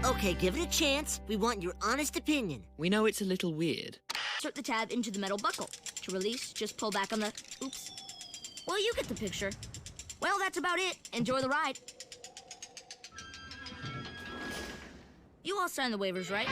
Okay, give it a chance. We want your honest opinion. We know it's a little weird. Insert the tab into the metal buckle. To release, just pull back on the... Oops. Well, you get the picture. Well, that's about it. Enjoy the ride. You all signed the waivers, right?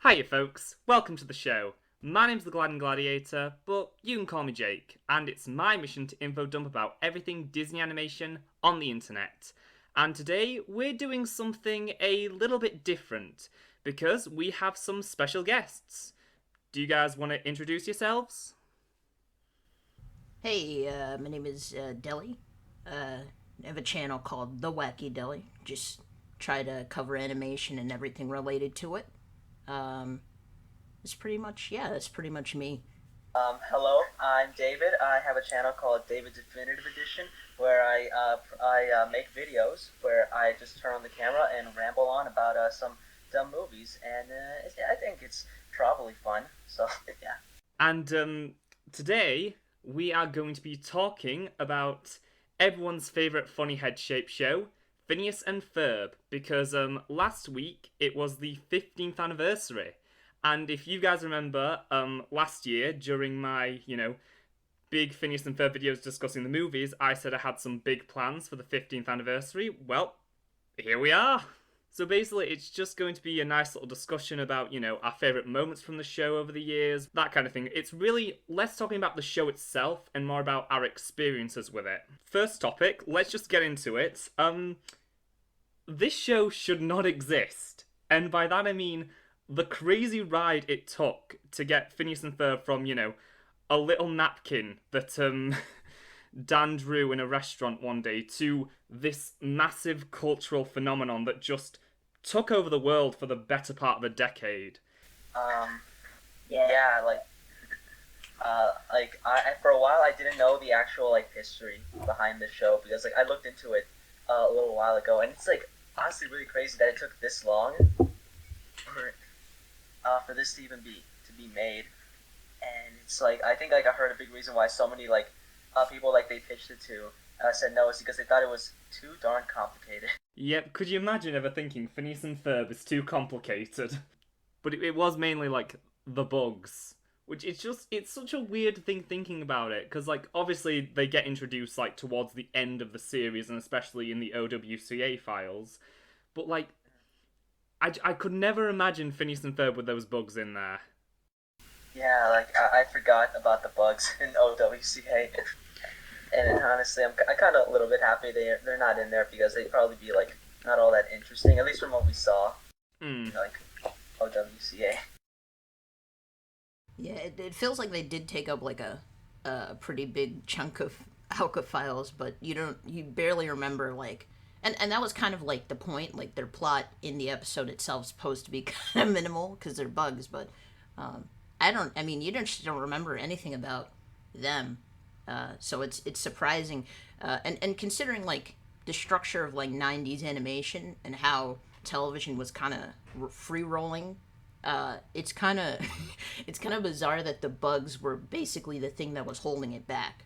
Hiya folks, welcome to the show. My name's the Gladden Gladiator, but you can call me Jake, and it's my mission to info dump about everything Disney animation on the internet. And today we're doing something a little bit different, because we have some special guests. Do you guys want to introduce yourselves? Hey, my name is Deli. I have a channel called The Wacky Deli. Just try to cover animation and everything related to it. It's pretty much, that's pretty much me. Hello, I'm David. I have a channel called David Definitive Edition where I make videos where I just turn on the camera and ramble on about some dumb movies, and I think it's probably fun, so yeah. And today we are going to be talking about everyone's favourite funny head-shaped show, Phineas and Ferb, because last week it was the 15th anniversary. And if you guys remember, last year, during my, big Phineas and Ferb videos discussing the movies, I said I had some big plans for the 15th anniversary. Well, here we are. So basically, it's just going to be a nice little discussion about, our favourite moments from the show over the years, that kind of thing. It's really less talking about the show itself and more about our experiences with it. First topic, let's just get into it. This show should not exist. And by that I mean the crazy ride it took to get Phineas and Ferb from, a little napkin that Dan drew in a restaurant one day to this massive cultural phenomenon that just took over the world for the better part of a decade. For a while I didn't know the actual history behind the show because I looked into it a little while ago, and it's honestly really crazy that it took this long for this to even be made. And it's I think I heard a big reason why so many people they pitched it to said no is because they thought it was too darn complicated. Yep, could you imagine ever thinking Phineas and Ferb is too complicated? But it was mainly the bugs, which it's such a weird thing thinking about it, because obviously they get introduced towards the end of the series, and especially in the OWCA files, but I could never imagine Phineas and Ferb with those bugs in there. Yeah, I forgot about the bugs in OWCA, and honestly, I'm kind of a little bit happy they're not in there because they'd probably be not all that interesting, at least from what we saw. OWCA. Yeah, it feels like they did take up a pretty big chunk of Alka files, but you barely remember and that was kind of the point, their plot in the episode itself is supposed to be kind of minimal because they're bugs, but you just don't remember anything about them, so it's surprising, and considering the structure of 90s animation and how television was kind of free rolling, it's kind of bizarre that the bugs were basically the thing that was holding it back.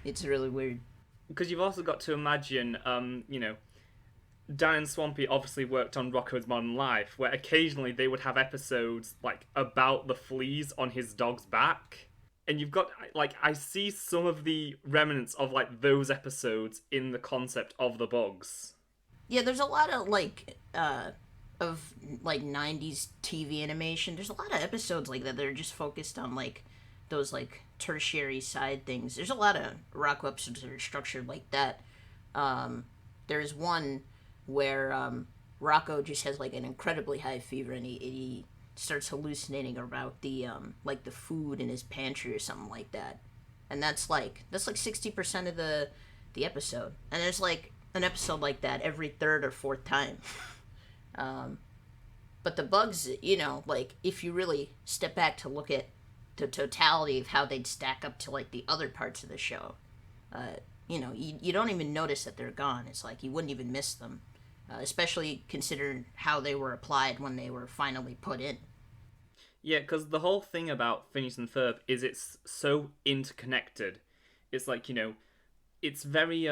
It's really weird. Because you've also got to imagine, Dan and Swampy obviously worked on Rocko's Modern Life, where occasionally they would have episodes, about the fleas on his dog's back. And you've got, I see some of the remnants of, those episodes in the concept of the bugs. Yeah, there's a lot of, 90s TV animation. There's a lot of episodes like that that are just focused on, those, tertiary side things. There's a lot of Rocko episodes that are structured like that. There's one where Rocko just has an incredibly high fever, and he starts hallucinating about the food in his pantry or something like that. And that's 60% of the episode. And there's an episode like that every third or fourth time. But But the bugs, you know, like, if you really step back to look at the totality of how they'd stack up to, like, the other parts of the show, you know, you don't even notice that they're gone. It's like you wouldn't even miss them, especially considering how they were applied when they were finally put in. Yeah, because the whole thing about Phineas and Ferb is it's so interconnected. It's like, you know, it's very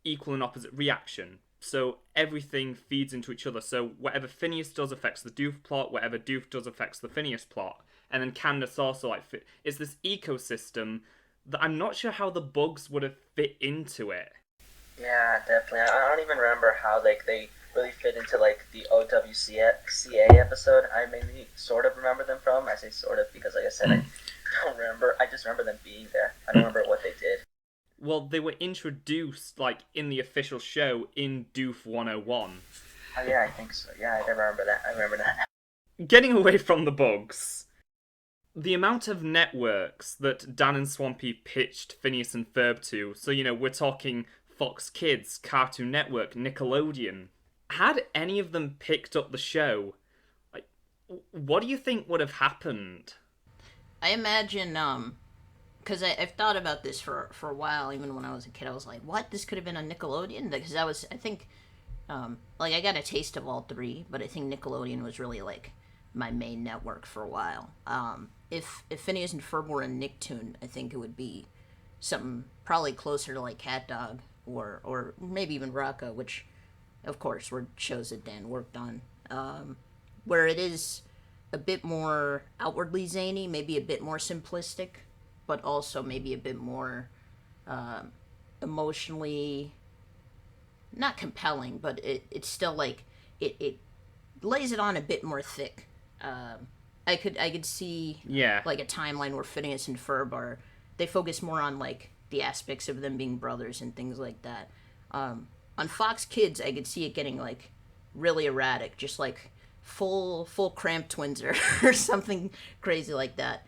equal and opposite reaction. So everything feeds into each other. So whatever Phineas does affects the Doof plot, whatever Doof does affects the Phineas plot. And then Candace also, like, it's this ecosystem that I'm not sure how the bugs would have fit into it. Yeah, definitely. I don't even remember how like they really fit into like the OWCA episode. I mainly sort of remember them from. I say sort of because, like I said, I don't remember. I just remember them being there. I don't remember what they did. Well, they were introduced, like, in the official show in Doof 101. Oh yeah, I think so. Yeah, I remember that. I remember that. Getting away from the bugs, the amount of networks that Dan and Swampy pitched Phineas and Ferb to, so, you know, we're talking Fox Kids, Cartoon Network, Nickelodeon. Had any of them picked up the show, like, what do you think would have happened? I imagine, because I've thought about this for a while, even when I was a kid. I was like, what? This could have been on Nickelodeon? Because I think, like, I got a taste of all three, but I think Nickelodeon was really, like, my main network for a while. If Phineas and Ferb were a Nicktoon, I think it would be something probably closer to, like, Cat Dog, or maybe even Rocco, which, of course, were shows that Dan worked on, where it is a bit more outwardly zany, maybe a bit more simplistic, but also maybe a bit more emotionally, not compelling, but it's still like it lays it on a bit more thick. I could see like a timeline where Phineas and Ferb they focus more on like the aspects of them being brothers and things like that. On Fox Kids, I could see it getting like really erratic, just like full cramp twins or something crazy like that.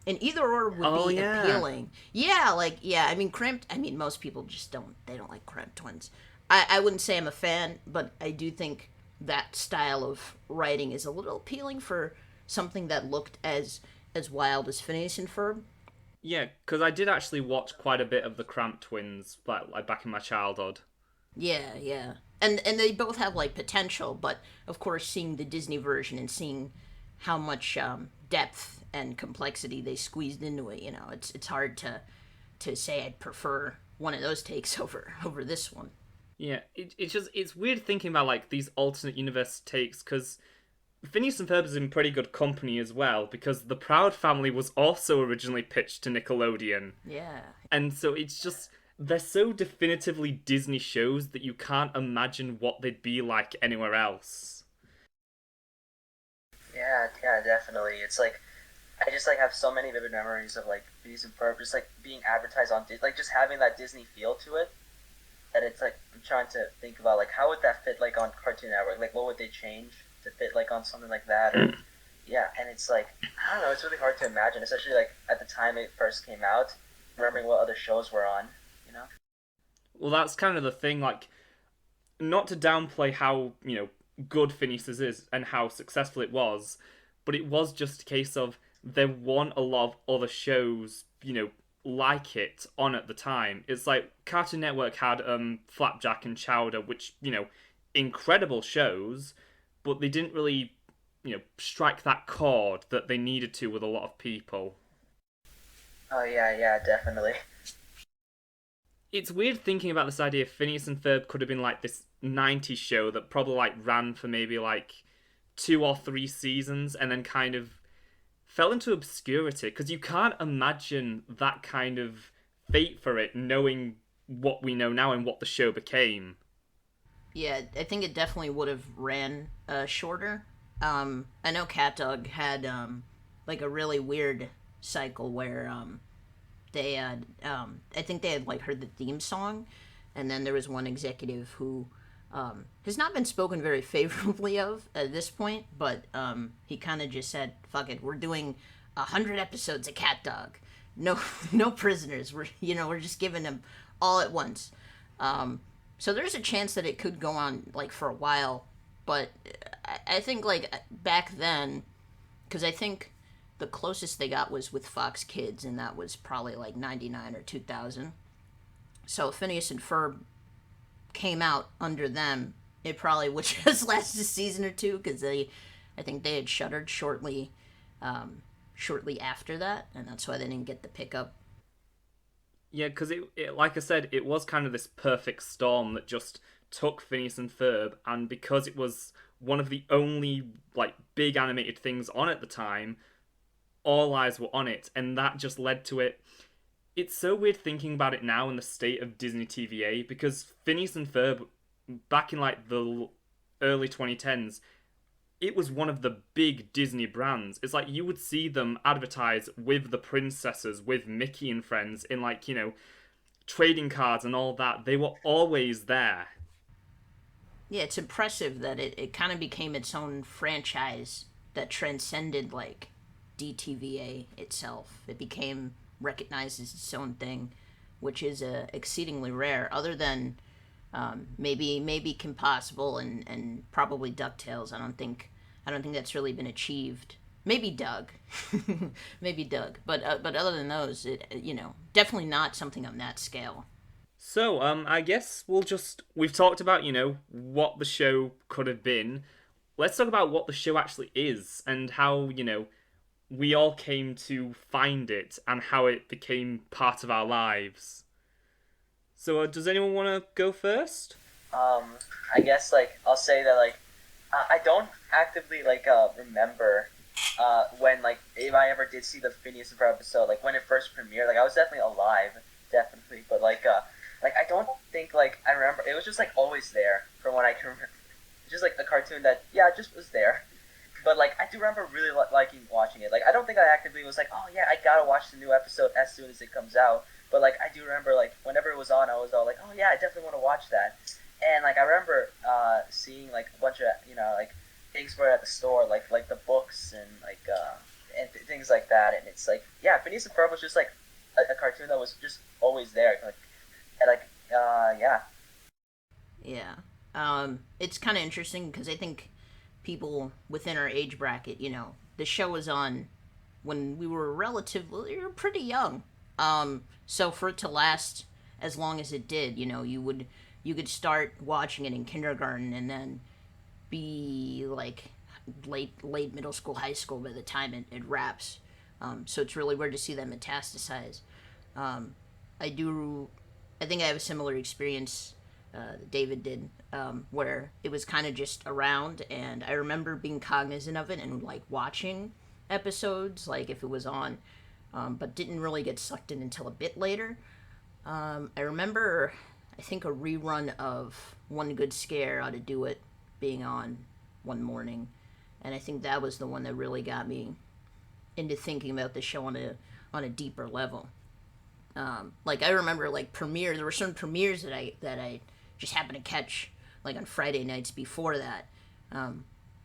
And either or would be appealing. Yeah, like, yeah, I mean, most people just don't like cramped twins. I wouldn't say I'm a fan, but I do think that style of writing is a little appealing for something that looked as wild as Phineas and Ferb. Yeah, because I did actually watch quite a bit of the Cramp Twins, like back in my childhood. Yeah. And they both have, like, potential, but, of course, seeing the Disney version and seeing how much depth and complexity they squeezed into it, you know, it's hard to say I'd prefer one of those takes over this one. Yeah, it's weird thinking about, like, these alternate universe takes, because Phineas and Ferb is in pretty good company as well, because The Proud Family was also originally pitched to Nickelodeon. Yeah. And so it's just, they're so definitively Disney shows that you can't imagine what they'd be like anywhere else. Yeah, definitely. It's like, I just like have so many vivid memories of like Phineas and Ferb just like being advertised on like just having that Disney feel to it. That it's like I'm trying to think about like how would that fit like on Cartoon Network? Like what would they change to fit like on something like that? Or, yeah, and it's like I don't know. It's really hard to imagine, especially like at the time it first came out, remembering what other shows were on. You know. Well, that's kind of the thing. Like, not to downplay how good Phineas is and how successful it was, but it was just a case of there weren't a lot of other shows, like it on at the time. It's like Cartoon Network had Flapjack and Chowder, which, incredible shows, but they didn't really, strike that chord that they needed to with a lot of people. Oh, yeah, definitely. It's weird thinking about this idea Phineas and Ferb could have been like this 90s show that probably like ran for maybe like 2 or 3 seasons and then kind of fell into obscurity, because you can't imagine that kind of fate for it, knowing what we know now and what the show became. Yeah, I think it definitely would have ran shorter. I know Cat Dog had like a really weird cycle where they had I think they had like heard the theme song, and then there was one executive who has not been spoken very favorably of at this point, but he kind of just said, fuck it, we're doing 100 episodes of Cat Dog, no prisoners, we're just giving them all at once. So there's a chance that it could go on like for a while, but I think like back then, because I think the closest they got was with Fox Kids, and that was probably like 99 or 2000. So Phineas and Ferb came out under them. It probably would just last a season or two, because I think they had shuttered shortly after that, and that's why they didn't get the pickup. Yeah, because it, like I said, it was kind of this perfect storm that just took Phineas and Ferb, and because it was one of the only like big animated things on at the time, all eyes were on it, and that just led to it. It's so weird thinking about it now in the state of Disney TVA, because Phineas and Ferb, back in like the early 2010s, it was one of the big Disney brands. It's like you would see them advertise with the princesses, with Mickey and friends in like, trading cards and all that. They were always there. Yeah, it's impressive that it kind of became its own franchise that transcended like DTVA itself. It became recognized as its own thing, which is exceedingly rare, other than maybe Kim Possible and probably DuckTales. I don't think that's really been achieved. Maybe Doug, but other than those, definitely not something on that scale. So, I guess we've talked about, what the show could have been. Let's talk about what the show actually is, and how, we all came to find it, and how it became part of our lives. So, does anyone want to go first? I guess, I'll say that, I don't actively, remember, when, if I ever did see the Phineas and Ferb episode, when it first premiered. I was definitely alive, definitely, but, I don't think, I remember. It was just, always there, from what I can remember. Just, a cartoon that, just was there. But, I do remember really liking watching it. I don't think I actively was oh, yeah, I gotta watch the new episode as soon as it comes out. But, I do remember, whenever it was on, I was all oh, yeah, I definitely want to watch that. And, I remember seeing, a bunch of, things for at the store, like the books and, and things like that. And it's, yeah, Phineas and Ferb was just, a cartoon that was just always there. And, yeah. Yeah. It's kind of interesting because I think people within our age bracket, the show was on when we were pretty young. So for it to last as long as it did, you could start watching it in kindergarten and then be late middle school, high school by the time it wraps. So it's really weird to see that metastasize. I think I have a similar experience that David did, where it was kind of just around, and I remember being cognizant of it and watching episodes, if it was on, but didn't really get sucked in until a bit later. I remember, I think, a rerun of One Good Scare Ought to Do It being on one morning, and I think that was the one that really got me into thinking about the show on a deeper level. I remember there were certain premieres that I just happened to catch on Friday nights before that.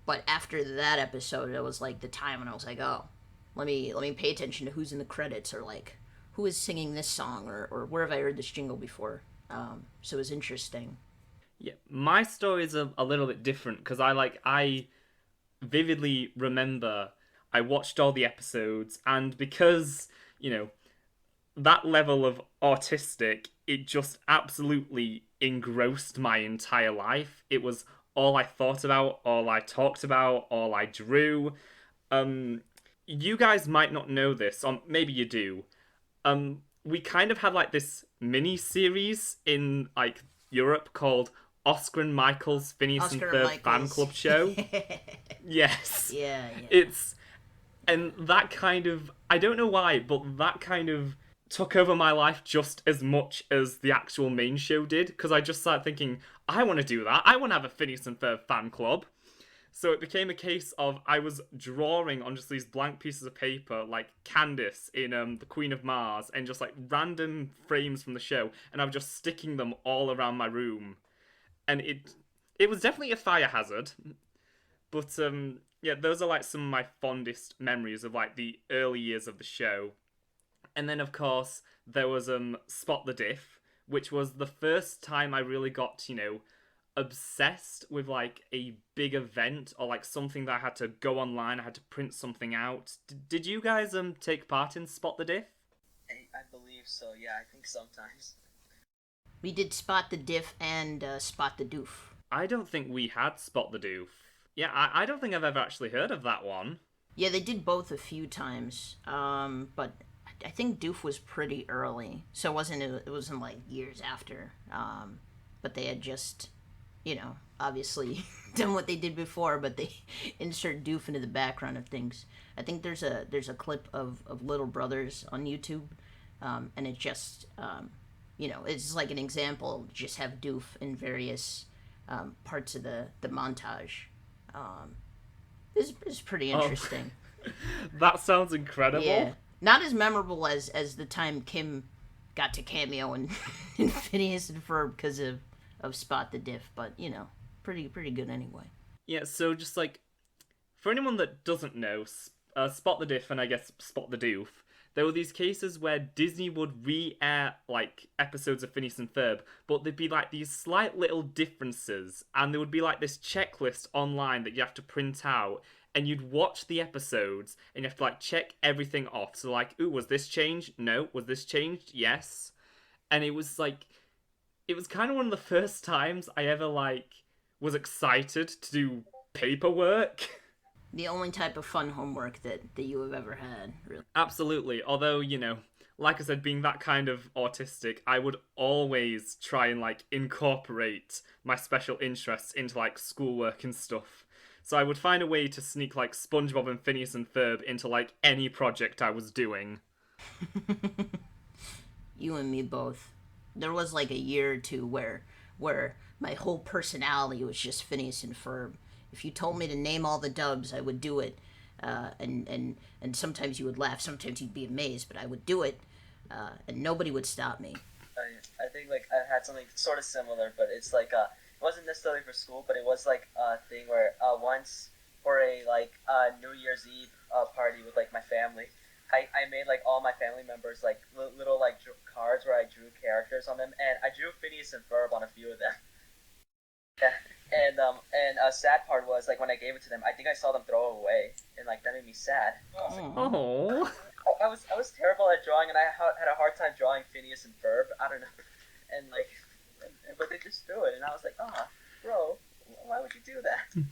But after that episode, it was the time when I was oh, let me pay attention to who's in the credits, or who is singing this song, or where have I heard this jingle before. So it was interesting. Yeah, my story is a little bit different, because I vividly remember I watched all the episodes, and because, that level of autistic, it just absolutely engrossed my entire life. It was all I thought about, all I talked about, all I drew. You guys might not know this, or maybe you do. We kind of had this mini-series in Europe called Oscar and Michael's Phineas and Ferb fan club show. Yes. Yeah. And that kind of, I don't know why, but that kind of took over my life just as much as the actual main show did, because I just started thinking, I want to do that. I want to have a Phineas and Ferb fan club. So it became a case of I was drawing on just these blank pieces of paper, like Candace in The Queen of Mars, and just random frames from the show, and I was just sticking them all around my room. And it was definitely a fire hazard. But yeah, those are some of my fondest memories of the early years of the show. And then, of course, there was Spot the Diff, which was the first time I really got, obsessed with like a big event or like something that I had to go online, I had to print something out. Did you guys take part in Spot the Diff? I believe so. Yeah, I think sometimes. We did Spot the Diff and Spot the Doof. I don't think we had Spot the Doof. Yeah, I don't think I've ever actually heard of that one. Yeah, they did both a few times, but I think Doof was pretty early, so it wasn't like years after. But they had just, obviously done what they did before, but they insert Doof into the background of things. I think there's a clip of Little Brothers on YouTube, and it just it's like an example. Just have Doof in various parts of the montage. It's pretty interesting. That sounds incredible. Yeah, not as memorable as the time Kim got to cameo in Phineas and Ferb because of Spot the Diff, but pretty good anyway. Yeah, so just like for anyone that doesn't know, Spot the Diff and I guess Spot the Doof, there were these cases where Disney would re-air like episodes of Phineas and Ferb, but there'd be like these slight little differences, and there would be like this checklist online that you have to print out, and you'd watch the episodes and you have to like check everything off. So like, ooh, was this changed? No. Was this changed? Yes. And it was kind of one of the first times I ever like was excited to do paperwork. The only type of fun homework that you have ever had, really. Absolutely. Although, like I said, being that kind of autistic, I would always try and like incorporate my special interests into like schoolwork and stuff. So I would find a way to sneak like SpongeBob and Phineas and Ferb into like any project I was doing. You and me both. There was like a year or two where my whole personality was just Phineas and Ferb. If you told me to name all the dubs, I would do it. And sometimes you would laugh, sometimes you'd be amazed, but I would do it, and nobody would stop me. I think like I had something sort of similar, but it's like it wasn't necessarily for school, but it was like a thing where once for a like New Year's Eve party with like my family, I made like all my family members like little like cards where I drew characters on them, and I drew Phineas and Ferb on a few of them. Yeah. And a sad part was like when I gave it to them, I think I saw them throw it away, and like that made me sad. Oh. I was terrible at drawing, and I had a hard time drawing Phineas and Ferb. I don't know, and like, but they just threw it, and I was like, bro, why would you do that?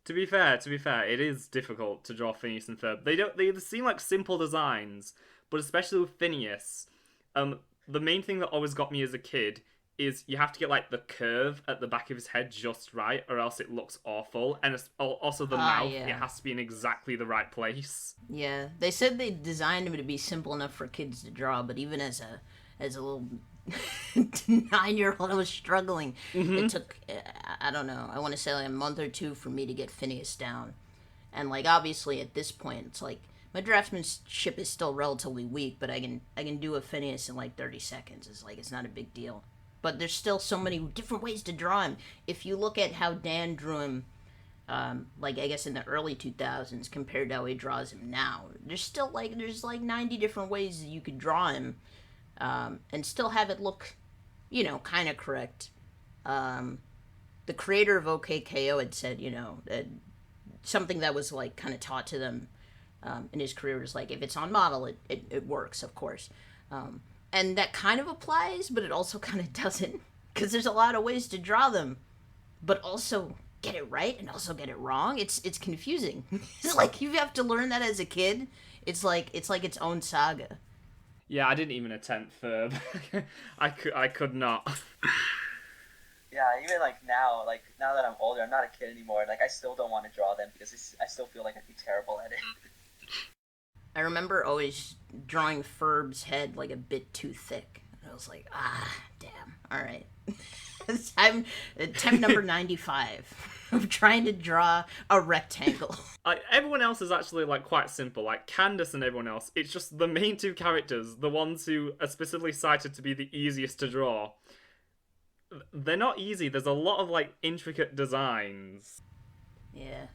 To be fair, it is difficult to draw Phineas and Ferb. They seem like simple designs, but especially with Phineas, the main thing that always got me as a kid is you have to get like the curve at the back of his head just right, or else it looks awful. And also the mouth, yeah. it has to be in exactly the right place. Yeah, they said they designed him to be simple enough for kids to draw, but even as a little 9-year-old, I was struggling. Mm-hmm. It took, I don't know, I want to say like a month or two for me to get Phineas down. And like obviously at this point, it's like my draftsmanship is still relatively weak, but I can do a Phineas in like 30 seconds. It's not a big deal. But there's still so many different ways to draw him. If you look at how Dan drew him, like I guess in the early 2000s compared to how he draws him now, there's 90 different ways that you could draw him, and still have it look, kind of correct. The creator of OKKO had said, something that was like kind of taught to them in his career was like, if it's on model, it works, of course. And that kind of applies, but it also kind of doesn't, because there's a lot of ways to draw them, but also get it right and also get it wrong. It's confusing. It's like you have to learn that as a kid. It's like its own saga. Yeah, I didn't even attempt Ferb. I could not. Yeah, even like now that I'm older, I'm not a kid anymore. Like I still don't want to draw them because I still feel like I'd be terrible at it. I remember always drawing Ferb's head like a bit too thick. I was like, damn, all right. I'm attempt number 95 of trying to draw a rectangle. Everyone else is actually like quite simple. Like Candace and everyone else, it's just the main two characters, the ones who are specifically cited to be the easiest to draw. They're not easy. There's a lot of like intricate designs. Yeah.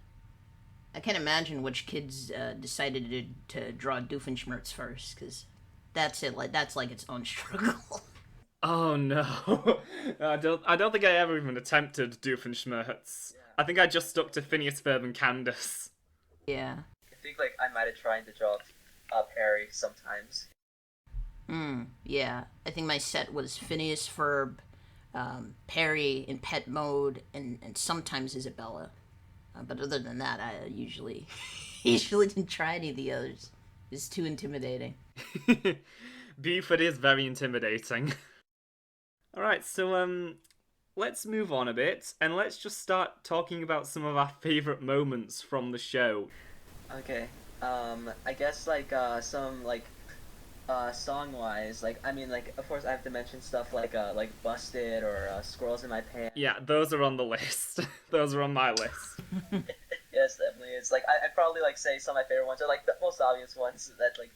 I can't imagine which kids decided to draw Doofenshmirtz first, because that's it. Like that's like its own struggle. Oh no. I don't think I ever even attempted Doofenshmirtz. Yeah. I think I just stuck to Phineas, Ferb, and Candace. Yeah. I think like I might have tried to draw Perry sometimes. Yeah. I think my set was Phineas, Ferb, Perry in pet mode, and sometimes Isabella. But other than that, I usually didn't try any of the others. It's too intimidating. Buford is very intimidating. Alright, so let's move on a bit, and let's just start talking about some of our favourite moments from the show. Okay. I guess like some like song-wise, like I mean, like of course I have to mention stuff like Busted or Squirrels in My Pants. Yeah, those are on the list. Those are on my list. Yes, definitely. It's like I'd probably like say some of my favorite ones are like the most obvious ones that like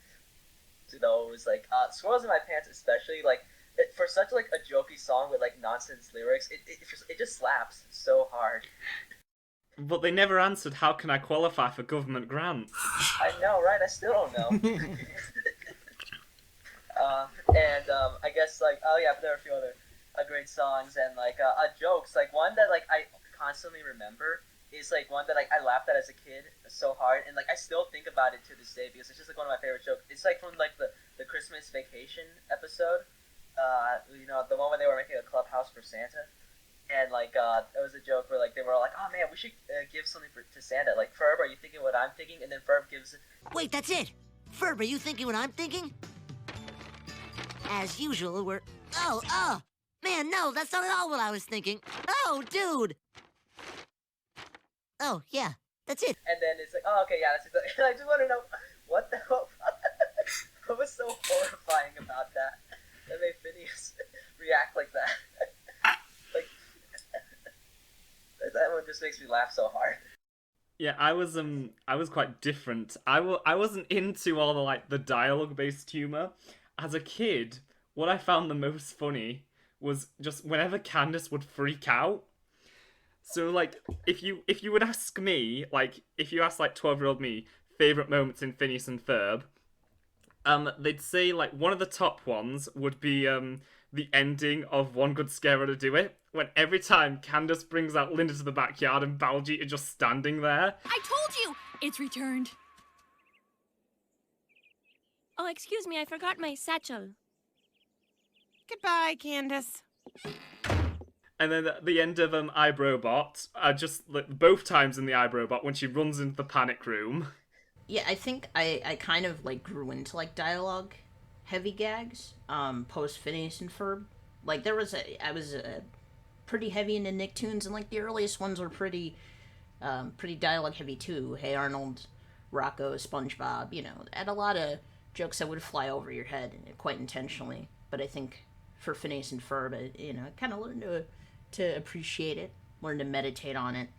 to those like Squirrels in My Pants especially like for such like a jokey song with like nonsense lyrics, it just slaps so hard. But they never answered how can I qualify for government grants. I know, right? I still don't know. And I guess like oh yeah, but there are a few other great songs and like jokes. Like one that like I constantly remember is like one that like I laughed at as a kid so hard, and like I still think about it to this day because it's just like one of my favorite jokes. It's like from like the Christmas Vacation episode. You know, the one where they were making a clubhouse for Santa. And like there was a joke where like they were all like, oh man, we should give something to Santa. Like, Ferb, are you thinking what I'm thinking? And then Ferb gives it. Wait, that's it. Ferb, are you thinking what I'm thinking? As usual, we're... Oh, man, no, that's not at all what I was thinking. Oh, dude. Oh, yeah, that's it. And then it's like, oh, okay, yeah, that's exactly. And I just want to know what the hell. What was so horrifying about that made Phineas react like that? Like, that one just makes me laugh so hard. Yeah, I was quite different. I wasn't into all the like the dialogue based humor. As a kid, what I found the most funny was just whenever Candace would freak out. So like if you would ask me, like if you ask like 12-year-old me favorite moments in Phineas and Ferb, they'd say like one of the top ones would be the ending of One Good Scare to Do It, when every time Candace brings out Linda to the backyard and Baljeet are just standing there. I told you! It's returned. Oh, excuse me, I forgot my satchel. Goodbye, Candace. And then at the end of iRobot, just like, both times in the iRobot when she runs into the panic room. Yeah, I think I kind of like grew into like dialogue heavy gags post Phineas and Ferb. Like I was pretty heavy into Nicktoons, and like the earliest ones were pretty dialogue heavy too. Hey Arnold, Rocco, SpongeBob, you know, had a lot of jokes that would fly over your head quite intentionally. But I think for Phineas and Ferb, I kind of learned to appreciate it, learned to meditate on it.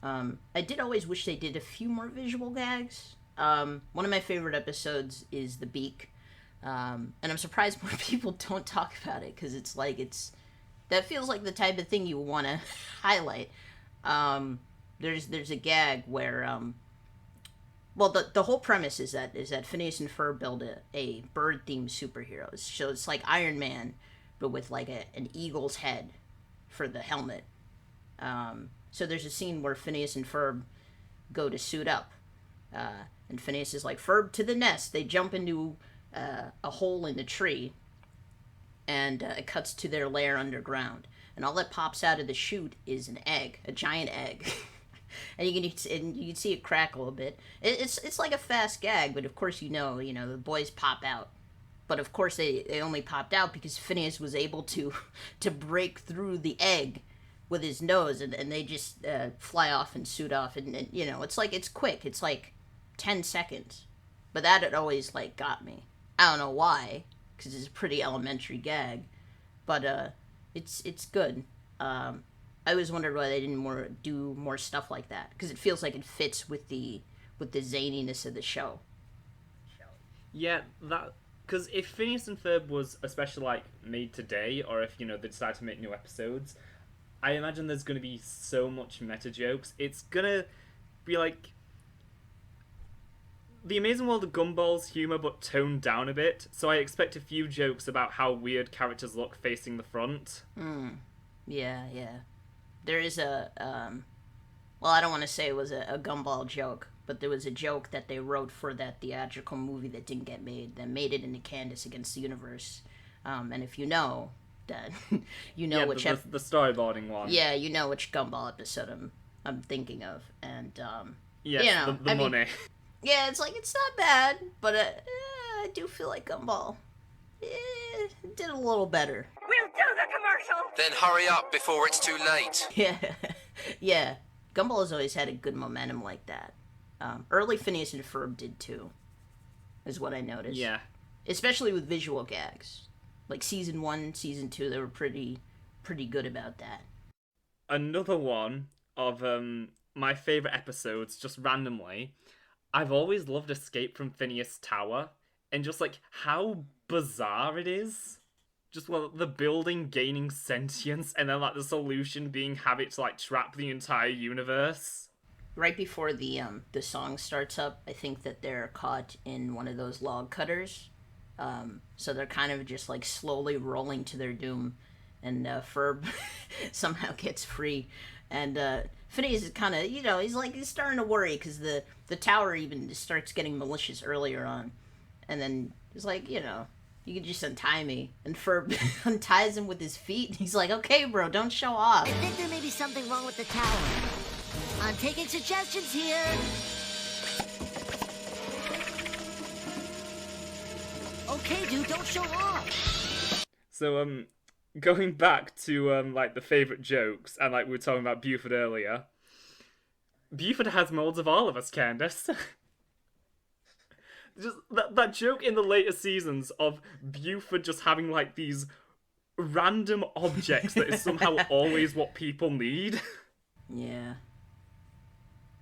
I did always wish they did a few more visual gags. One of my favorite episodes is The Beak. And I'm surprised more people don't talk about it, because that feels like the type of thing you want to highlight. There's a gag where, well, the whole premise is that Phineas and Ferb build a bird-themed superhero. So it's like Iron Man, but with like an eagle's head for the helmet. So there's a scene where Phineas and Ferb go to suit up. And Phineas is like, Ferb, to the nest. They jump into a hole in the tree, and it cuts to their lair underground. And all that pops out of the chute is an egg, a giant egg. And you can see it crackle a bit. It's like a fast gag, but of course you know the boys pop out. But of course they only popped out because Phineas was able to break through the egg with his nose, and they just fly off and suit off, and it's quick. It's like 10 seconds. But that had always like got me. I don't know why, because it's a pretty elementary gag, but it's good. I always wondered why they didn't do more stuff like that, because it feels like it fits with the zaniness of the show. Yeah, because if Phineas and Ferb was especially like made today, or if they decide to make new episodes, I imagine there's going to be so much meta jokes. It's gonna be like The Amazing World of Gumball's humour but toned down a bit, so I expect a few jokes about how weird characters look facing the front. Yeah. There is a, well, I don't want to say it was a Gumball joke, but there was a joke that they wrote for that theatrical movie that didn't get made, that made it into Candace Against the Universe. And if you know, that you know which... the storyboarding one. Yeah, you know which Gumball episode I'm thinking of. And, yes, you know, the money. Yeah, it's like, it's not bad, but I do feel like Gumball did a little better. We'll do the commercial! Then hurry up before it's too late. Yeah. Gumball has always had a good momentum like that. Early Phineas and Ferb did too, is what I noticed. Yeah. Especially with visual gags. Like season 1, season 2, they were pretty good about that. Another one of my favourite episodes, just randomly, I've always loved Escape from Phineas Tower, and just like how bizarre it is. Just the building gaining sentience, and then like the solution being have it to like trap the entire universe. Right before the song starts up, I think that they're caught in one of those log cutters. So they're kind of just like slowly rolling to their doom, and Ferb somehow gets free, and Phineas is kind of, he's starting to worry because the tower even starts getting malicious earlier on, and then he's like, you can just untie me, and Ferb unties him with his feet. He's like, okay, bro, don't show off. I think there may be something wrong with the tower. I'm taking suggestions here. Okay, dude, don't show off. So, going back to, like, the favourite jokes, and, like, we were talking about Buford earlier. Buford has molds of all of us, Candace. Just that joke in the later seasons of Buford just having, like, these random objects that is somehow always what people need. Yeah.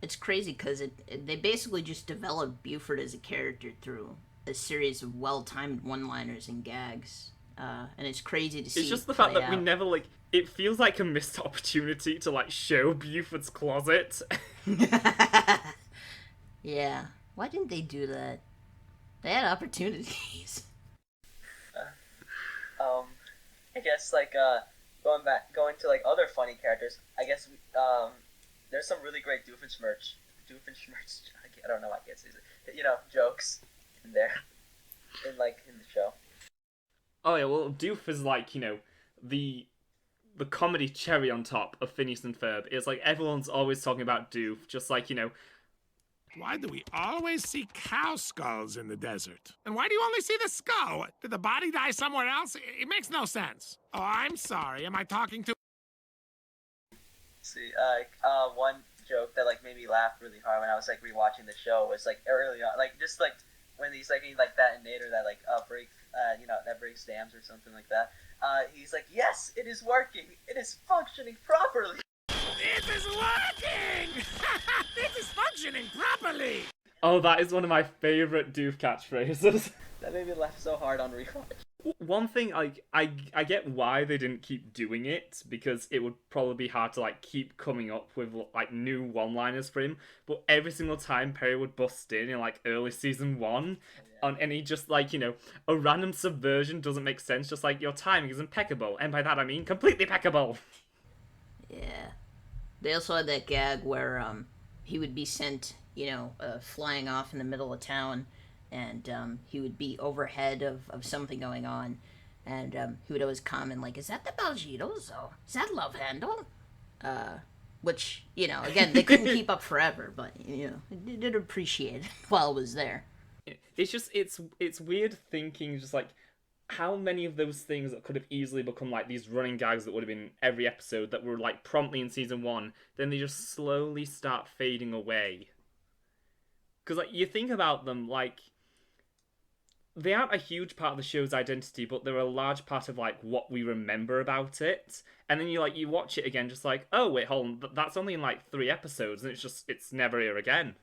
It's crazy, because they basically just developed Buford as a character through a series of well-timed one-liners and gags. And it's crazy to see. It's just the fact that out. we never, like, it feels like a missed opportunity to, like, show Buford's closet. Yeah. Why didn't they do that? They had opportunities. I guess like going to like other funny characters. I guess there's some really great Doofenshmirtz. I don't know. I can't say it. Jokes in there, in the show. Oh yeah, well, Doof is like, the comedy cherry on top of Phineas and Ferb. It's like everyone's always talking about Doof, just like, Why do we always see cow skulls in the desert? And why do you only see the skull? Did the body die somewhere else? It makes no sense. Oh, I'm sorry. Am I talking to... See, one joke that like made me laugh really hard when I was like rewatching the show was like early on, like just like when he's like that detonator that like that breaks dams or something like that. He's like, yes, it is working. It is functioning properly. It is working! It is functioning properly! Oh, that is one of my favourite Doof catchphrases. That made me laugh so hard on rewatch. One thing, I get why they didn't keep doing it, because it would probably be hard to, like, keep coming up with, like, new one-liners for him, but every single time Perry would bust in, like, early season 1, and he just, like, a random subversion doesn't make sense, just like, your timing is impeccable, and by that I mean completely impeccable. Yeah. They also had that gag where he would be sent, flying off in the middle of town, and he would be overhead of something going on, and he would always comment, like, is that the Balgitos, or is that Love Handle? Which, again, they couldn't keep up forever, but, they did appreciate it while it was there. It's just, it's weird thinking, just like, how many of those things that could have easily become like these running gags that would have been every episode that were like promptly in season 1, then they just slowly start fading away. Because like you think about them, like they aren't a huge part of the show's identity, but they're a large part of like what we remember about it. And then you watch it again, just like, oh wait, hold on, that's only in like 3 episodes, and it's never here again.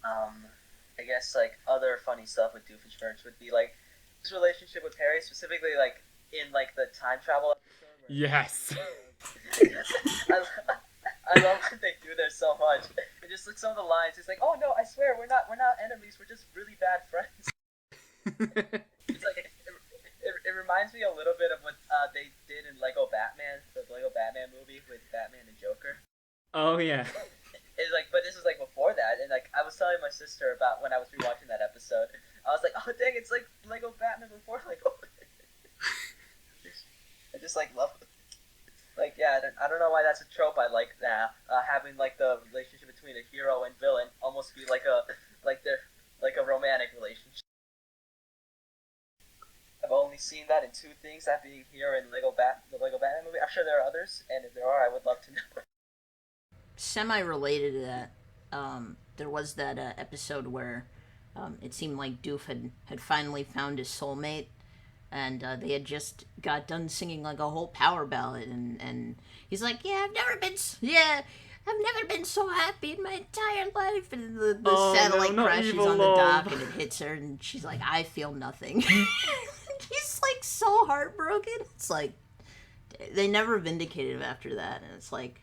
I guess like other funny stuff with Doofenshmirtz would be like his relationship with Harry, specifically like in like the time travel episode. Yes. I love what they do there so much. And just like some of the lines, it's like, oh no, I swear we're not enemies. We're just really bad friends. It's like it reminds me a little bit of what they did in Lego Batman, the Lego Batman movie with Batman and Joker. Oh yeah. It's like, but this was like before that, and like I was telling my sister about when I was rewatching that episode. I was like, oh dang, it's like Lego Batman before Lego. I just like love it. Like, yeah, I don't know why that's a trope I like now. Having like the relationship between a hero and villain almost be like a romantic relationship. I've only seen that in two things, that being here in the Lego Batman movie. I'm sure there are others, and if there are, I would love to know. Semi-related to that, there was that episode where it seemed like Doof had finally found his soulmate, and they had just got done singing like a whole power ballad, and he's like, I've never been so happy in my entire life, and the satellite crashes on the dock, and it hits her, and she's like, I feel nothing. He's like so heartbroken. It's like they never vindicated him after that, and it's like,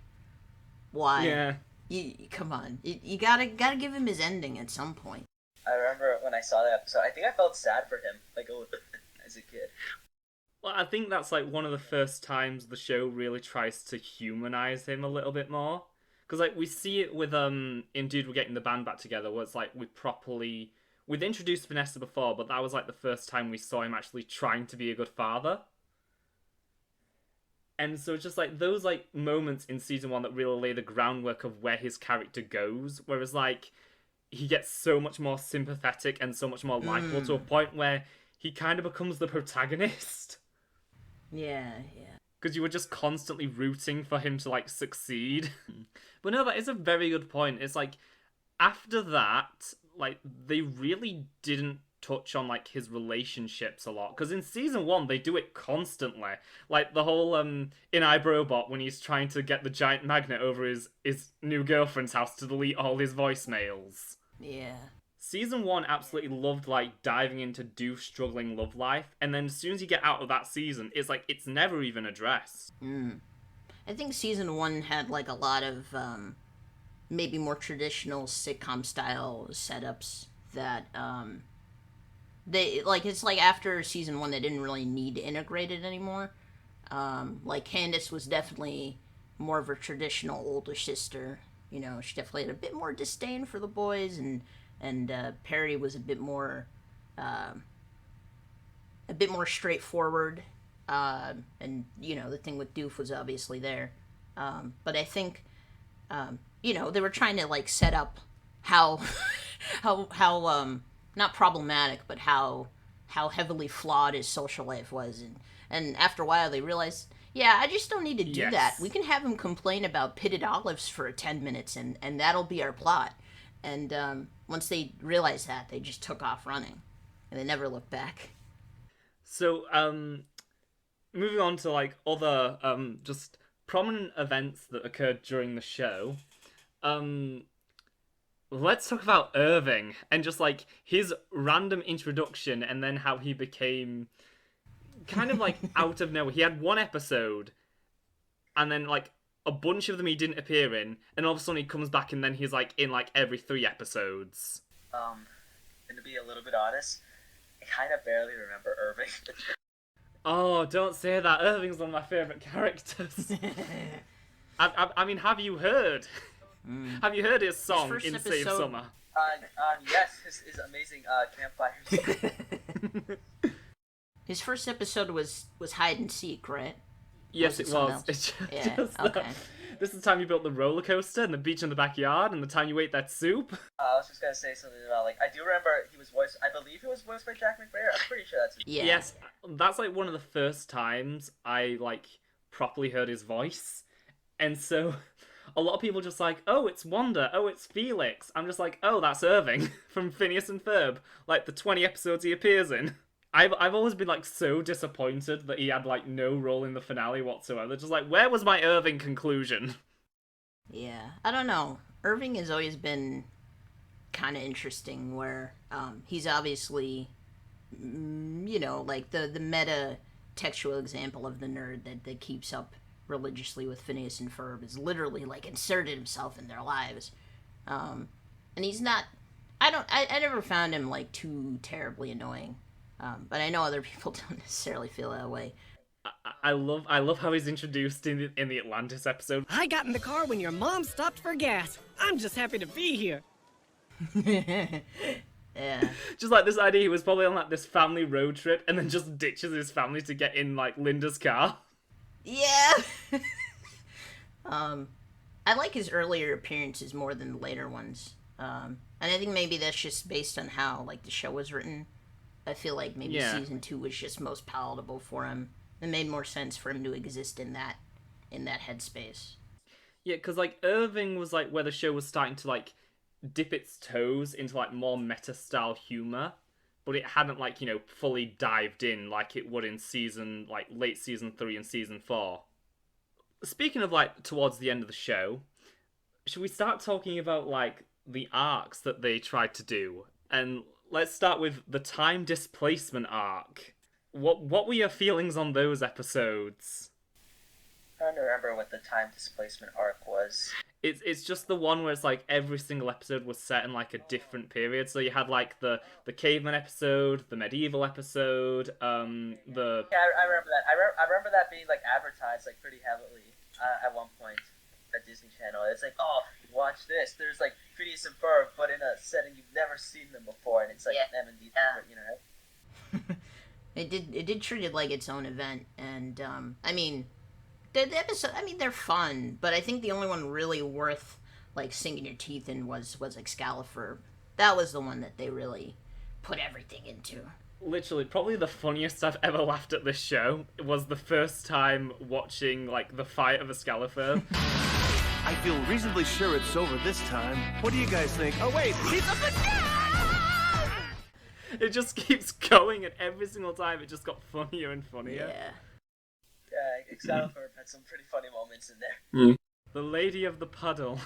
why? Yeah. You come on. You gotta give him his ending at some point. I remember when I saw that episode, I think I felt sad for him, like as a kid. Well, I think that's like one of the first times the show really tries to humanize him a little bit more. Because like we see it with in Dude, We're Getting the Band Back Together, where it's like we'd introduced Vanessa before, but that was like the first time we saw him actually trying to be a good father. And so it's just like those like moments in season 1 that really lay the groundwork of where his character goes, whereas like he gets so much more sympathetic and so much more likable to a point where he kind of becomes the protagonist. Yeah. Because you were just constantly rooting for him to like succeed. But no, that is a very good point. It's like after that, like they really didn't touch on like his relationships a lot, because in season 1 they do it constantly, like the whole in iRobot when he's trying to get the giant magnet over his new girlfriend's house to delete all his voicemails. Yeah. Season 1 absolutely loved like diving into Doof's struggling love life, and then as soon as you get out of that season, it's like it's never even addressed. I think season 1 had like a lot of maybe more traditional sitcom style setups that they like, it's like after season 1 they didn't really need to integrate it anymore. Like Candace was definitely more of a traditional older sister. You know, she definitely had a bit more disdain for the boys, and Perry was a bit more straightforward. And you know, the thing with Doof was obviously there. But I think you know, they were trying to like set up how not problematic, but how heavily flawed his social life was, and after a while they realized, I just don't need to do that. We can have him complain about pitted olives for 10 minutes, and that'll be our plot. And once they realized that, they just took off running, and they never looked back. So, moving on to like other just prominent events that occurred during the show. Let's talk about Irving and just like his random introduction, and then how he became kind of like out of nowhere. He had one episode, and then like a bunch of them he didn't appear in, and all of a sudden he comes back, and then he's like in like every 3 episodes. And to be a little bit honest, I kind of barely remember Irving. Oh, don't say that. Irving's one of my favourite characters. I mean, have you heard? Have you heard his song in Save Summer? Yes, his amazing campfires. His first episode was hide and seek, right? Yes, it was. It's just okay. This is the time you built the roller coaster and the beach in the backyard, and the time you ate that soup. I was just gonna say something about like I do remember I believe he was voiced by Jack McBrayer. I'm pretty sure that's his Yeah. Yes, that's like one of the first times I like properly heard his voice, and so a lot of people just like, oh, it's Wanda, oh, it's Felix. I'm just like, oh, that's Irving from Phineas and Ferb, like the 20 episodes he appears in. I've always been like so disappointed that he had like no role in the finale whatsoever. Just like, where was my Irving conclusion? Yeah, I don't know. Irving has always been kind of interesting, where he's obviously, you know, like the meta textual example of the nerd that keeps up religiously with Phineas and Ferb is literally like inserted himself in their lives. And he's not. I never found him like too terribly annoying. But I know other people don't necessarily feel that way. I love how he's introduced in the Atlantis episode. I got in the car when your mom stopped for gas. I'm just happy to be here. Yeah. Just like this idea, he was probably on like this family road trip and then just ditches his family to get in like Linda's car. Yeah. I like his earlier appearances more than the later ones. And I think maybe that's just based on how like the show was written. I feel like maybe season 2 was just most palatable for him. It made more sense for him to exist in that headspace. Yeah, because like Irving was like where the show was starting to like dip its toes into like more meta style humor, but it hadn't like, you know, fully dived in like it would in late season 3 and season 4. Speaking of like towards the end of the show, should we start talking about like the arcs that they tried to do? And let's start with the time displacement arc. What were your feelings on those episodes? I'm trying to remember what the time displacement arc was. It's just the one where it's like every single episode was set in like a different period. So you had like the caveman episode, the medieval episode, Yeah, I remember that. I remember that being like advertised like pretty heavily at one point at Disney Channel. It's like, oh, watch this. There's like Phineas and Ferb, but in a setting you've never seen them before, and it's like them and you know. It did treat it like its own event, and I mean, the episode. I mean, they're fun, but I think the only one really worth like sinking your teeth in was Excalibur. That was the one that they really put everything into. Literally, probably the funniest I've ever laughed at this show was the first time watching like the fight of Excalibur. I feel reasonably sure it's over this time. What do you guys think? Oh wait, he's up again! It just keeps going, and every single time it just got funnier and funnier. Yeah, Excalibur had some pretty funny moments in there. The Lady of the Puddle.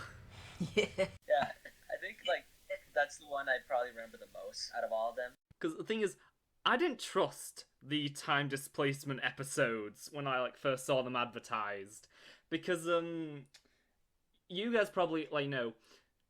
Yeah. Yeah, I think like that's the one I probably remember the most out of all of them. Because the thing is, I didn't trust the time displacement episodes when I like first saw them advertised, because you guys probably like know,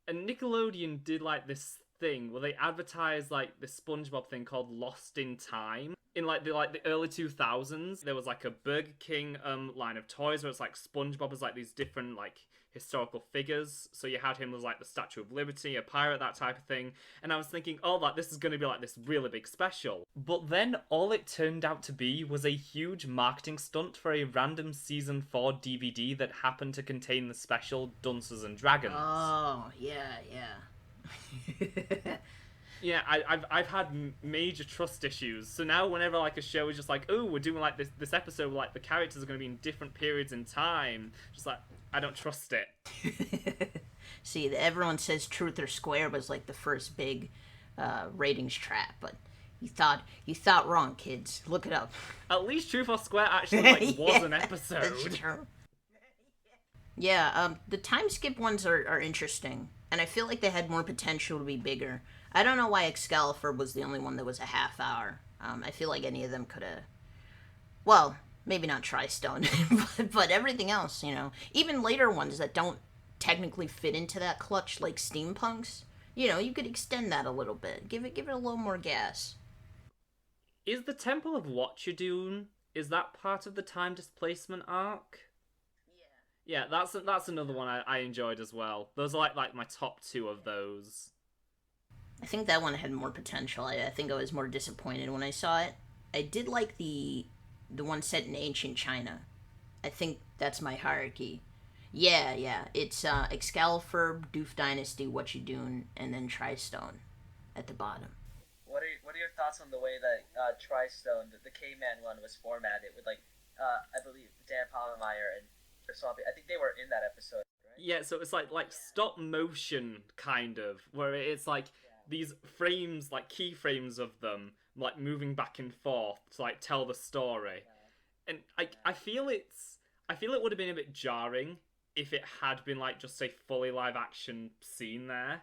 and Nickelodeon did like this thing where they advertised like this SpongeBob thing called Lost in Time. In like the early 2000s, there was like a Burger King line of toys where it's like SpongeBob was like these different like historical figures. So you had him as like the Statue of Liberty, a pirate, that type of thing. And I was thinking, oh, like this is going to be like this really big special. But then all it turned out to be was a huge marketing stunt for a random season 4 DVD that happened to contain the special Dunces and Dragons. Oh, yeah. Yeah, I've had major trust issues. So now whenever like a show is just like, oh, we're doing like this episode where like the characters are going to be in different periods in time, just like, I don't trust it. See, everyone says Truth or Square was like the first big ratings trap, but you thought wrong, kids. Look it up. At least Truth or Square actually like was an episode. That's true. Yeah, the time skip ones are interesting, and I feel like they had more potential to be bigger. I don't know why Excalibur was the only one that was a half hour. I feel like any of them could have... Well, maybe not Tristone, but everything else, you know. Even later ones that don't technically fit into that clutch, like Steampunks, you know, you could extend that a little bit. Give it a little more gas. Is the Temple of Watchadoon, is that part of the time displacement arc? Yeah, that's another one I enjoyed as well. Those are like my top 2 of those. I think that one had more potential. I think I was more disappointed when I saw it. I did like the one set in ancient China. I think that's my hierarchy. Yeah. It's Excalibur, Doof Dynasty, Watchadoon, and then Tristone at the bottom. What are your thoughts on the way that Tristone, the Caveman one, was formatted with like I believe Dan Palmemeyer and Zombie? I think they were in that episode, right? Yeah, so it's like stop motion kind of, where it's like these frames, like keyframes of them, like moving back and forth to like tell the story. And I feel it would have been a bit jarring if it had been like just a fully live action scene there.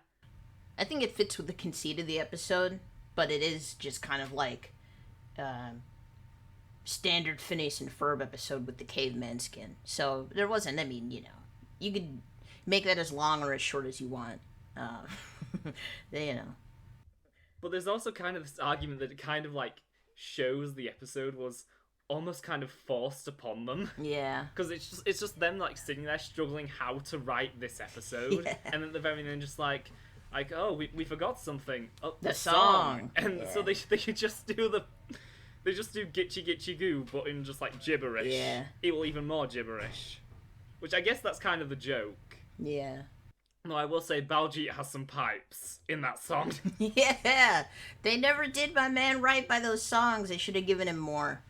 I think it fits with the conceit of the episode, but it is just kind of like standard Phineas and Ferb episode with the caveman skin. So there wasn't, I mean, you know, you could make that as long or as short as you want. They, you know. But there's also kind of this argument that it kind of like shows the episode was almost kind of forced upon them. Yeah. Because it's just them like sitting there struggling how to write this episode, Yeah. and then at the very end just like oh we forgot something. Oh, The song. And Yeah. so they just do Gitchy Gitchy Goo, but in just like gibberish. Yeah. Well, even more gibberish. Which I guess that's kind of the joke. Yeah. No, I will say Baljeet has some pipes in that song. Yeah. They never did my man right by those songs. They should have given him more.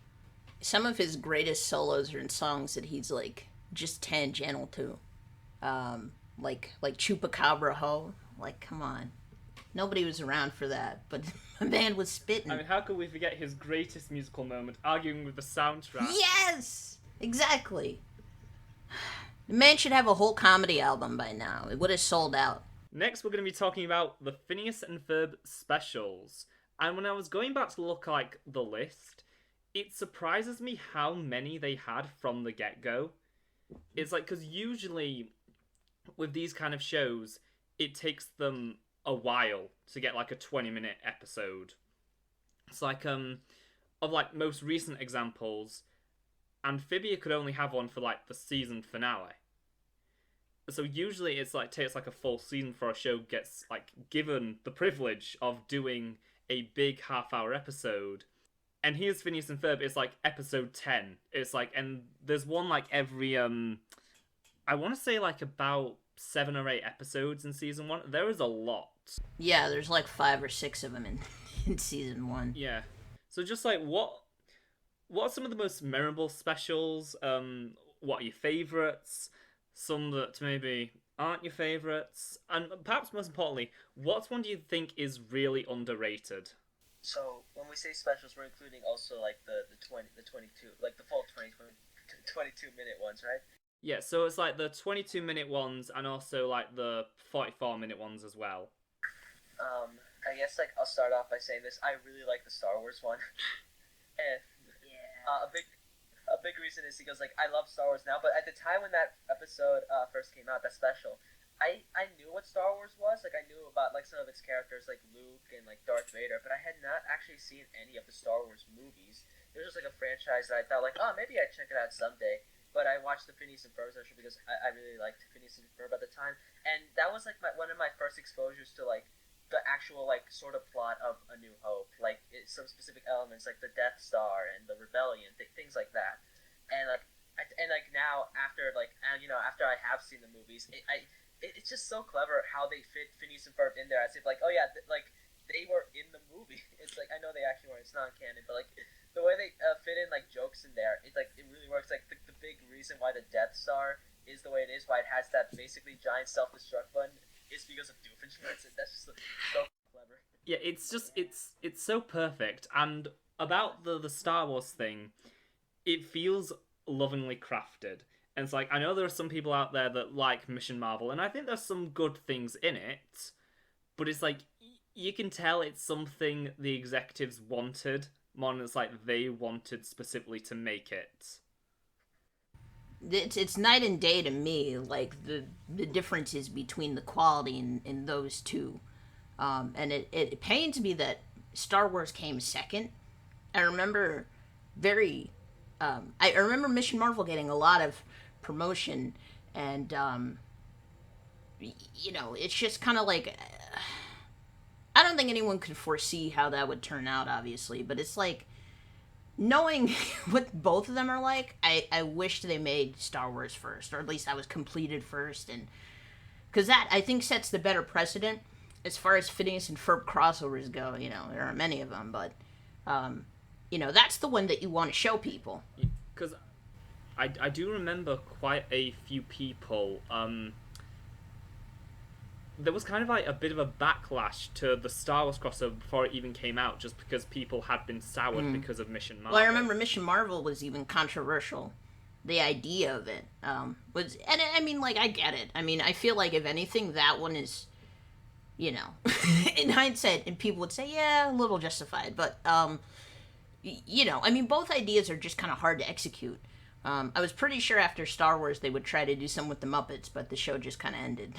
Some of his greatest solos are in songs that he's like just tangential to. Like Chupacabra Ho. Like, come on. Nobody was around for that, but my man was spitting. I mean, how could we forget his greatest musical moment, arguing with the soundtrack? Yes! Exactly. The man should have a whole comedy album by now. It would have sold out. Next, we're going to be talking about the Phineas and Ferb specials. And when I was going back to look like the list, it surprises me how many they had from the get-go. It's like, because usually with these kind of shows, it takes them a while to get like a 20-minute episode. It's like, of like most recent examples, Amphibia could only have one for like the season finale. So usually it's like takes like a full season for a show gets like given the privilege of doing a big half-hour episode. And here's Phineas and Ferb, it's like episode 10. It's like, and there's one like every I want to say like about 7 or 8 episodes in season 1. There is a lot. Yeah, there's like 5 or 6 of them in season 1. Yeah. So just like what are some of the most memorable specials? What are your favourites? Some that maybe aren't your favourites? And perhaps most importantly, what one do you think is really underrated? So when we say specials, we're including also like the 22, like the full 22-minute ones, right? Yeah, so it's like the 22-minute ones and also like the 44-minute ones as well. I guess like I'll start off by saying this. I really like the Star Wars one. And a big reason is because like I love Star Wars now, but at the time when that episode first came out, that special, I knew what Star Wars was. Like I knew about like some of its characters like Luke and like Darth Vader, but I had not actually seen any of the Star Wars movies. It was just like a franchise that I thought like, oh, maybe I'd check it out someday. But I watched the Phineas and Ferb special because I really liked Phineas and Ferb at the time, and that was like one of my first exposures to like the actual like sort of plot of A New Hope, like some specific elements like the Death Star and the rebellion, things like that. And like now after after I have seen the movies, it's just so clever how they fit Phineas and Ferb in there as if like, oh yeah, like they were in the movie. It's like I know they actually weren't, it's not canon, but like the way they fit in like jokes in there, it really works. Like the big reason why the Death Star is the way it is, why it has that basically giant self-destruct button, is because of Doofenshmirtz. That's just so clever. Yeah, it's just it's so perfect. And about the Star Wars thing, it feels lovingly crafted. And it's like, I know there are some people out there that like Mission Marvel, and I think there's some good things in it, but it's like you can tell it's something the executives wanted more than it's like they wanted specifically to make it. It's night and day to me, like the differences between the quality in those two. And it pains me that Star Wars came second. I remember I remember Mission Marvel getting a lot of promotion, and it's just kind of like I don't think anyone could foresee how that would turn out, obviously, but it's like knowing what both of them are like, I wish they made Star Wars first, or at least I was completed first, and because that I think sets the better precedent as far as Phineas and Ferb crossovers go. There are many of them, but that's the one that you want to show people. Because I do remember quite a few people. There was kind of like a bit of a backlash to the Star Wars crossover before it even came out, just because people had been soured because of Mission Marvel. Well, I remember Mission Marvel was even controversial. The idea of it was, and I mean, like, I get it. I mean, I feel like if anything, that one is, in hindsight, and people would say, yeah, a little justified, but I mean, both ideas are just kind of hard to execute. I was pretty sure after Star Wars they would try to do some with the Muppets, but the show just kind of ended.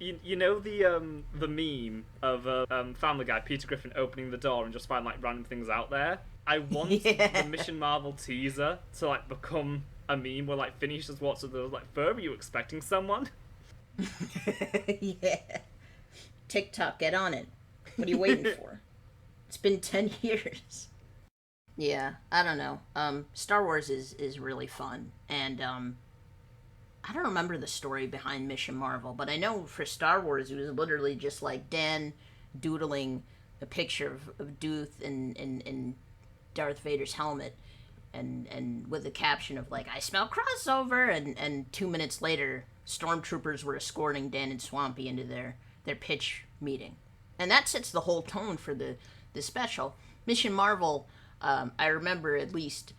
You know the meme of Family Guy, Peter Griffin opening the door and just find like random things out there. I want the Mission Marvel teaser to like become a meme where like Phineas just walks up and like, Ferb, are you expecting someone? Yeah. TikTok, get on it. What are you waiting for? It's been 10 years. Yeah, I don't know. Star Wars is really fun, and I don't remember the story behind Mission Marvel, but I know for Star Wars it was literally just like Dan doodling a picture of Dooth in Darth Vader's helmet, and with a caption of like, I smell crossover, and 2 minutes later stormtroopers were escorting Dan and Swampy into their pitch meeting. And that sets the whole tone for the special. Mission Marvel, I remember at least,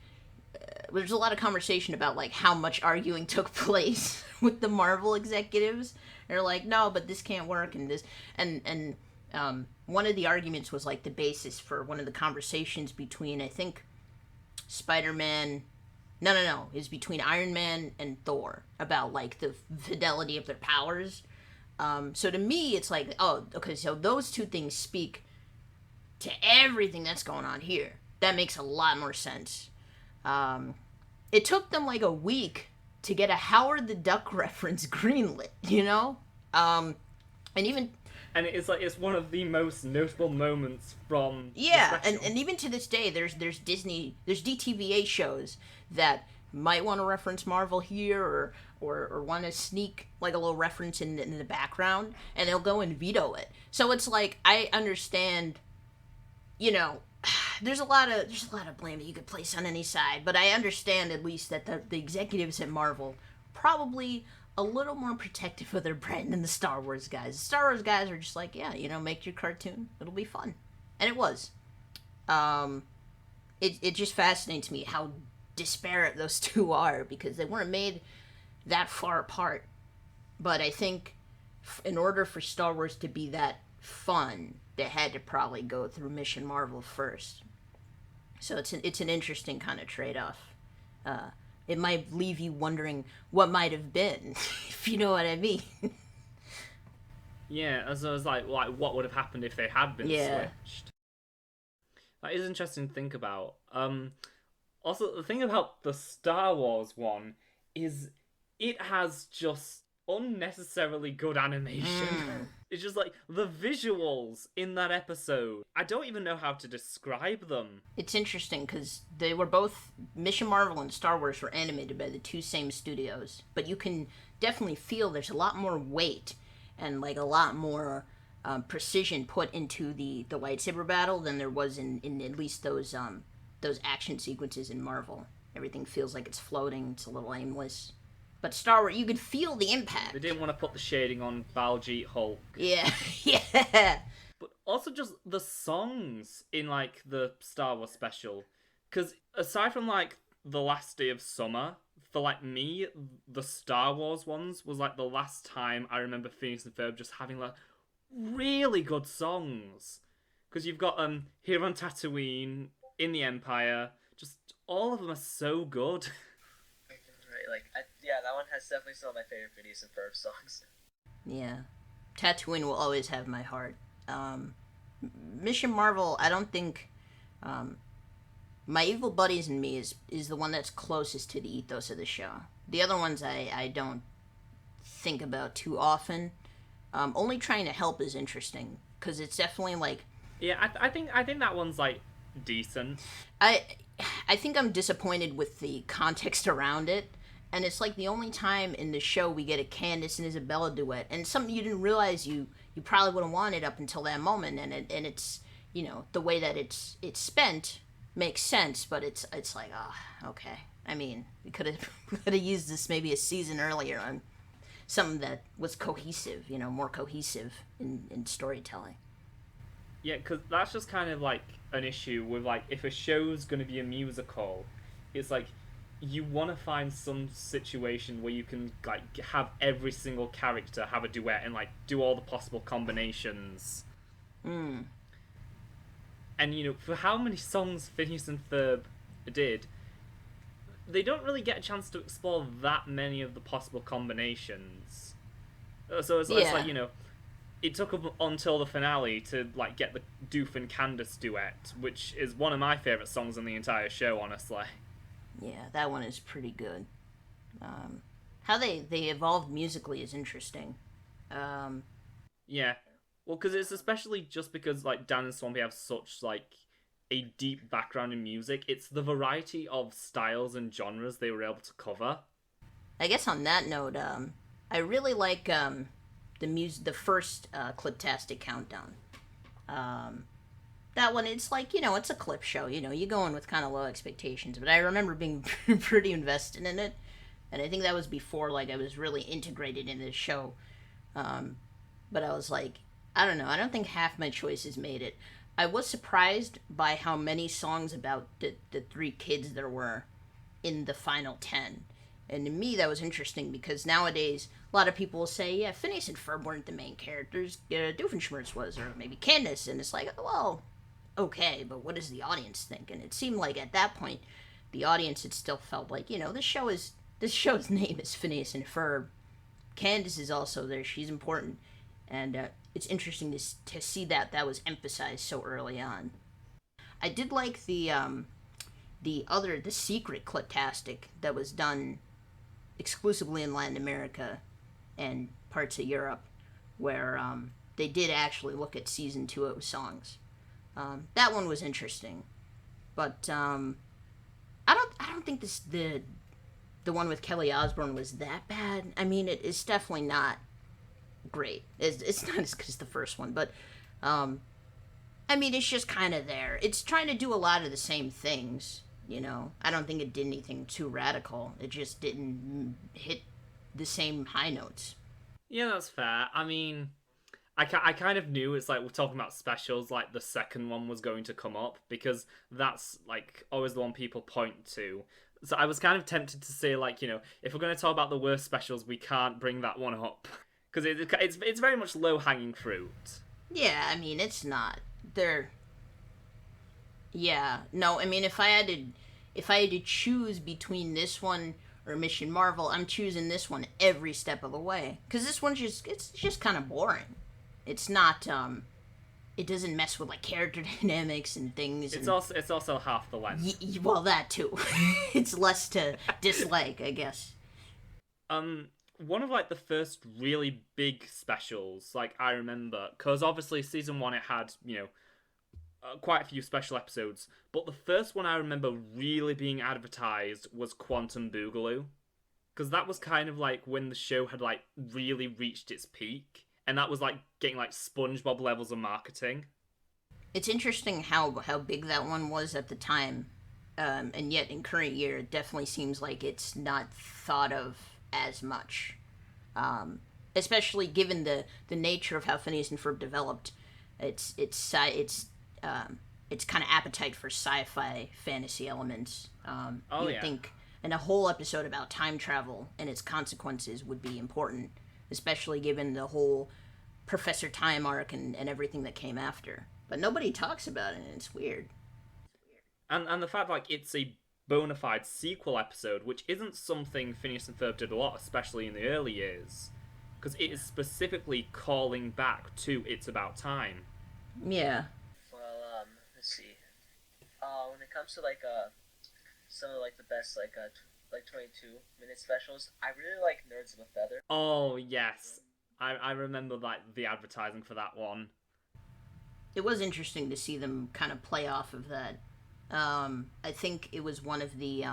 there's a lot of conversation about like how much arguing took place with the Marvel executives. They're like, no, but this can't work, and this, and one of the arguments was like the basis for one of the conversations between, I think, Spider-Man. No, it's between Iron Man and Thor about like the fidelity of their powers. So to me, it's like, oh, okay, so those two things speak to everything that's going on here. That makes a lot more sense. It took them like a week to get a Howard the Duck reference greenlit, you know? And it's one of the most notable moments from yeah, and even to this day, there's DTVA shows that might want to reference Marvel here or want to sneak like a little reference in the background, and they'll go and veto it. So it's like, I understand, you know, there's a lot of blame that you could place on any side, but I understand at least that the executives at Marvel probably a little more protective of their brand than the Star Wars guys. The Star Wars guys are just like, yeah, you know, make your cartoon, it'll be fun. And it was. It just fascinates me how disparate those two are, because they weren't made that far apart. But I think in order for Star Wars to be that fun, they had to probably go through Mission Marvel first. So it's an interesting kind of trade-off. It might leave you wondering what might have been, if you know what I mean. Yeah, as I was like what would have happened if they had been switched. That is interesting to think about. Also, the thing about the Star Wars one is it has just unnecessarily good animation. It's just like the visuals in that episode. I don't even know how to describe them. It's interesting because they were both, Mission Marvel and Star Wars were animated by the two same studios, but you can definitely feel there's a lot more weight and like a lot more precision put into the lightsaber battle than there was in at least those action sequences in Marvel. Everything feels like it's floating. It's a little aimless. But Star Wars, you could feel the impact. They didn't want to put the shading on Baljeet Hulk. Yeah, yeah. But also just the songs in, like, the Star Wars special. Because aside from, like, The Last Day of Summer, for, like, me, the Star Wars ones was, like, the last time I remember Phineas and Ferb just having, like, really good songs. Because you've got Here on Tatooine, In the Empire, just all of them are so good. Yeah, that one has definitely some of my favorite Phineas and Ferb songs. Yeah. Tatooine will always have my heart. Mission Marvel, I don't think... My Evil Buddies and Me is the one that's closest to the ethos of the show. The other ones I don't think about too often. Only Trying to Help is interesting, because it's definitely like... Yeah, I think that one's, like, decent. I think I'm disappointed with the context around it. And it's like the only time in the show we get a Candace and Isabella duet, and something you didn't realize you probably would have wanted up until that moment. And it's, you know, the way that it's spent makes sense, but it's like, okay. I mean, we could have used this maybe a season earlier on something that was cohesive, you know, more cohesive in storytelling. Yeah, because that's just kind of like an issue with, like, if a show's going to be a musical, it's like, you want to find some situation where you can, like, have every single character have a duet and, like, do all the possible combinations. And, you know, for how many songs Phineas and Ferb did, they don't really get a chance to explore that many of the possible combinations. So it's like, you know, it took up until the finale to like get the Doof and Candace duet, which is one of my favourite songs on the entire show, honestly. Yeah, that one is pretty good. How they evolved musically is interesting. Yeah, well, because it's especially just because like Dan and Swampy have such like a deep background in music. It's the variety of styles and genres they were able to cover. I guess on that note, I really like the first Cliptastic Countdown. That one, it's like, you know, it's a clip show. You know, you go in with kind of low expectations, but I remember being pretty invested in it, and I think that was before like I was really integrated in this show. But I was like, I don't know. I don't think half my choices made it. I was surprised by how many songs about the three kids there were in the final 10. And to me, that was interesting because nowadays, a lot of people will say, yeah, Phineas and Ferb weren't the main characters. Doofenshmirtz was, or maybe Candace. And it's like, well, okay, but what does the audience think? And it seemed like at that point, the audience had still felt like, you know, this show's name is Phineas and Ferb. Candace is also there. She's important. And it's interesting to see that was emphasized so early on. I did like the secret Cliptastic that was done exclusively in Latin America and parts of Europe, where they did actually look at season 2 of songs. That one was interesting, but I don't think the one with Kelly Osbourne was that bad. I mean, it's definitely not great. It's not as good as the first one, but I mean, it's just kind of there. It's trying to do a lot of the same things, you know. I don't think it did anything too radical. It just didn't hit the same high notes. Yeah, that's fair. I mean, I kind of knew it's like we're talking about specials, like the second one was going to come up because that's like always the one people point to. So I was kind of tempted to say, like, you know, if we're going to talk about the worst specials, we can't bring that one up because it's very much low hanging fruit. Yeah, I mean, it's not. Yeah, no, I mean, if I had to choose between this one or Mission Marvel, I'm choosing this one every step of the way because this one's just kind of boring. It's not it doesn't mess with like character dynamics and things. It's also half the length. Well, that too. It's less to dislike, I guess. One of like the first really big specials, like I remember, because obviously season 1 it had, you know, quite a few special episodes, but the first one I remember really being advertised was Quantum Boogaloo, because that was kind of like when the show had like really reached its peak, and that was like getting like SpongeBob levels of marketing. It's interesting how big that one was at the time, and yet in current year it definitely seems like it's not thought of as much, especially given the nature of how Phineas and Ferb developed. It's kind of appetite for sci-fi fantasy elements. You'd think, and a whole episode about time travel and its consequences would be important, especially given the whole Professor Time arc and everything that came after. But nobody talks about it, and it's weird. And the fact like it's a bona fide sequel episode, which isn't something Phineas and Ferb did a lot, especially in the early years, because it is specifically calling back to It's About Time. Yeah. Well, let's see. When it comes to like some of like the best like 22-minute specials, I really like Nerds of a Feather. Oh yes, I remember like the advertising for that one. It was interesting to see them kind of play off of that. I think it was one of the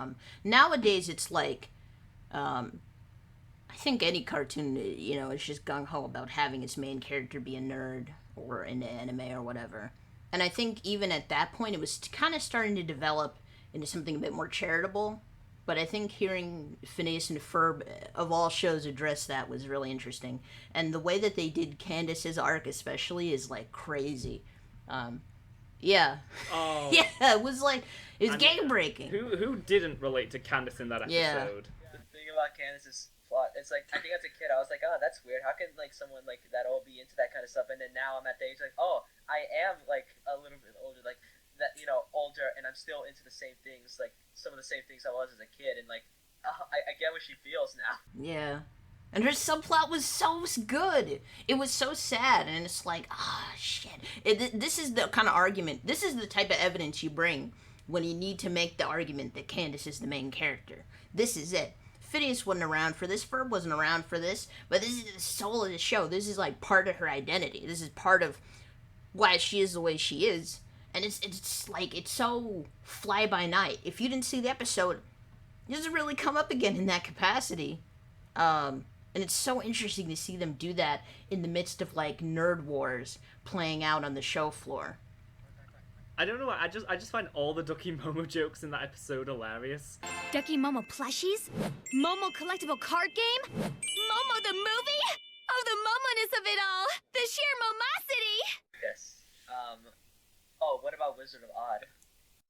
nowadays it's like I think any cartoon, you know, is just gung-ho about having its main character be a nerd or in anime or whatever. And I think even at that point it was kind of starting to develop into something a bit more charitable. But I think hearing Phineas and Ferb, of all shows, address that was really interesting. And the way that they did Candace's arc especially is like crazy. Yeah. Oh. Yeah, it was game-breaking. Who didn't relate to Candace in that episode? Yeah. The thing about Candace's plot, it's like, I think as a kid I was like, oh, that's weird. How can like someone like that all be into that kind of stuff? And then now I'm at the age like, oh, I am like a little bit older, like that, you know, older, and I'm still into the same things, like some of the same things I was as a kid, and like I get what she feels now. Yeah. And her subplot was so good. It was so sad, and it's like, shit. This is the kind of argument, this is the type of evidence you bring when you need to make the argument that Candace is the main character. This is it. Phineas wasn't around for this, Ferb wasn't around for this, but this is the soul of the show. This is like part of her identity. This is part of why she is the way she is. And it's like, it's so fly by night. If you didn't see the episode, it doesn't really come up again in that capacity. And it's so interesting to see them do that in the midst of like nerd wars playing out on the show floor. I don't know. I just find all the Ducky Momo jokes in that episode hilarious. Ducky Momo plushies? Momo collectible card game? Momo the movie? Oh, the Momo-ness of it all! The sheer momosity! Yes. Oh, what about Wizard of Oz?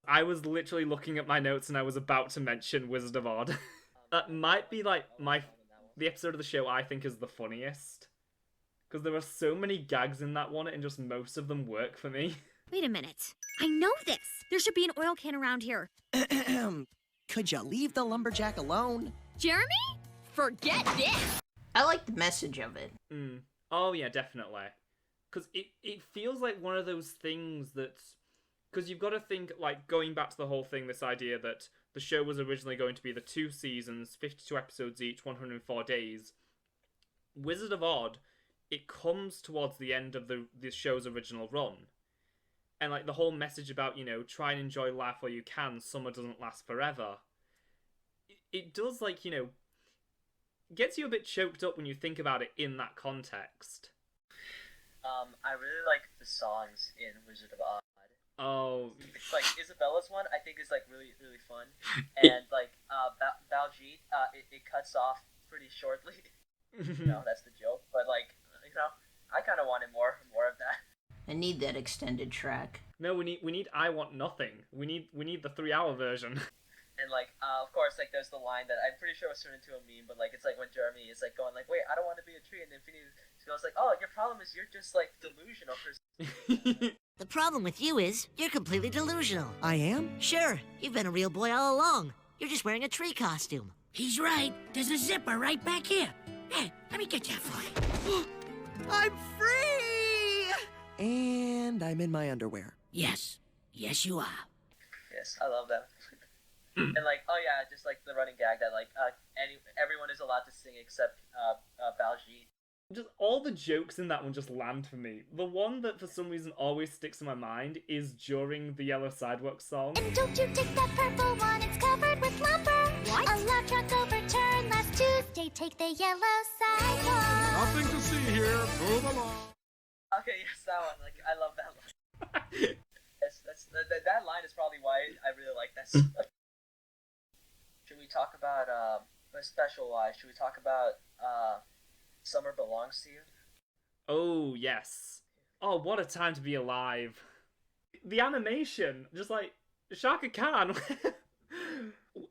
I was literally looking at my notes and I was about to mention Wizard of Oz. That might be like the episode of the show I think is the funniest. Because there are so many gags in that one and just most of them work for me. Wait a minute. I know this. There should be an oil can around here. Could you leave the lumberjack alone? Jeremy? Forget this! I like the message of it. Oh yeah, definitely. Because it feels like one of those things that's... Because you've got to think, like, going back to the whole thing, this idea that the show was originally going to be the 2 seasons, 52 episodes each, 104 days. Wizard of Oz, it comes towards the end of the show's original run. And, like, the whole message about, you know, try and enjoy life while you can, summer doesn't last forever. It does, like, you know, gets you a bit choked up when you think about it in that context. I really like the songs in Wizard of Oz. Oh. Like, Isabella's one, I think is, like, really, really fun. And, like, Baljeet, it cuts off pretty shortly. You know, that's the joke. But, like, you know, I kind of wanted more of that. I need that extended track. No, we need I Want Nothing. We need the 3-hour version. And, like, of course, like, there's the line that I'm pretty sure was turned into a meme, but, like, it's like when Jeremy is, like, going, like, wait, I don't want to be a tree, and then Phineas goes, like, oh, your problem is you're just, like, delusional for... The problem with you is you're completely delusional. I am? Sure, you've been a real boy all along. You're just wearing a tree costume. He's right. There's a zipper right back here. Hey, let me get that for you. I'm free! And I'm in my underwear. Yes. Yes, you are. Yes, I love that. And, like, oh yeah, just, like, the running gag that, like, everyone is allowed to sing except Baljeet. Just all the jokes in that one just land for me. The one that for some reason always sticks in my mind is during the Yellow Sidewalk song. And don't you take that purple one, it's covered with lumber. What? A log truck overturned last Tuesday, take the yellow sidewalk. Nothing to see here. Move along. Okay, yes, that one. Like, I love that line. Yes, that line is probably why I really like that song. Should we talk about, special-wise, should we talk about, Summer Belongs to You? Oh, yes. Oh, what a time to be alive. The animation, just like, Shaka Khan.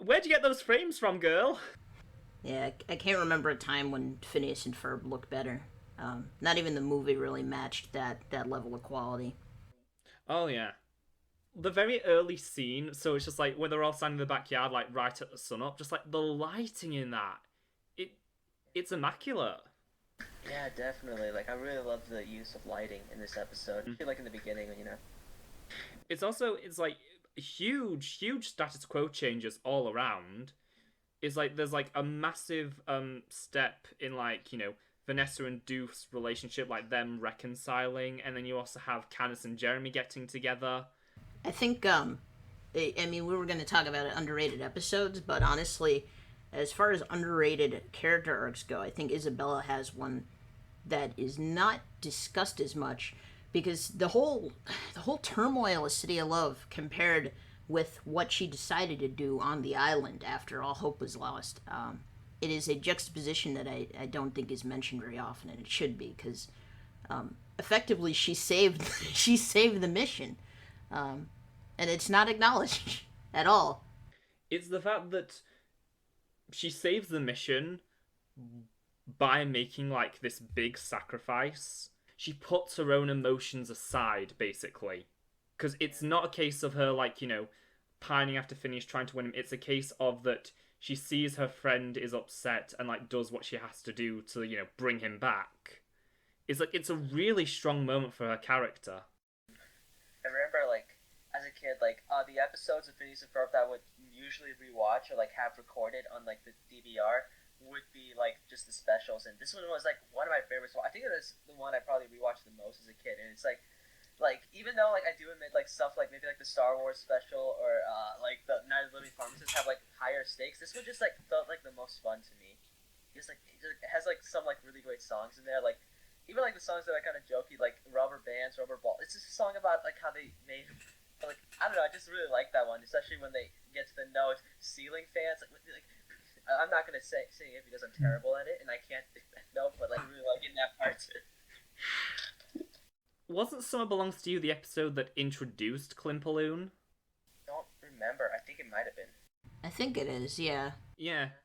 Where'd you get those frames from, girl? Yeah, I can't remember a time when Phineas and Ferb looked better. Not even the movie really matched that level of quality. Oh, yeah. The very early scene, so it's just like when they're all standing in the backyard, like right at the sun up, just like the lighting in that, it's immaculate. Yeah, definitely. Like, I really love the use of lighting in this episode. I feel like in the beginning, you know. It's like huge status quo changes all around. It's like there's like a massive step in, like, you know, Vanessa and Doof's relationship, like them reconciling, and then you also have Candace and Jeremy getting together. I think, I mean, we were going to talk about underrated episodes, but honestly, as far as underrated character arcs go, I think Isabella has one that is not discussed as much, because the whole turmoil of City of Love compared with what she decided to do on the island after all hope was lost, it is a juxtaposition that I don't think is mentioned very often, and it should be, because effectively she saved the mission. And it's not acknowledged at all. It's the fact that she saves the mission by making, like, this big sacrifice. She puts her own emotions aside, basically. Because it's not a case of her, like, you know, pining after Phineas trying to win him. It's a case of that she sees her friend is upset and like does what she has to do to, you know, bring him back. It's like, it's a really strong moment for her character. I remember, like, as a kid, like, the episodes of Phineas and Ferb that I would usually rewatch or, like, have recorded on, like, the DVR would be, like, just the specials. And this one was, like, one of my favorites. I think it was the one I probably rewatched the most as a kid. And it's, like, even though, like, I do admit, like, stuff like maybe, like, the Star Wars special or, like, the Night of the Living Pharmacists have, like, higher stakes, this one just, like, felt, like, the most fun to me. It has, like, some, like, really great songs in there, like, even, like, the songs that are kind of jokey, like Rubber Bands, Rubber Ball. It's just a song about, like, how they made, like, I don't know, I just really like that one, especially when they get to the note, ceiling fans, like I'm not going to say it because I'm terrible at it, and I can't do that note, but, like, I really like in that part. Wasn't Summer Belongs to You the episode that introduced Klimpaloon? Don't remember, I think it might have been. I think it is, yeah. Yeah.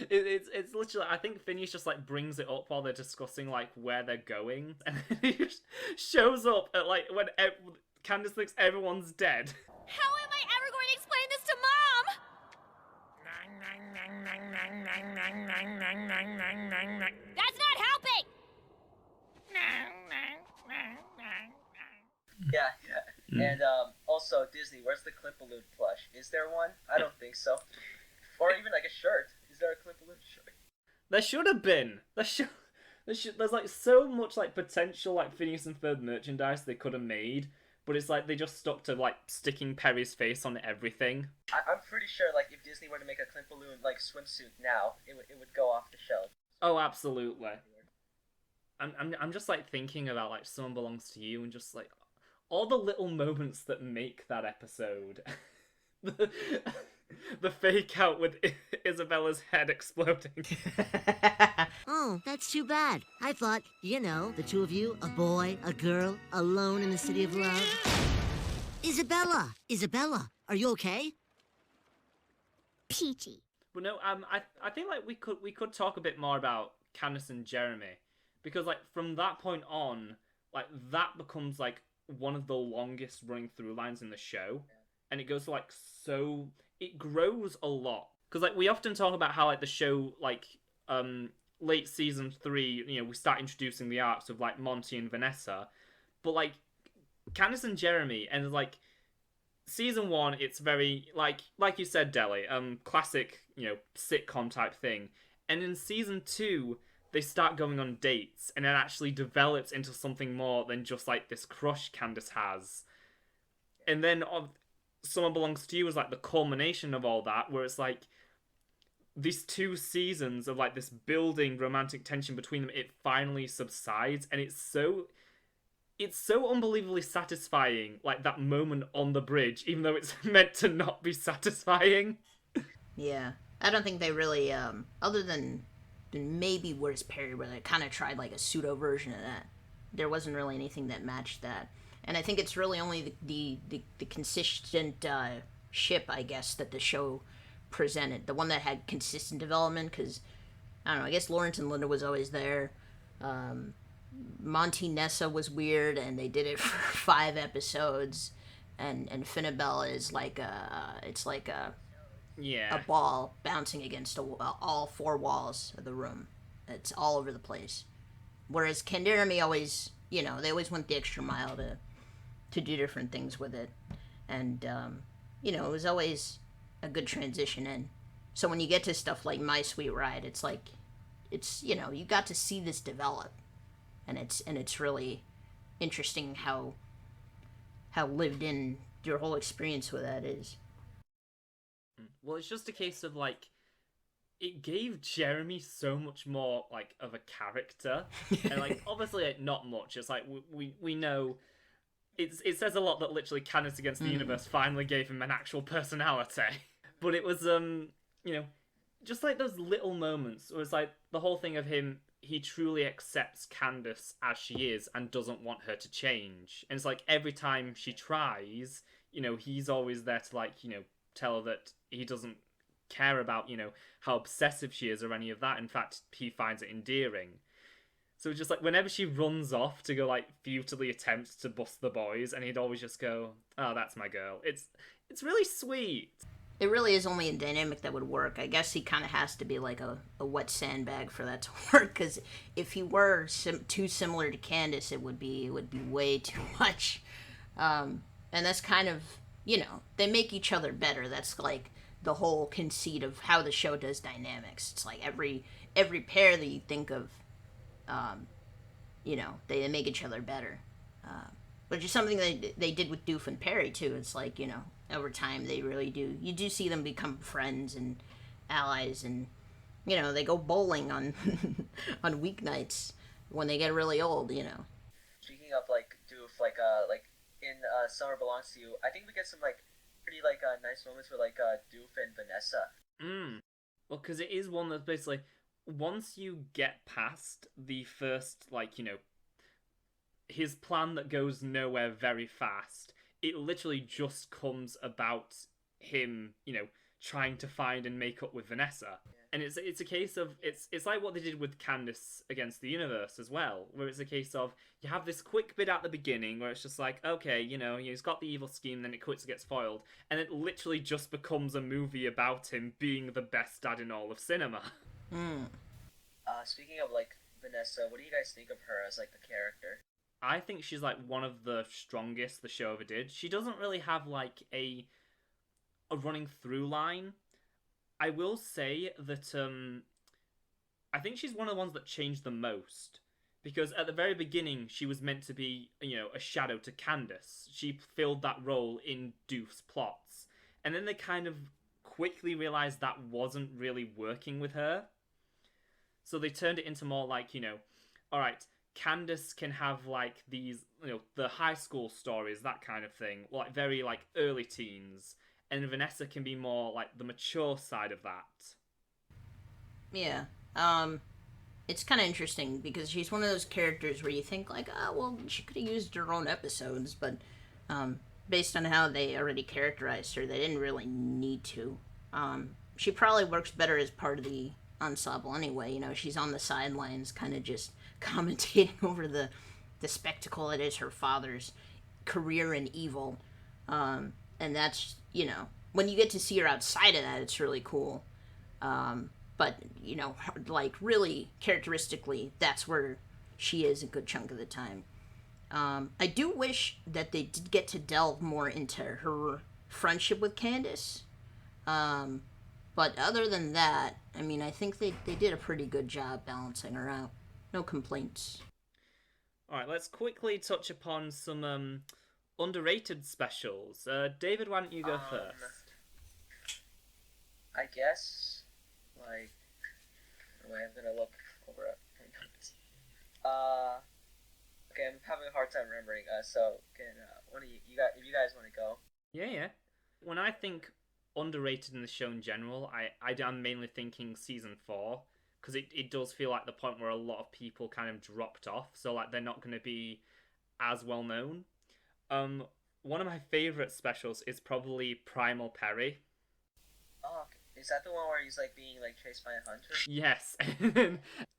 it's literally, I think Phineas just like brings it up while they're discussing like where they're going, and then he just shows up at like when Candace thinks everyone's dead. How am I ever going to explain this to Mom? That's not helping! Yeah. And also Disney, where's the Klimpaloon plush? Is there one? I don't think so. Or even like a shirt. Is there a Klimpaloon shirt? There should have been. There's like so much like potential like Phineas and Ferb merchandise they could have made, but it's like they just stuck to like sticking Perry's face on everything. I'm pretty sure like if Disney were to make a Klimpaloon like swimsuit now, it would go off the shelf. Oh, absolutely. I'm just like thinking about like Someone Belongs to You and just like all the little moments that make that episode. The fake out with Isabella's head exploding. Oh, that's too bad. I thought, you know, the two of you, a boy, a girl, alone in the city of love. Isabella, are you okay? Peachy. But no, I think like we could talk a bit more about Candace and Jeremy, because like from that point on, like that becomes like one of the longest running through lines in the show, and it goes to like so. It grows a lot, because like we often talk about how like the show like late season 3, you know, we start introducing the arcs of like Monty and Vanessa, but like Candace and Jeremy, and like season 1, it's very like you said, Deli, classic, you know, sitcom type thing, and in season 2 they start going on dates, and it actually develops into something more than just like this crush Candace has, and then Someone Belongs to You is like the culmination of all that, where it's like these 2 seasons of like this building romantic tension between them, it finally subsides, and it's so unbelievably satisfying, like that moment on the bridge, even though it's meant to not be satisfying. Yeah, I don't think they really other than maybe Where's Perry, where they kind of tried like a pseudo version of that, there wasn't really anything that matched that. And I think it's really only the consistent ship, I guess, that the show presented. The one that had consistent development, because, I don't know, I guess Lawrence and Linda was always there. Monty Nessa was weird, and they did it for 5 episodes. And Finnabella is like a ball bouncing against all 4 walls of the room. It's all over the place. Whereas Ken and Jeremy always, you know, they always went the extra mile to do different things with it, and you know, it was always a good transition in. So when you get to stuff like My Sweet Ride, it's like, it's, you know, you got to see this develop, and it's really interesting how lived in your whole experience with that is. Well, it's just a case of like, it gave Jeremy so much more like of a character, and like obviously like, not much. It's like we know. It says a lot that literally Candace Against the Universe finally gave him an actual personality. But it was, you know, just like those little moments. It was like the whole thing of him, he truly accepts Candace as she is and doesn't want her to change. And it's like every time she tries, you know, he's always there to like, you know, tell her that he doesn't care about, you know, how obsessive she is or any of that. In fact, he finds it endearing. So just like whenever she runs off to go like futilely attempt to bust the boys, and he'd always just go, "Oh, that's my girl." It's really sweet. It really is only a dynamic that would work. I guess he kind of has to be like a wet sandbag for that to work, because if he were too similar to Candace, it would be way too much. And that's kind of, they make each other better. That's like the whole conceit of how the show does dynamics. It's like every pair that you think of, they make each other better. Which is something they did with Doof and Perry, too. It's like, over time they really do. You do see them become friends and allies, and, they go bowling on on weeknights when they get really old, Speaking of, like, Doof, like in Summer Belongs to You, I think we get some, like, pretty, like, nice moments with, like, Doof and Vanessa. Well, because it is one that's basically, once you get past the first, like, his plan that goes nowhere very fast, it literally just comes about him, trying to find and make up with Vanessa. Yeah. And it's a case of, it's like what they did with Candace against the universe as well, where it's a case of, you have this quick bit at the beginning where it's just like, okay, he's got the evil scheme, then it quickly gets foiled, and it literally just becomes a movie about him being the best dad in all of cinema. Speaking of, like, Vanessa, what do you guys think of her as, like, the character? I think she's, like, one of the strongest the show ever did. She doesn't really have, like, a running through line. I will say that, I think she's one of the ones that changed the most. Because at the very beginning, she was meant to be, a shadow to Candace. She filled that role in Doof's plots. And then they kind of quickly realized that wasn't really working with her. So they turned it into more like, alright, Candace can have, like, these, the high school stories, that kind of thing, like, very, like, early teens, and Vanessa can be more, like, the mature side of that. Yeah, it's kind of interesting, because she's one of those characters where you think, like, she could have used her own episodes, but, based on how they already characterized her, they didn't really need to. She probably works better as part of the ensemble anyway, she's on the sidelines, kind of just commentating over the spectacle that is her father's career in evil, and that's, when you get to see her outside of that, it's really cool, but, like, really, characteristically, that's where she is a good chunk of the time. I do wish that they did get to delve more into her friendship with Candace, but other than that, I mean, I think they did a pretty good job balancing her out. No complaints. Alright, let's quickly touch upon some underrated specials. David, why don't you go first? I guess, like, wait, I'm gonna look over it. Okay, I'm having a hard time remembering. So can one of you guys, if you guys want to go? Yeah. When I think underrated in the show in general, I'm mainly thinking season 4, because it does feel like the point where a lot of people kind of dropped off, so like they're not going to be as well known. One of my favourite specials is probably Primal Perry. Oh, okay. Is that the one where he's like being like chased by a hunter? Yes.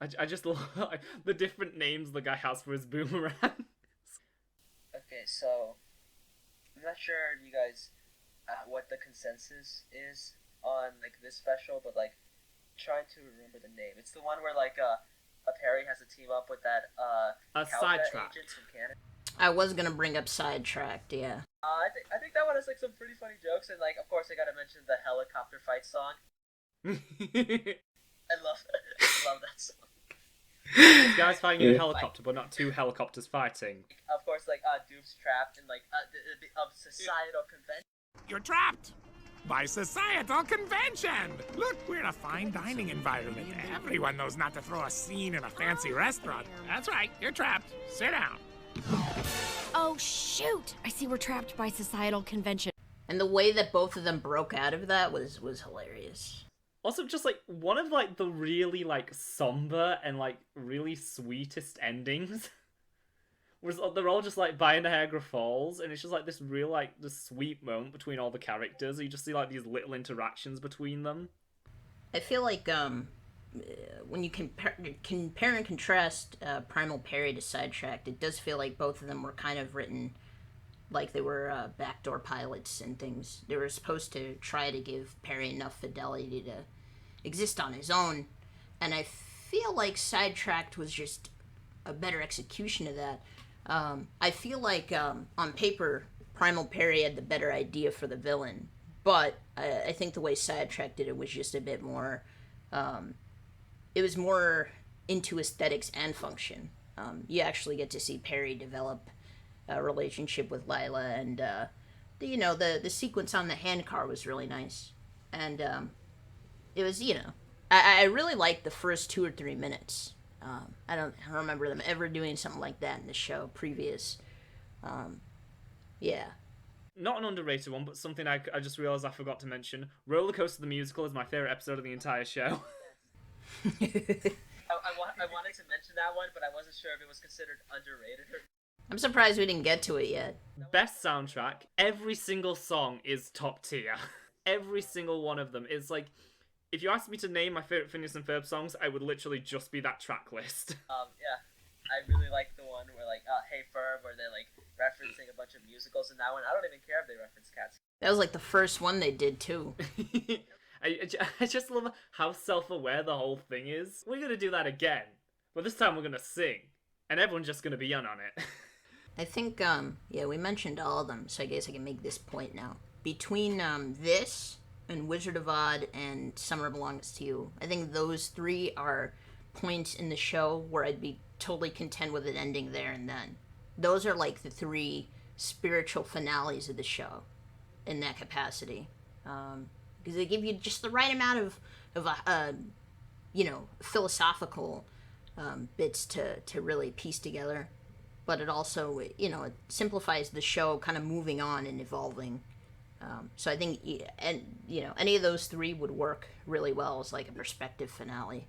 I just love the different names the guy has for his boomerangs. Okay, so I'm not sure if you guys what the consensus is on like this special, but like trying to remember the name. It's the one where like a Perry has to team up with that Sidetracked agent from Canada. I was gonna bring up Sidetracked, yeah. I think that one has like some pretty funny jokes, and like of course I gotta mention the helicopter fight song. I love that song. This guy's fighting in a helicopter, but not two helicopters fighting. Of course, like Doof's trapped in like the societal convention. You're trapped by societal convention. Look, we're in a fine dining environment. Everyone knows not to throw a scene in a fancy restaurant. That's right, you're trapped. Sit down. Oh, shoot! I see we're trapped by societal convention. And the way that both of them broke out of that was hilarious. Also, just like one of like the really like somber and like really sweetest endings was they're all just like by Niagara Falls, and it's just like this real like this sweet moment between all the characters. You just see like these little interactions between them. I feel like when you compare and contrast Primal Perry to Sidetracked, it does feel like both of them were kind of written like they were backdoor pilots and things. They were supposed to try to give Perry enough fidelity to exist on his own, and I feel like Sidetracked was just a better execution of that. I feel like on paper, Primal Perry had the better idea for the villain, but I think the way Sidetracked did it was just a bit more. It was more into aesthetics and function. You actually get to see Perry develop a relationship with Lila, and the sequence on the handcar was really nice, and it was I really liked the first 2 or 3 minutes. I don't remember them ever doing something like that in the show previous. Yeah. Not an underrated one, but something I just realised I forgot to mention. Rollercoaster the Musical is my favourite episode of the entire show. I wanted to mention that one, but I wasn't sure if it was considered underrated or... I'm surprised we didn't get to it yet. Best soundtrack. Every single song is top tier. Every single one of them. It's like, if you asked me to name my favourite Phineas and Ferb songs, I would literally just be that track list. Yeah. I really like the one where, like, Hey Ferb, where they're, like, referencing a bunch of musicals in that one. I don't even care if they reference Cats. That was, like, the first one they did, too. I just love how self-aware the whole thing is. We're going to do that again, but this time we're going to sing, and everyone's just going to be in on it. I think, we mentioned all of them, so I guess I can make this point now. Between this and Wizard of Oz and Summer Belongs to You, I think those 3 are points in the show where I'd be totally content with it ending there and then. Those are like the 3 spiritual finales of the show in that capacity. Because they give you just the right amount of philosophical bits to really piece together. But it also, it simplifies the show kind of moving on and evolving. So I think, any of those 3 would work really well as like a perspective finale.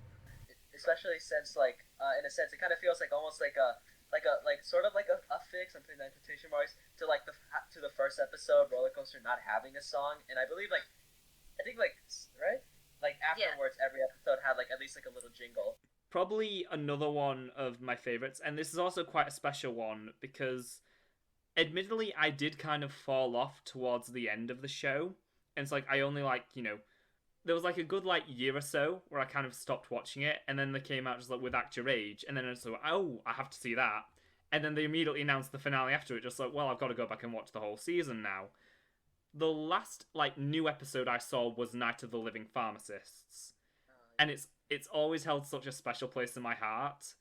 Especially since, like, in a sense, it kind of feels like almost like a fix, I'm putting that in quotation marks, to the first episode, Rollercoaster not having a song, and I believe, right? Like, afterwards, every episode had, like, at least, like, a little jingle. Probably another one of my favourites, and this is also quite a special one, because, admittedly, I did kind of fall off towards the end of the show, and it's like, I only, there was, like, a good, year or so where I kind of stopped watching it, and then they came out just, with Act Your Age, and then I was like, oh, I have to see that. And then they immediately announced the finale after it, just like, well, I've got to go back and watch the whole season now. The last, new episode I saw was Night of the Living Pharmacists. And it's always held such a special place in my heart,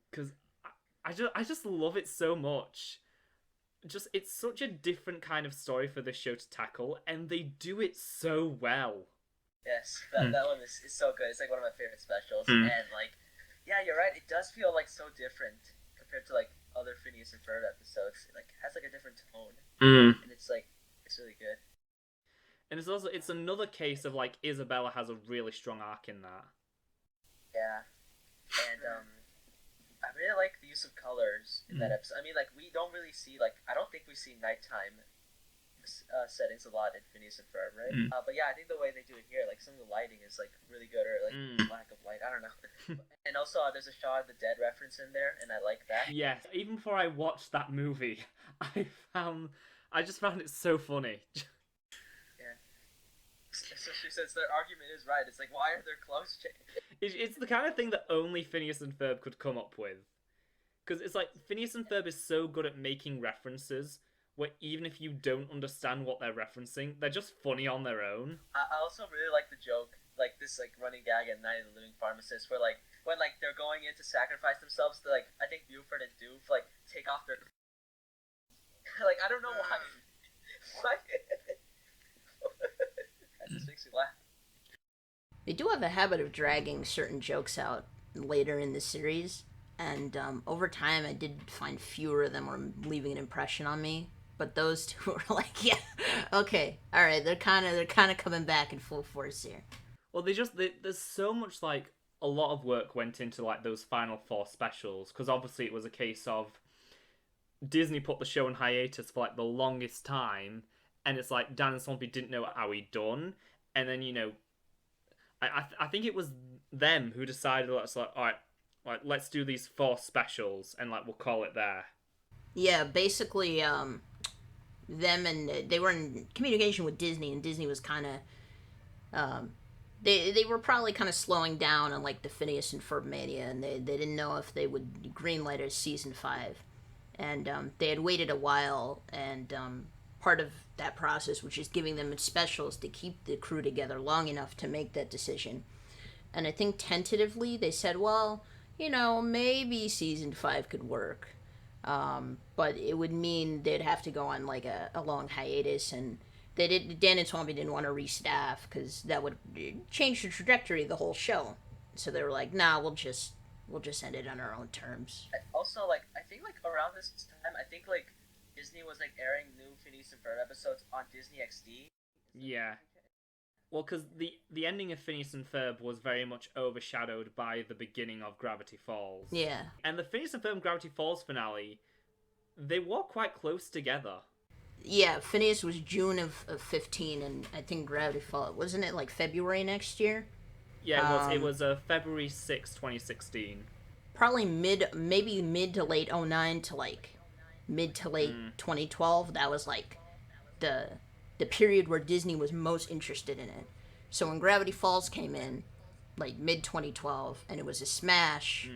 because I just love it so much. It's such a different kind of story for this show to tackle, and they do it so well. Yes, that one is so good. It's, like, one of my favorite specials. And, yeah, you're right. It does feel, so different compared to, other Phineas and Ferb episodes. It, has, a different tone. And it's, it's really good. And it's another case of, Isabella has a really strong arc in that. Yeah. And, I really like the use of colors in that episode. I mean, we don't really see, I don't think we see nighttime settings a lot in Phineas and Ferb, right? But yeah, I think the way they do it here, some of the lighting is really good, or lack of light. I don't know. And also, there's a Shaun of the Dead reference in there, and I like that. Yes, even before I watched that movie, I just found it so funny. Yeah. Especially since their argument is right. It's why are their clothes changed? It's the kind of thing that only Phineas and Ferb could come up with, because it's Phineas and Ferb is so good at making references where even if you don't understand what they're referencing, they're just funny on their own. I also really like the joke, this running gag at Night of the Living Pharmacists, where when they're going in to sacrifice themselves, to I think Buford and Doof take off their I don't know why. That just makes me laugh. They do have a habit of dragging certain jokes out later in the series, and over time I did find fewer of them were leaving an impression on me. But those 2 were yeah, okay, all right, they're kind of coming back in full force here. Well, there's so much a lot of work went into those final 4 specials, because obviously it was a case of Disney put the show on hiatus for the longest time, and it's Dan and Swampy didn't know how he'd done, and then I think it was them who decided all right, let's do these 4 specials, and we'll call it there. Yeah, basically, them and they were in communication with Disney, and Disney was kind of they were probably kind of slowing down on like the Phineas and Ferb mania, and they didn't know if they would greenlight a season 5, and they had waited a while, and part of that process was just giving them specials to keep the crew together long enough to make that decision. And I think tentatively they said, well, you know, maybe season 5 could work. But it would mean they'd have to go on like a long hiatus, and Dan and Swampy didn't want to restaff because that would change the trajectory of the whole show. So they were like, nah, we'll just end it on our own terms. Also, like, I think like around this time, I think like Disney was like airing new Phineas and Ferb episodes on Disney XD. Yeah. Well, because the ending of Phineas and Ferb was very much overshadowed by the beginning of Gravity Falls. Yeah. And the Phineas and Ferb Gravity Falls finale, they were quite close together. Yeah, Phineas was June of 15, and I think Gravity Falls, wasn't it like February next year? Yeah, it was February 6, 2016. Probably maybe mid to late 09 to like mid to late 2012. That was like the period where Disney was most interested in it. So when Gravity Falls came in, like mid 2012, and it was a smash,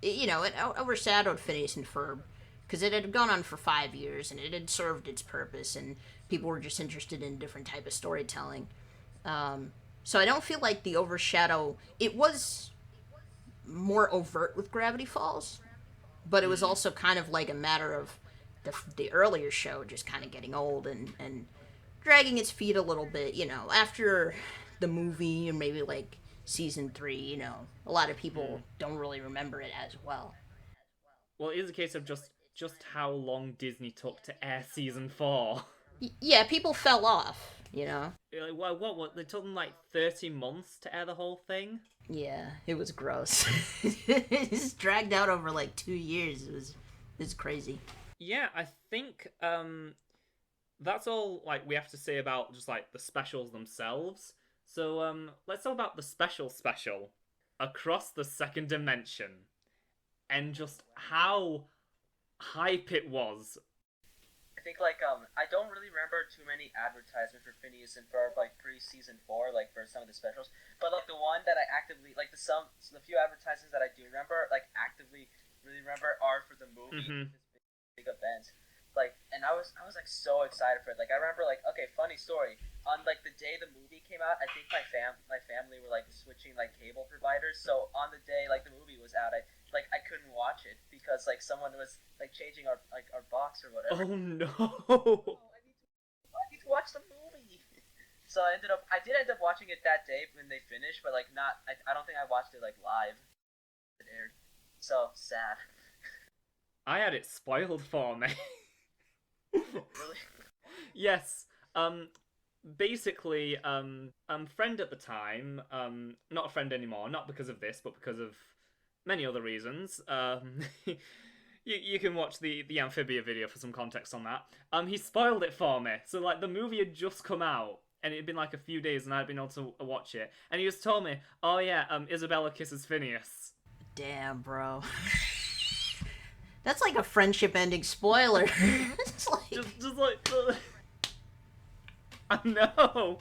it overshadowed Phineas and Ferb because it had gone on for 5 years and it had served its purpose, and people were just interested in different type of storytelling. So I don't feel like the overshadow. It was more overt with Gravity Falls, but it was also kind of like a matter of the earlier show just kind of getting old and dragging its feet a little bit, you know, after the movie or maybe like season 3, you know, a lot of people don't really remember it as well. Well, it is a case of just how long Disney took to air season 4. Yeah, people fell off, you know. Like, what? They took them like 30 months to air the whole thing? Yeah, it was gross. It just dragged out over like 2 years. It was crazy. Yeah, I think that's all like we have to say about just like the specials themselves. So let's talk about the special Across the Second Dimension, and just how hype it was. I think like I don't really remember too many advertisements for Phineas and Ferb like pre-season 4, like for some of the specials, but like the one that I actively like the few advertisements that I do remember, like actively really remember, are for the movie. Big event, like, and I was like so excited for it. Like I remember, like, okay, funny story, on like the day the movie came out, I think my family were like switching like cable providers, so on the day like the movie was out, I couldn't watch it because like someone was like changing our box or whatever. Oh no. I need to watch the movie. So I did end up watching it that day when they finished, but like I don't think I watched it like live. It aired. So sad. I had it spoiled for me. Really? Yes. Basically, friend at the time, not a friend anymore, not because of this, but because of many other reasons. You can watch the Amphibia video for some context on that. He spoiled it for me. So like the movie had just come out, and it had been like a few days, and I'd been able to watch it. And he just told me, oh yeah, Isabella kisses Phineas. Damn, bro. That's like a friendship-ending spoiler. It's like... Just like... I know.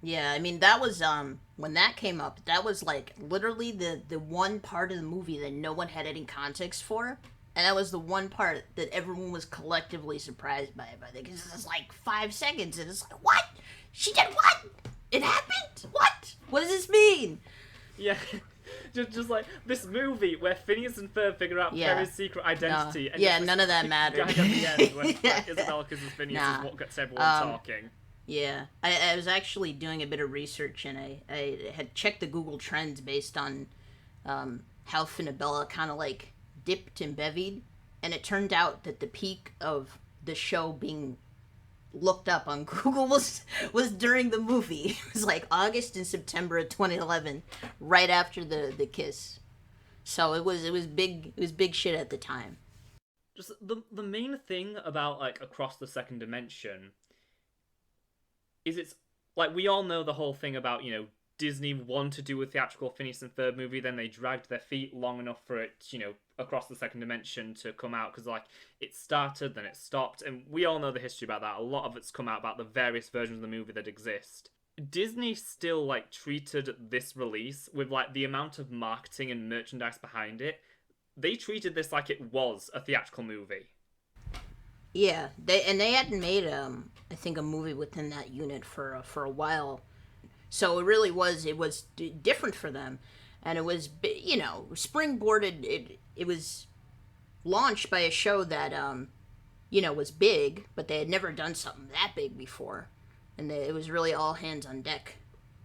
Yeah, I mean, that was, when that came up, that was, like, literally the one part of the movie that no one had any context for. And that was the one part that everyone was collectively surprised by it. Because it's like 5 seconds, and it's like, what? She did what? It happened? What? What does this mean? Yeah. Just like this movie where Phineas and Ferb figure out Perry's secret identity. No. And yeah, none of that mattered. At the end, where like, Isabella kisses Phineas is what gets everyone talking. Yeah, I was actually doing a bit of research, and I had checked the Google Trends based on how Finnabella kind of like dipped and bevied, and it turned out that the peak of the show being looked up on Google was during the movie. It was like August and September of 2011, right after the kiss. So it was big shit at the time. Just the main thing about like Across the Second Dimension is it's like we all know the whole thing about, you know, Disney wanted to do a theatrical Phineas and Ferb movie, then they dragged their feet long enough for it, you know, Across the Second Dimension to come out, because like it started, then it stopped, and we all know the history about that. A lot of it's come out about the various versions of the movie that exist. Disney still like treated this release with like the amount of marketing and merchandise behind it. They treated this like it was a theatrical movie. Yeah, they hadn't made I think a movie within that unit for a while, so it was different for them, and it was, you know, springboarded. It was launched by a show that you know, was big, but they had never done something that big before, and it was really all hands on deck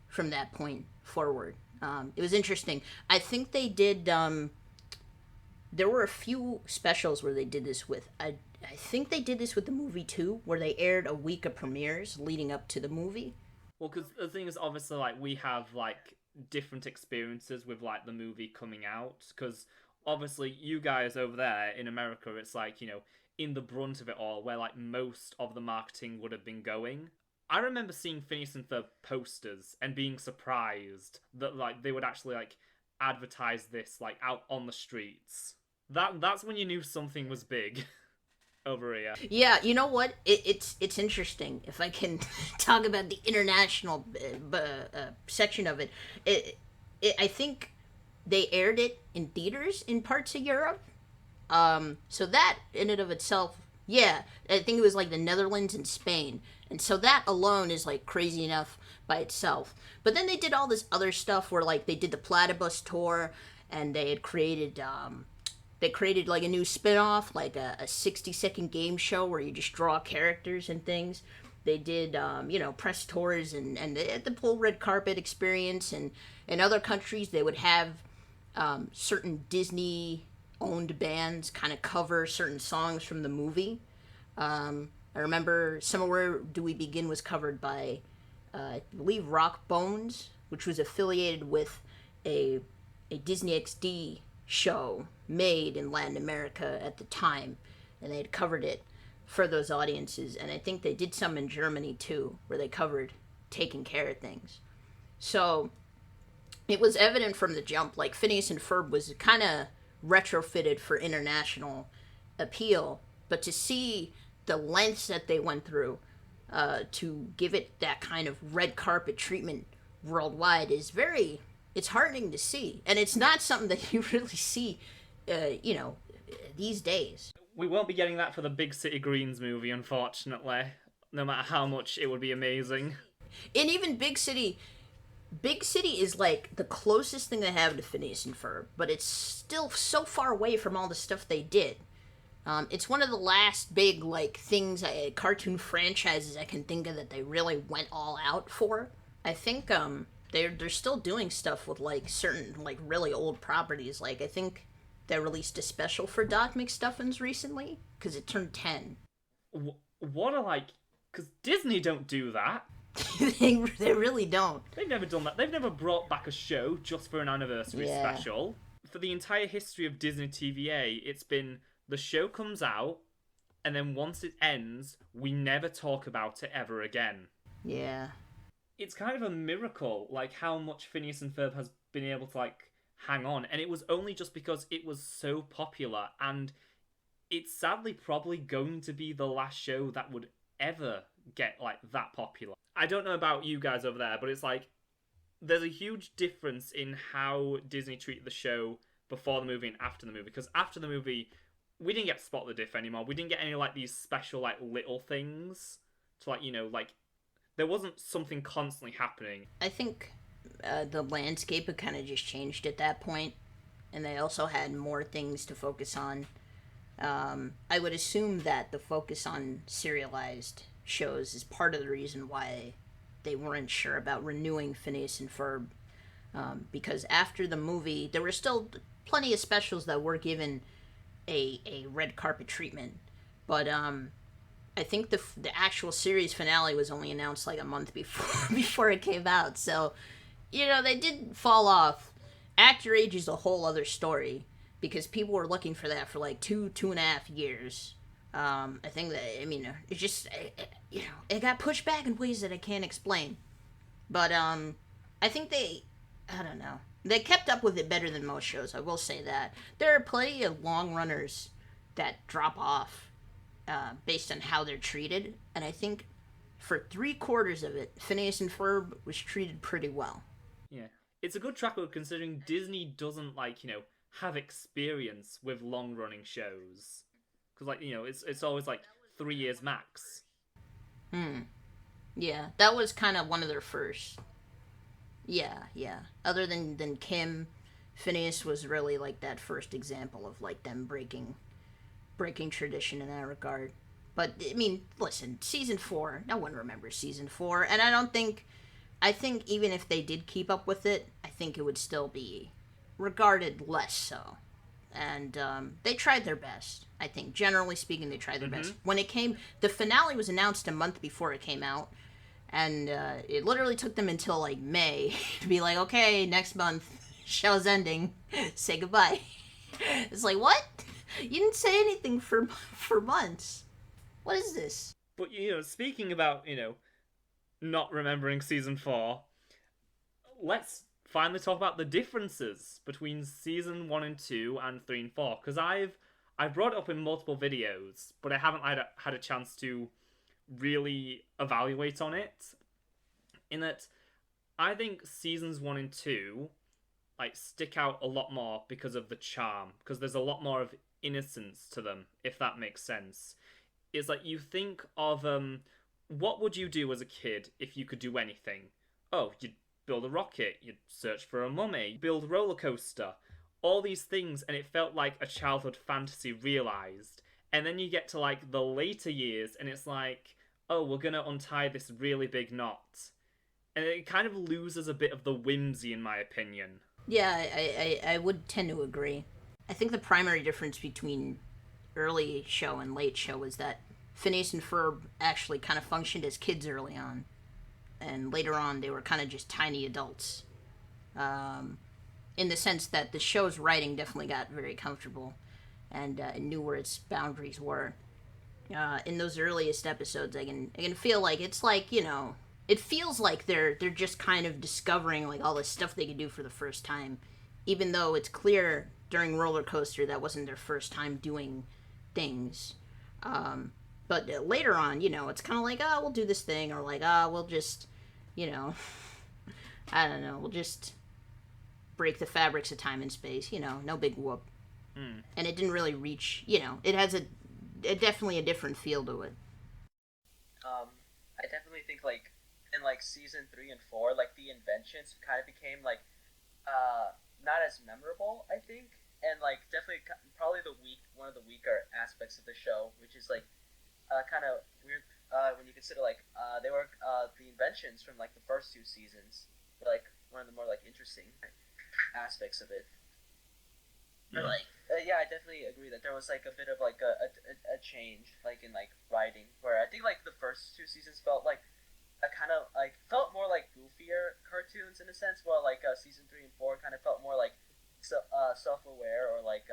from that point forward. It was interesting. I think they did. There were a few specials where they did this with. I think they did this with the movie too, where they aired a week of premieres leading up to the movie. Well, because the thing is, obviously, like, we have like different experiences with like the movie coming out, because obviously you guys over there in America, it's like, you know, in the brunt of it all, where like most of the marketing would have been going. I remember seeing Phineas and Ferb posters and being surprised that like they would actually like advertise this like out on the streets. That's when you knew something was big over here. Yeah, you know what? It's interesting. If I can talk about the international section of it, I think they aired it in theaters in parts of Europe. So that in and of itself, yeah, I think it was like the Netherlands and Spain. And so that alone is like crazy enough by itself. But then they did all this other stuff where like they did the Platypus tour, and they had created like a new spin-off, like a 60-second game show where you just draw characters and things. They did, you know, press tours, and they had the full red carpet experience. And in other countries, they would have certain Disney-owned bands kind of cover certain songs from the movie. I remember Somewhere Do We Begin was covered by, I believe, Rock Bones, which was affiliated with a Disney XD show made in Latin America at the time, and they had covered it for those audiences. And I think they did some in Germany too, where they covered Taking Care of Things. So it was evident from the jump, like Phineas and Ferb was kind of retrofitted for international appeal, but to see the lengths that they went through to give it that kind of red carpet treatment worldwide is it's heartening to see. And it's not something that you really see, you know, these days. We won't be getting that for the Big City Greens movie, unfortunately, no matter how much it would be amazing. And even Big City is like the closest thing they have to Phineas and Ferb, but it's still so far away from all the stuff they did. It's one of the last big like things, cartoon franchises I can think of that they really went all out for. I think they're still doing stuff with like certain like really old properties. Like I think they released a special for Doc McStuffins recently because it turned 10. What a like, because Disney don't do that. They really don't. They've never done that. They've never brought back a show just for an anniversary special. For the entire history of Disney TVA, it's been the show comes out, and then once it ends, we never talk about it ever again. Yeah. It's kind of a miracle, like, how much Phineas and Ferb has been able to, like, hang on. And it was only just because it was so popular, and it's sadly probably going to be the last show that would ever get, like, that popular. I don't know about you guys over there, but it's like, there's a huge difference in how Disney treated the show before the movie and after the movie. Because after the movie, we didn't get Spot the Diff anymore. We didn't get any, like, these special, like, little things to, like, you know, like, there wasn't something constantly happening. I think the landscape had kind of just changed at that point, and they also had more things to focus on. I would assume that the focus on serialized shows is part of the reason why they weren't sure about renewing Phineas and Ferb, because after the movie, there were still plenty of specials that were given a red carpet treatment, but I think the actual series finale was only announced like a month before it came out. So, you know, they did fall off. Actor age is a whole other story because people were looking for that for like 2.5 years. I think that, I mean, it just, you know, it got pushed back in ways that I can't explain. But I think I don't know. They kept up with it better than most shows, I will say that. There are plenty of long runners that drop off based on how they're treated, and I think for 3/4 of it, Phineas and Ferb was treated pretty well. Yeah. It's a good track record considering Disney doesn't, like, have experience with long-running shows. Because, like, it's always, like, 3 years max. Yeah, that was kind of one of their first. Yeah. Other than Kim, Phineas was really, like, that first example of, like, them breaking tradition in that regard. But, I mean, listen, Season 4, no one remembers Season 4, and I think even if they did keep up with it, I think it would still be regarded less so. And they tried their best. I think, generally speaking, they tried their best. When it came, the finale was announced a month before it came out, and it literally took them until, like, May to be like, okay, next month, show's ending, say goodbye. It's like, what? You didn't say anything for months. What is this? But, speaking about, not remembering Season 4, let's finally talk about the differences between Season 1 and 2 and 3 and 4. Because I've brought it up in multiple videos, but I haven't had a chance to really evaluate on it. In that, I think Seasons 1 and 2, like, stick out a lot more because of the charm. Because there's a lot more of innocence to them, if that makes sense. It's like, you think of, what would you do as a kid if you could do anything? Oh, you'd build a rocket, you'd search for a mummy, build a Rollercoaster, all these things, and it felt like a childhood fantasy realised. And then you get to, like, the later years, and it's like, oh, we're gonna untie this really big knot. And it kind of loses a bit of the whimsy, in my opinion. Yeah, I would tend to agree. I think the primary difference between early show and late show was that Phineas and Ferb actually kind of functioned as kids early on. And later on, they were kind of just tiny adults. In the sense that the show's writing definitely got very comfortable and knew where its boundaries were. In those earliest episodes, I can feel like it's like, it feels like they're just kind of discovering, like, all the stuff they could do for the first time, even though it's clear during Rollercoaster that wasn't their first time doing things. But later on, it's kind of like, oh, we'll do this thing, or like, oh, we'll just, I don't know, we'll just break the fabrics of time and space, no big whoop. And it didn't really reach, it has definitely a different feel to it. I definitely think, like, in, like, Season 3 and 4, like, the inventions kind of became, like, not as memorable, I think. And, like, definitely probably one of the weaker aspects of the show, which is, like, kind of weird when you consider, like, they were the inventions from, like, the first 2 seasons were, like, one of the more, like, interesting aspects of it. But, like, yeah, I definitely agree that there was, like, a bit of, like, a change, like, in, like, writing, where I think, like, the first 2 seasons felt like a kind of, like, felt more like goofier cartoons in a sense, while, like, Season 3 and 4 kind of felt more like self-aware, or like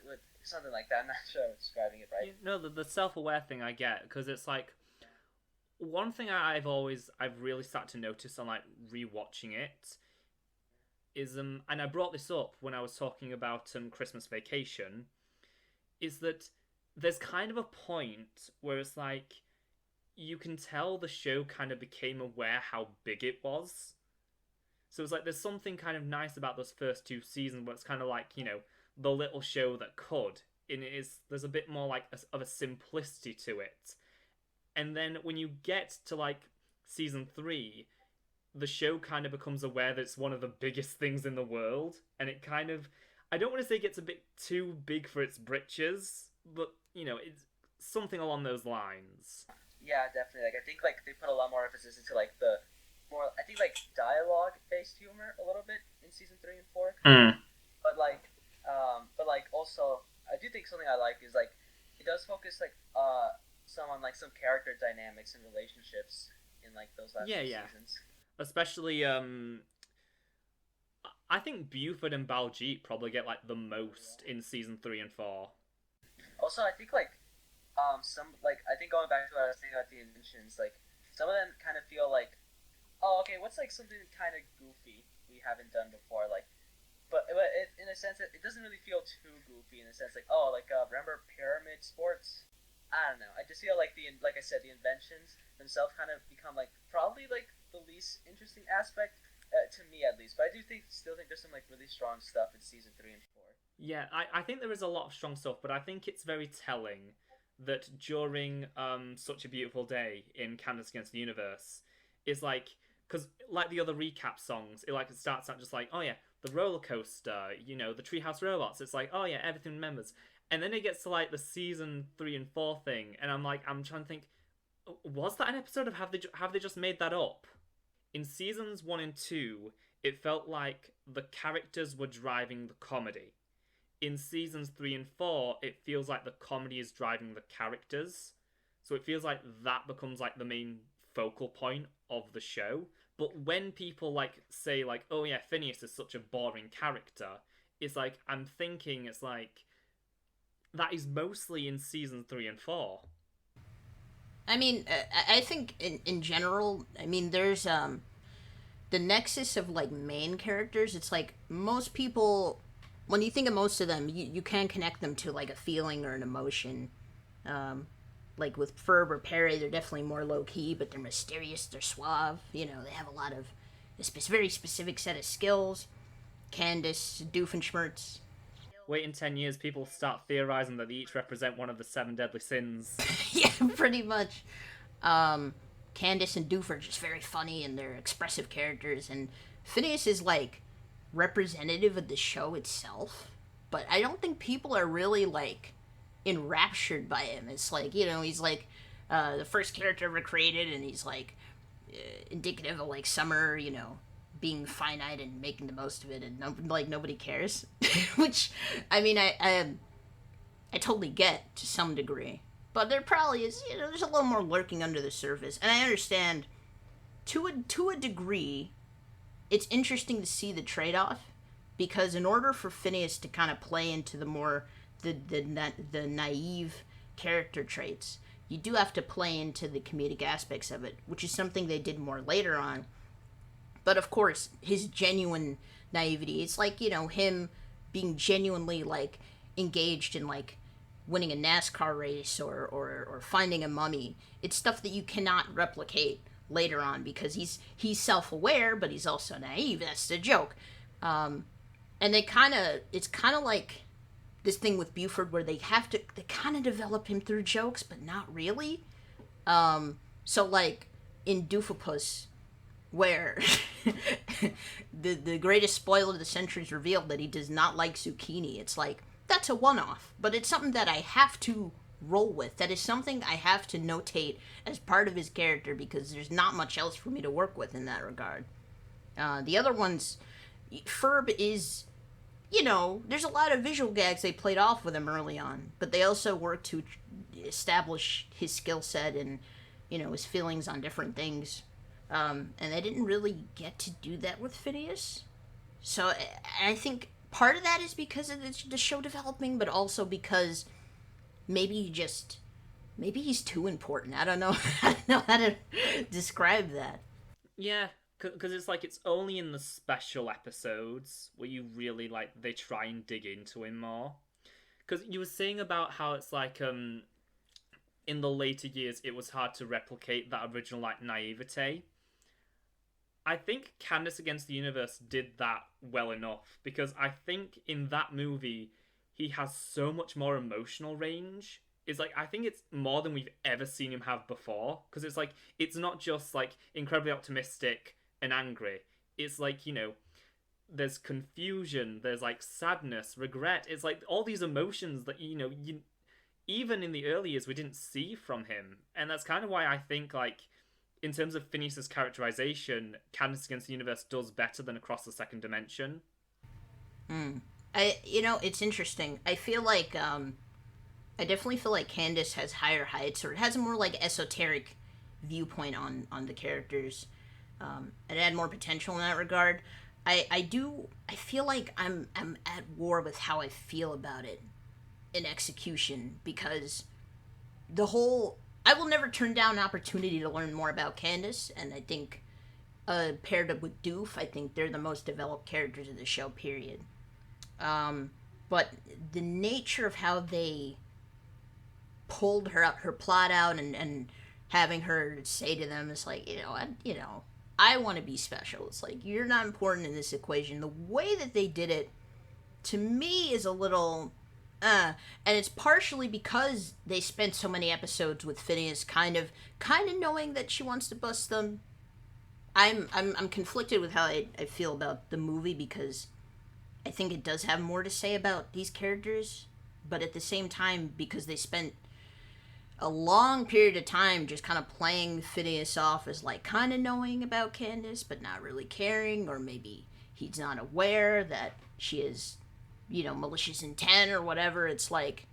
with something like that. I'm not sure I'm describing it right. No, the self-aware thing I get, because it's like, one thing I've really started to notice on, like, rewatching it is, and I brought this up when I was talking about Christmas Vacation, is that there's kind of a point where it's like, you can tell the show kind of became aware how big it was. So it's like, there's something kind of nice about those first 2 seasons where it's kind of like, the little show that could. And there's a bit more, like, of a simplicity to it. And then when you get to, like, Season 3, the show kind of becomes aware that it's one of the biggest things in the world. And it kind of, I don't want to say it gets a bit too big for its britches, but, it's something along those lines. Yeah, definitely. Like, I think, like, they put a lot more emphasis into, like, the more, I think, like, dialogue-based humor a little bit in Season 3 and 4. But, like, also, I do think something I like is, like, it does focus, like, some on, like, some character dynamics and relationships in, like, those last 2 seasons. Especially, I think Buford and Baljeet probably get, like, the most in Season 3 and 4. Also, I think, like, I think going back to what I was saying about the inventions, like, some of them kind of feel like oh, okay, what's like something kind of goofy we haven't done before? Like, but in a sense, it doesn't really feel too goofy in a sense. Like, oh, like remember pyramid sports? I don't know. I just feel like like I said, the inventions themselves kind of become like probably like the least interesting aspect to me at least. But I do still think there's some like really strong stuff in season 3 and 4. Yeah, I think there is a lot of strong stuff, but I think it's very telling that during Such a Beautiful Day in Candace Against the Universe is like, because like the other recap songs, it starts out just like, oh yeah, the Rollercoaster, you know, the Treehouse Robots. It's like, oh yeah, everything remembers. And then it gets to like the season 3 and 4 thing, and I'm trying to think, was that an episode of have they just made that up? In seasons 1 and 2, it felt like the characters were driving the comedy. In seasons 3 and 4, it feels like the comedy is driving the characters. So it feels like that becomes like the main focal point of the show. But when people like say like, oh yeah, Phineas is such a boring character, it's like, I'm thinking it's like, that is mostly in season 3 and 4. I mean, I think in general, I mean, there's the nexus of like main characters. It's like most people, when you think of most of them, you can connect them to like a feeling or an emotion. Like with Ferb or Perry, they're definitely more low key, but they're mysterious. They're suave. You know, they have a lot of very specific set of skills. Candace, Doofenshmirtz. Wait in 10 years, people start theorizing that they each represent one of the 7 deadly sins. Yeah, pretty much. Candace and Doof are just very funny, and they're expressive characters, and Phineas is like representative of the show itself, but I don't think people are really like enraptured by him. It's like, you know, he's like the first character ever created, and he's like indicative of like Summer, you know, being finite and making the most of it, and nobody cares. Which, I mean, I totally get to some degree, but there probably is, you know, there's a little more lurking under the surface, and I understand to a degree. It's interesting to see the trade-off, because in order for Phineas to kind of play into the more the naive character traits, you do have to play into the comedic aspects of it, which is something they did more later on. But of course, his genuine naivety, it's like, you know, him being genuinely like engaged in like winning a NASCAR race or finding a mummy. It's stuff that you cannot replicate later on, because he's self-aware, but he's also naive. That's the joke. And it's kind of like this thing with Buford where they kind of develop him through jokes, but not really. So like in Doofopus, where the greatest spoiler of the century is revealed that he does not like zucchini. It's like, that's a one-off, but it's something that I have to roll with. That is something I have to notate as part of his character, because there's not much else for me to work with in that regard. The other ones, Ferb is, you know, there's a lot of visual gags they played off with him early on, but they also worked to establish his skill set and, you know, his feelings on different things. And they didn't really get to do that with Phineas. So I think part of that is because of the show developing, but also because maybe he's too important. I don't know. I don't know how to describe that. Yeah, because it's like it's only in the special episodes where you really like they try and dig into him more. Because you were saying about how it's like in the later years it was hard to replicate that original like naivete. I think Candace Against the Universe did that well enough, because I think in that movie he has so much more emotional range. It's like, I think it's more than we've ever seen him have before, because it's like, it's not just like incredibly optimistic and angry. It's like, you know, there's confusion, there's like sadness, regret. It's like all these emotions that, you know, even in the early years we didn't see from him. And that's kind of why I think like, in terms of Phineas's characterization, Candace Against the Universe does better than Across the Second Dimension. You know, it's interesting. I feel like, I definitely feel like Candace has higher heights, or it has a more like esoteric viewpoint on the characters. It had more potential in that regard. I feel like I'm at war with how I feel about it in execution, because I will never turn down an opportunity to learn more about Candace, and I think paired up with Doof, I think they're the most developed characters of the show, period. But the nature of how they pulled her plot out and having her say to them, it's like, I want to be special. It's like, you're not important in this equation. The way that they did it, to me, is a little... and it's partially because they spent so many episodes with Phineas kind of knowing that she wants to bust them. I'm conflicted with how I feel about the movie, because I think it does have more to say about these characters, but at the same time, because they spent a long period of time just kind of playing Phineas off as like kind of knowing about Candace but not really caring, or maybe he's not aware that she is, malicious intent or whatever. It's like,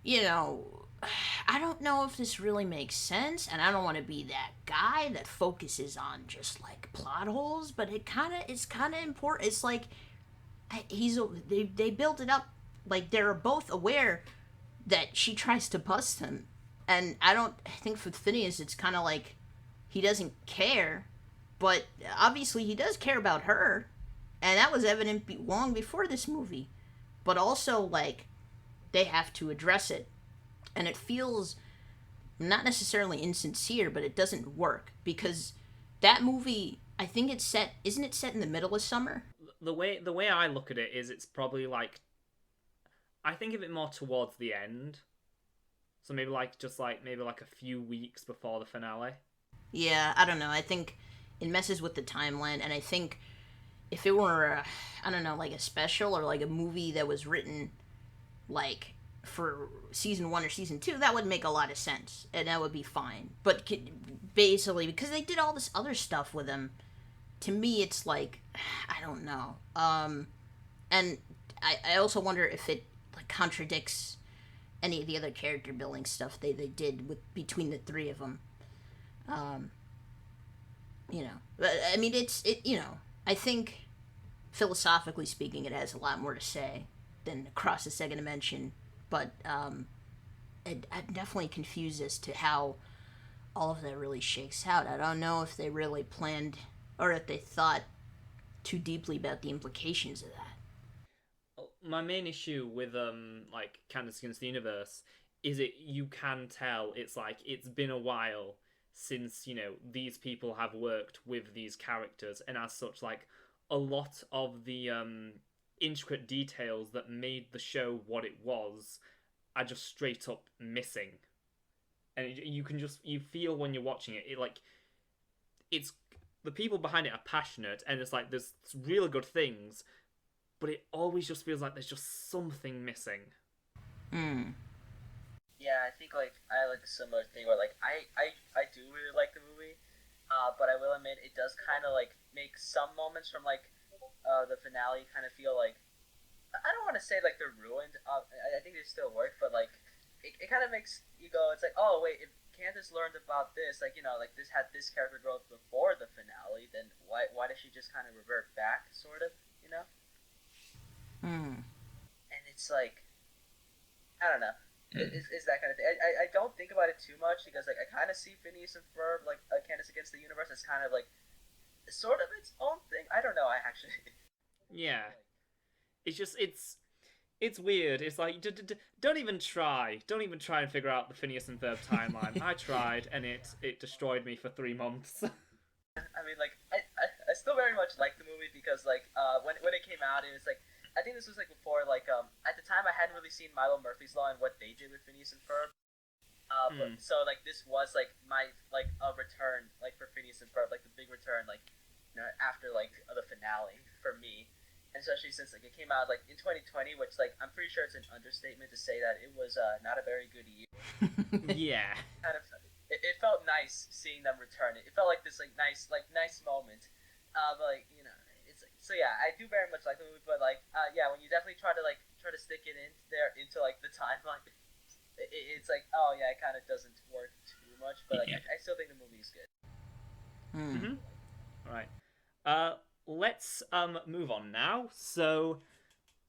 I don't know if this really makes sense, and I don't want to be that guy that focuses on just like plot holes, but it's kind of important. It's like they built it up like they're both aware that she tries to bust him, and I think for Phineas it's kind of like he doesn't care, but obviously he does care about her, and that was evident long before this movie. But also, like, they have to address it, and it feels not necessarily insincere, but it doesn't work, because that movie, I think isn't it set in the middle of summer? The way I look at it is, it's probably like, I think of it more towards the end, so maybe a few weeks before the finale. Yeah, I don't know. I think it messes with the timeline, and I think if it were, like a special or like a movie that was written like for season 1 or season 2, that would make a lot of sense, and that would be fine. But basically, because they did all this other stuff with him, to me, it's like, I don't know. And I also wonder if it like contradicts any of the other character building stuff they did between the three of them. But I mean, I think philosophically speaking, it has a lot more to say than Across the Second Dimension, but I'm definitely confused as to how all of that really shakes out. I don't know if they really planned or if they thought too deeply about the implications of that. My main issue with like Candace Against the Universe is you can tell it's like it's been a while since these people have worked with these characters, and as such, like, a lot of the intricate details that made the show what it was are just straight up missing. And you feel when you're watching it, it's the people behind it are passionate, and it's like there's really good things, but it always just feels like there's just something missing. Yeah, I think I like a similar thing where I do really like the movie, but I will admit it does kind of like make some moments from the finale kind of feel like, I don't want to say like they're ruined. I think they still work, but like it kind of makes you go, it's like, oh wait, if Candace learned about this, like this had this character growth before the finale, then why does she just kind of revert back, sort of, And it's like, I don't know. It's that kind of thing. I don't think about it too much, because like I kind of see Phineas and Ferb, like Candace Against the Universe, as kind of like sort of its own thing. I don't know. I actually. Yeah, it's just it's weird. It's like don't even try and figure out the Phineas and Ferb timeline. I tried, and it destroyed me for 3 months. I mean, like I still very much like the movie, because like when it came out, it was like, I think this was like before, like at the time I hadn't really seen Milo Murphy's Law and what they did with Phineas and Ferb. But, so like this was like my like a return like for Phineas and Ferb, like the big return, like after like the finale for me, and especially since like it came out like in 2020, which like I'm pretty sure it's an understatement to say that it was not a very good year. Yeah. Kind of, it felt nice seeing them return. It felt like this like nice moment, but like it's like, so yeah, I do very much like the movie, but like yeah, when you definitely try to stick it into like the timeline, it's like, oh yeah, it kind of doesn't work too much, but like I still think the movie is good. All right. Let's move on now. So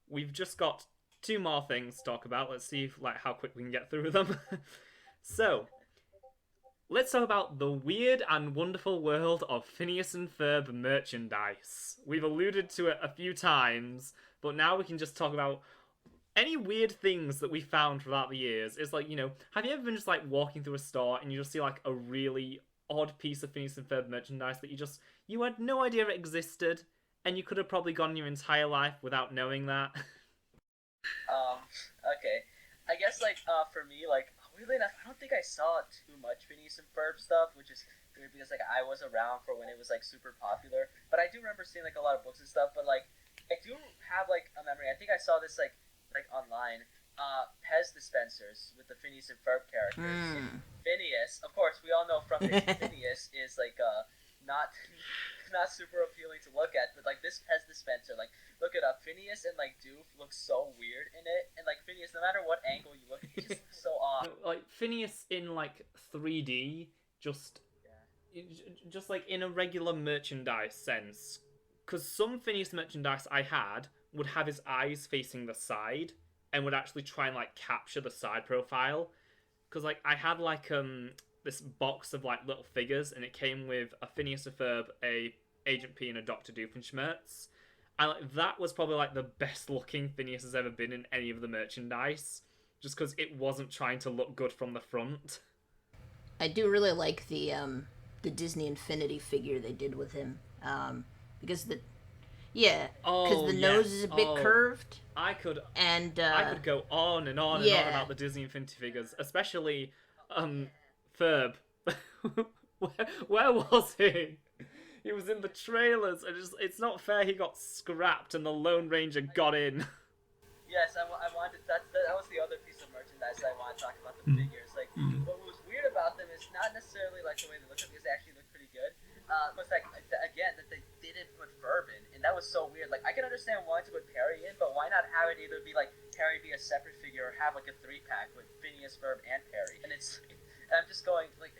we've just got 2 more things to talk about. Let's see how quick we can get through them. So let's talk about the weird and wonderful world of Phineas and Ferb merchandise. We've alluded to it a few times, but now we can just talk about any weird things that we found throughout the years. It's like, have you ever been just like walking through a store and you just see like a really odd piece of Phineas and Ferb merchandise that you had no idea it existed, and you could have probably gone your entire life without knowing that? Okay. I guess, like, for me, like, weirdly enough, I don't think I saw too much Phineas and Ferb stuff, which is weird because, like, I was around for when it was, like, super popular. But I do remember seeing, like, a lot of books and stuff, but, like, I do have, like, a memory. I think I saw this, like online, Pez dispensers with the Phineas and Ferb characters. Phineas, of course, we all know from Phineas is, like, not super appealing to look at, but, like, this Pez dispenser, like, look it up. Phineas and, like, Doof look so weird in it, and, like, Phineas, no matter what angle you look at, he just looks so odd. Like, Phineas in, like, 3D, just like, in a regular merchandise sense, because some Phineas merchandise I had would have his eyes facing the side, and would actually try and, like, capture the side profile, because, like, I had, like, this box of, like, little figures, and it came with a Phineas and Ferb, a Agent P, and a Dr. Doofenshmirtz. And like, that was probably like the best looking Phineas has ever been in any of the merchandise, just because it wasn't trying to look good from the front. I do really like the Disney Infinity figure they did with him, because the nose is a bit curved. I could go on and on about the Disney Infinity figures, especially Ferb. Where was he? He was in the trailers, and it's not fair he got scrapped and the Lone Ranger got in. Yes, I wanted that was the other piece of merchandise I wanted to talk about, the figures. Like, what was weird about them is not necessarily like the way they look, because they actually look pretty good. Was like, again, that they didn't put Ferb in, and that was so weird. Like, I can understand wanting to put Perry in, but why not have it either be like Perry be a separate figure, or have like a 3-pack with Phineas, Ferb, and Perry? And I'm just going like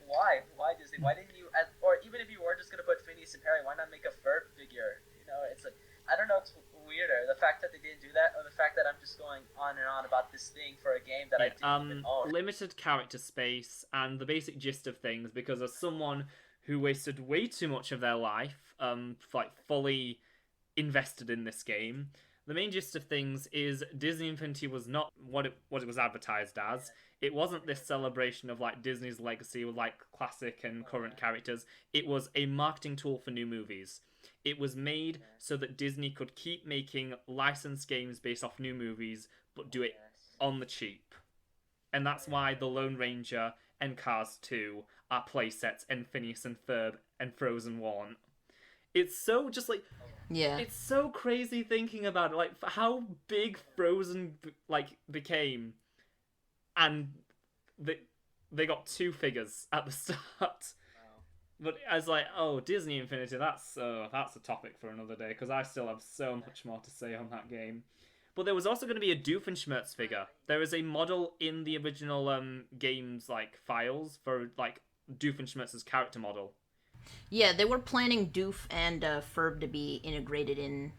why Disney? Why didn't you? Or even if you were just gonna put Phineas and Perry, why not make a Ferb figure? It's like, I don't know. It's weirder, the fact that they didn't do that, or the fact that I'm just going on and on about this thing for a game that I didn't even own. Limited character space and the basic gist of things, because as someone who wasted way too much of their life, like fully invested in this game, the main gist of things is Disney Infinity was not what it was advertised as. It wasn't this celebration of like Disney's legacy with like classic and current characters. It was a marketing tool for new movies. It was made so that Disney could keep making licensed games based off new movies, but do it on the cheap. And that's why The Lone Ranger and Cars 2 are playsets, and Phineas and Ferb and Frozen 1. It's so just like... Yeah. It's so crazy thinking about it, like how big Frozen like became, and they got 2 figures at the start. But as like, Disney Infinity, that's a topic for another day, because I still have so much more to say on that game. But there was also going to be a Doofenshmirtz figure. There is a model in the original games like files for like Doofenshmirtz's character model. Yeah, they were planning Doof and Ferb to be integrated in,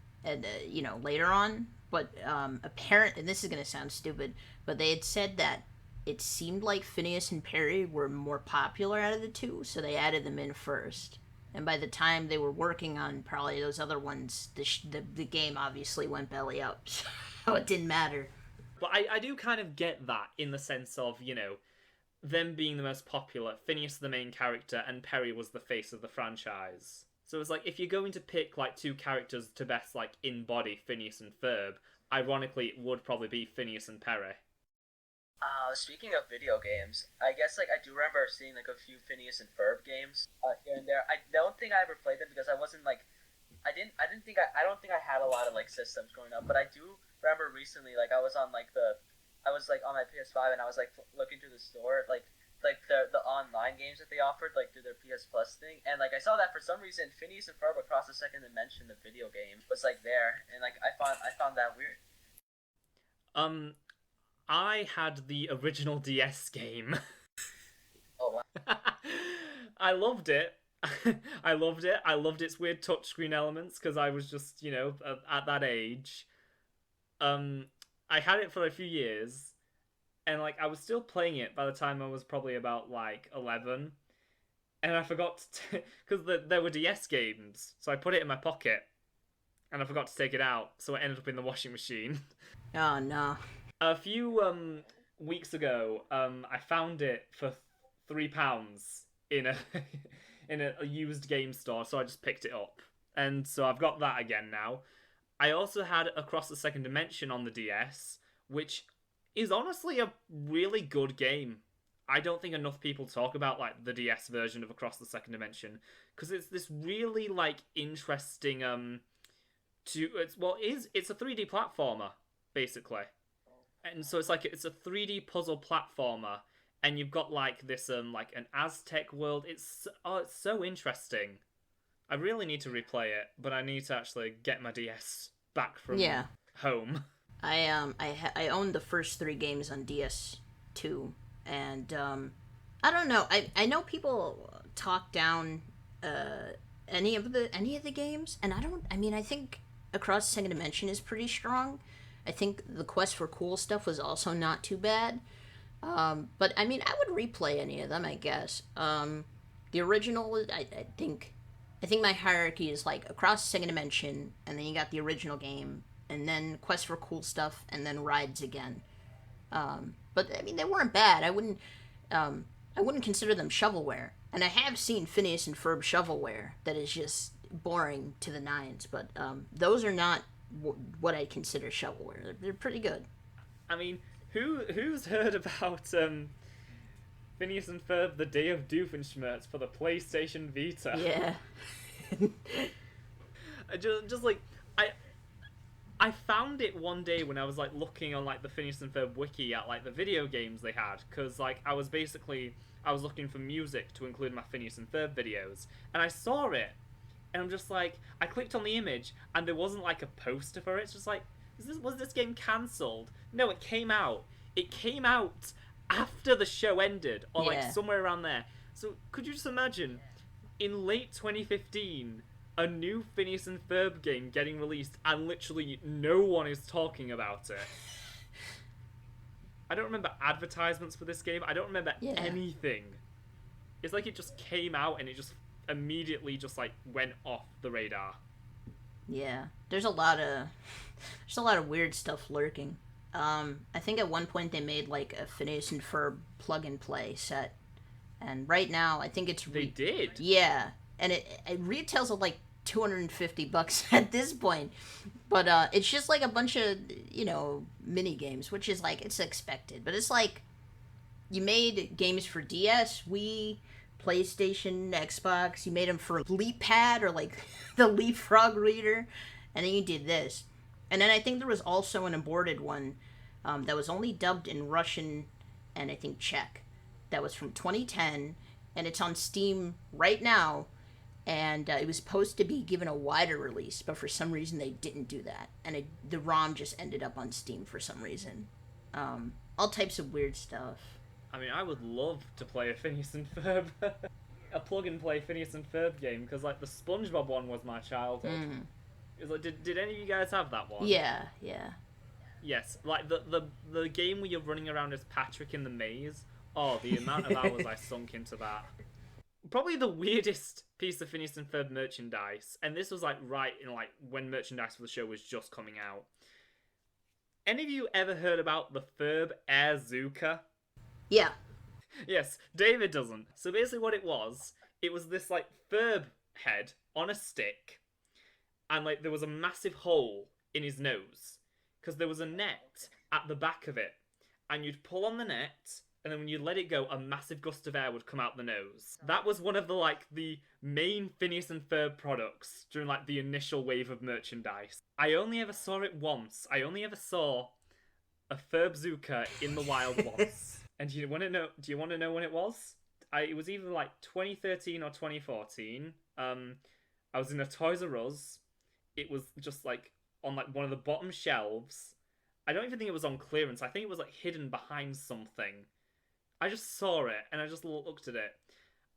later on. But apparently, and this is going to sound stupid, but they had said that it seemed like Phineas and Perry were more popular out of the 2, so they added them in first. And by the time they were working on probably those other ones, the game obviously went belly up, so it didn't matter. But I do kind of get that in the sense of, them being the most popular, Phineas the main character, and Perry was the face of the franchise. So it's like, if you're going to pick like 2 characters to best like embody Phineas and Ferb, ironically it would probably be Phineas and Perry. Speaking of video games, I guess like I do remember seeing like a few Phineas and Ferb games here and there. I don't think I ever played them because I wasn't like I don't think I had a lot of like systems growing up, but I do remember recently like I was on my PS5 and I was like looking through the store like the online games that they offered like through their PS Plus thing, and like I saw that for some reason Phineas and Ferb Across the Second Dimension, the video game, was like there, and like I found that weird. I had the original DS game. Oh wow. I loved it. I loved its weird touchscreen elements because I was just, at that age. I had it for a few years, And like I was still playing it by the time I was probably about like 11, and I forgot to because there were DS games, so I put it in my pocket, and I forgot to take it out, so it ended up in the washing machine. Oh no. A few weeks ago, I found it for £3 in a in a used game store, so I just picked it up, and so I've got that again now. I also had Across the Second Dimension on the DS, which is honestly a really good game. I don't think enough people talk about like the DS version of Across the Second Dimension, because it's this really like interesting it's a 3D platformer basically, and so it's a 3D puzzle platformer, and you've got like this like an Aztec world. It's so interesting. I really need to replay it, but I need to actually get my DS back from home. I owned the first 3 games on DS2, and I don't know. I know people talk down any of the games, and I think Across the Second Dimension is pretty strong. I think the Quest for Cool Stuff was also not too bad. But I mean, I would replay any of them, I guess. The original, I think my hierarchy is like Across the Second Dimension, and then you got the original game, and then Quest for Cool Stuff, and then Rides again. But I mean, they weren't bad. I wouldn't consider them shovelware. And I have seen Phineas and Ferb shovelware that is just boring to the nines. But those are not what I consider shovelware. They're pretty good. I mean, who's heard about Phineas and Ferb: The Day of Doofenshmirtz for the PlayStation Vita? Yeah. I found it one day when I was like looking on like the Phineas and Ferb wiki at like the video games they had, because like I was looking for music to include my Phineas and Ferb videos, and I saw it, and I'm just like, I clicked on the image, and there wasn't like a poster for it. It's just like, was this game cancelled? No, it came out. It came out after the show ended, or like somewhere around there. So could you just imagine, in late 2015, a new Phineas and Ferb game getting released, and literally no one is talking about it? I don't remember advertisements for this game. I don't remember anything. It's like it just came out and it just immediately just like went off the radar. Yeah, there's a lot of weird stuff lurking. I think at one point they made like a Phineas and Ferb plug and play set, and right now I think it's they did. Yeah, and it retails at like $250 at this point, but it's just like a bunch of mini games, which is like it's expected. But it's like you made games for DS, Wii, PlayStation, Xbox. You made them for Leap Pad or like the Leapfrog Reader, and then you did this. And then I think there was also an aborted one that was only dubbed in Russian and I think Czech. That was from 2010, and it's on Steam right now. And it was supposed to be given a wider release, but for some reason they didn't do that. And the ROM just ended up on Steam for some reason. All types of weird stuff. I mean, I would love to play a Phineas and Ferb, a plug-and-play Phineas and Ferb game, because like the SpongeBob one was my childhood. It was like, did any of you guys have that one? Yeah. Yes, like the game where you're running around as Patrick in the maze. Oh, the amount of hours I sunk into that. Probably the weirdest piece of Phineas and Ferb merchandise, and this was like right in like when merchandise for the show was just coming out. Any of you ever heard about the Ferb Air Zooka? Yeah. Yes, David doesn't. So basically what it was this like Ferb head on a stick, and like there was a massive hole in his nose, because there was a net at the back of it, and you'd pull on the net, and then when you let it go, a massive gust of air would come out the nose. That was one of the main Phineas and Ferb products during like the initial wave of merchandise. I only ever saw it once. I only ever saw a Ferbzooka in the wild once. And do you want to know when it was? It was either like 2013 or 2014. I was in a Toys R Us. It was just like on like one of the bottom shelves. I don't even think it was on clearance. I think it was like hidden behind something. I just saw it, and I just looked at it.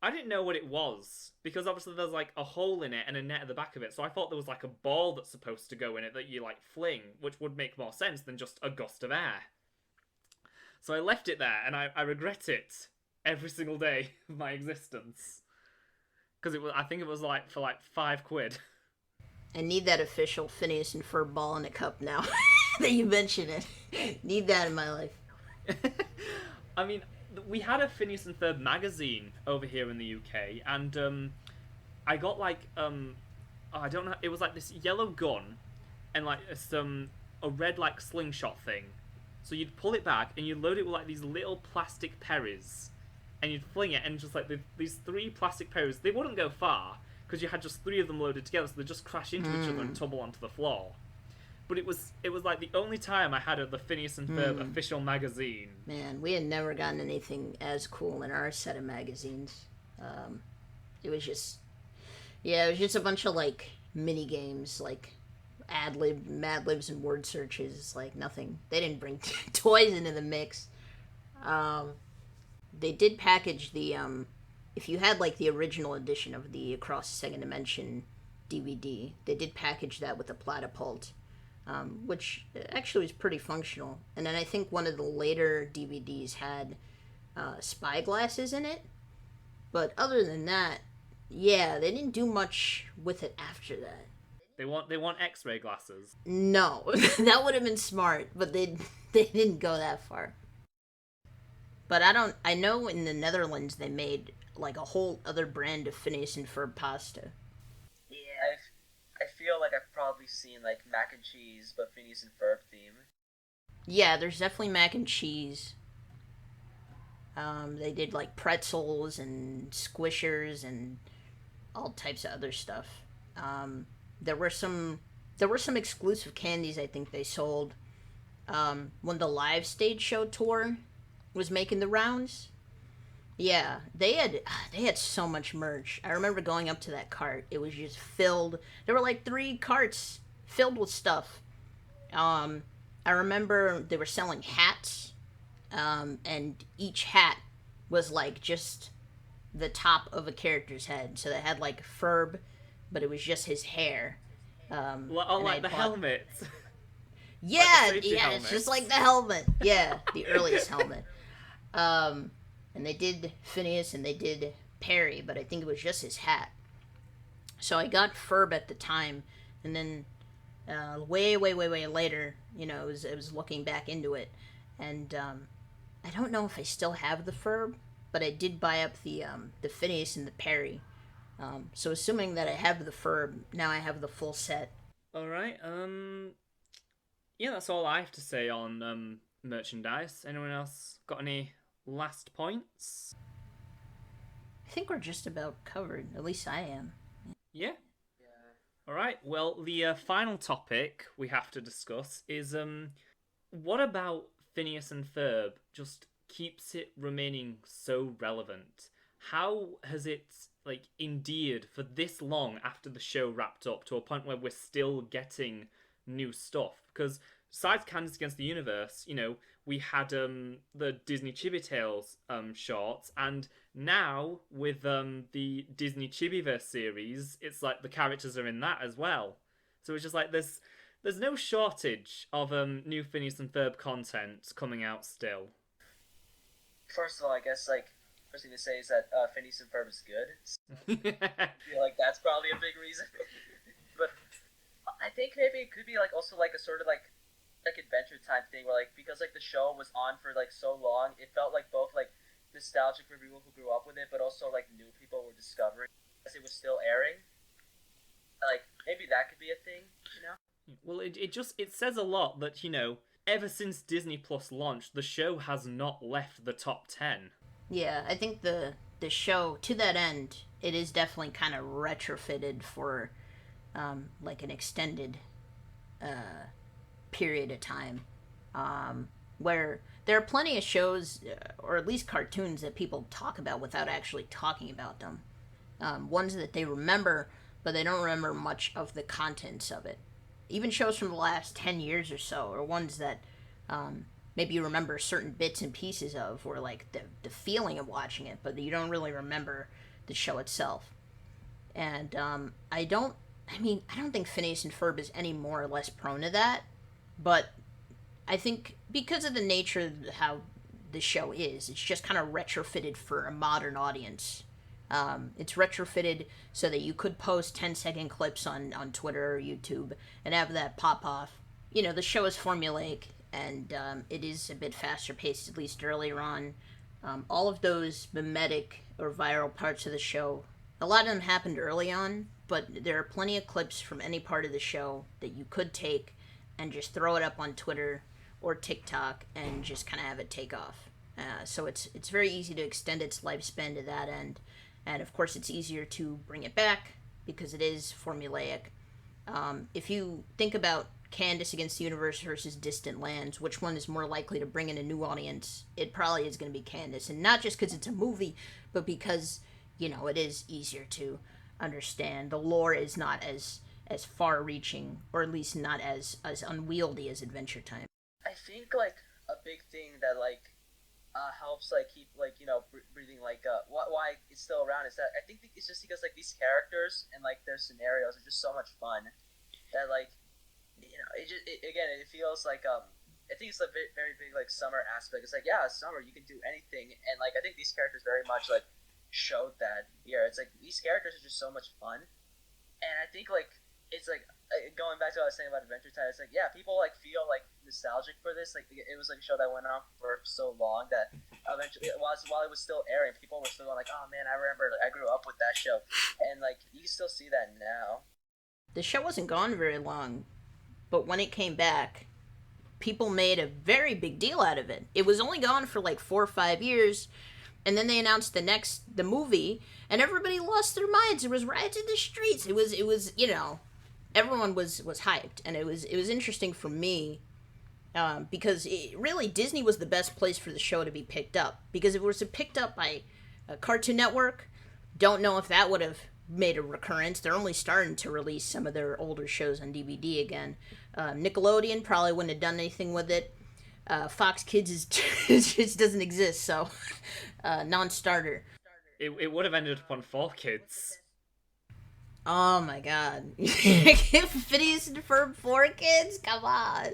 I didn't know what it was, because obviously there's like a hole in it and a net at the back of it, so I thought there was like a ball that's supposed to go in it that you like fling, which would make more sense than just a gust of air. So I left it there, and I regret it every single day of my existence. Because I think it was like for like £5. I need that official Phineas and Ferb ball in a cup now that you mention it. Need that in my life. I mean, we had a Phineas and Ferb magazine over here in the UK, and I got like I don't know, it was like this yellow gun and like a red like slingshot thing. So you'd pull it back and you'd load it with like these little plastic Perrys, and you'd fling it, and just like these 3 plastic Perrys, they wouldn't go far because you had just 3 of them loaded together, so they'd just crash into each other and tumble onto the floor. But it was like the only time I had the Phineas and Ferb official magazine. Man, we had never gotten anything as cool in our set of magazines. It was just a bunch of like mini games, like Mad Libs and word searches, like nothing. They didn't bring toys into the mix. They did package the if you had like the original edition of the Across the Second Dimension DVD, they did package that with a platypult, which actually was pretty functional. And then I think one of the later DVDs had spy glasses in it. But other than that, yeah, they didn't do much with it after that. They want X-ray glasses. No, that would have been smart, but they didn't go that far. But I know in the Netherlands they made like a whole other brand of Phineas and Ferb pasta. Yeah, I feel like I've probably seen like mac and cheese, but Phineas and Ferb theme. Yeah, there's definitely mac and cheese. They did like pretzels and squishers and all types of other stuff. There were some exclusive candies I think they sold. When the live stage show tour was making the rounds, yeah, they had so much merch. I remember going up to that cart. It was just filled. There were like 3 carts filled with stuff. I remember they were selling hats, and each hat was like just the top of a character's head. So they had like Ferb, but it was just his hair. Like the helmet. Yeah, like the helmet. It's just like the helmet. Yeah, the earliest helmet. And they did Phineas and they did Perry, but I think it was just his hat. So I got Ferb at the time, and then way later, I was looking back into it, and I don't know if I still have the Ferb, but I did buy up the Phineas and the Perry. So assuming that I have the Ferb, now I have the full set. All right. Yeah, that's all I have to say on merchandise. Anyone else got any last points? I think we're just about covered. At least I am. Yeah. All right. Well, the final topic we have to discuss is what about Phineas and Ferb just keeps it remaining so relevant? How has it endeared for this long after the show wrapped up to a point where we're still getting new stuff? Because besides Candace Against the Universe, we had the Disney Chibi Tales shorts, and now with the Disney Chibiverse series, it's like the characters are in that as well. So it's just like there's no shortage of new Phineas and Ferb content coming out still. First of all, I guess first thing to say is that Phineas and Ferb is good. I feel like that's probably a big reason. But I think maybe it could be also a sort of Adventure Time thing where because the show was on for so long, it felt both nostalgic for people who grew up with it, but also new people were discovering as it was still airing. Maybe that could be a thing, Well, it says a lot that ever since Disney Plus launched, the show has not left the top 10. Yeah, I think the show, to that end, it is definitely kind of retrofitted for an extended period of time, where there are plenty of shows, or at least cartoons, that people talk about without actually talking about them. Ones that they remember, but they don't remember much of the contents of it. Even shows from the last 10 years or so, or ones that maybe you remember certain bits and pieces of, or the feeling of watching it, but you don't really remember the show itself. And I don't think Phineas and Ferb is any more or less prone to that, but I think because of the nature of how the show is. It's just kind of retrofitted for a modern audience. It's retrofitted so that you could post 10-second clips on Twitter or YouTube and have that pop off. You know, the show is formulaic, and it is a bit faster paced, at least earlier on. All of those mimetic or viral parts of the show, a lot of them happened early on, but there are plenty of clips from any part of the show that you could take and just throw it up on Twitter or TikTok and just kind of have it take off. So it's very easy to extend its lifespan to that end. And of course, it's easier to bring it back because it is formulaic. If you think about Candace against the Universe versus Distant Lands, which one is more likely to bring in a new audience? It probably is going to be Candace. And not just because it's a movie, but because, you know, it is easier to understand. The lore is not as far-reaching, or at least not as unwieldy as Adventure Time. I think, like, a big thing that, like, helps, like, keep, like, you know, breathing, like, why it's still around is that I think it's just because, like, these characters and, like, their scenarios are just so much fun that, like, you know, it feels like, I think it's a very big, like, summer aspect. It's like, yeah, summer, you can do anything, and, like, I think these characters very much, like, showed that here. It's like, these characters are just so much fun, and I think, like, it's like, going back to what I was saying about Adventure Time, it's like, yeah, people, like, feel, like, nostalgic for this. Like, it was, like, a show that went on for so long that eventually, while it was still airing, people were still going, like, oh, man, I remember, like, I grew up with that show. And, like, you can still see that now. The show wasn't gone very long, but when it came back, people made a very big deal out of it. It was only gone for, like, 4 or 5 years, and then they announced the movie, and everybody lost their minds. There was riots in the streets. It was, you know, everyone was hyped, and it was interesting for me because really Disney was the best place for the show to be picked up, because if it was picked up by Cartoon Network, don't know if that would have made a recurrence. They're only starting to release some of their older shows on DVD again. Nickelodeon probably wouldn't have done anything with it. Fox Kids just doesn't exist, so non-starter. It would have ended up on 4Kids. Oh my god. Phineas and Ferb 4Kids? Come on.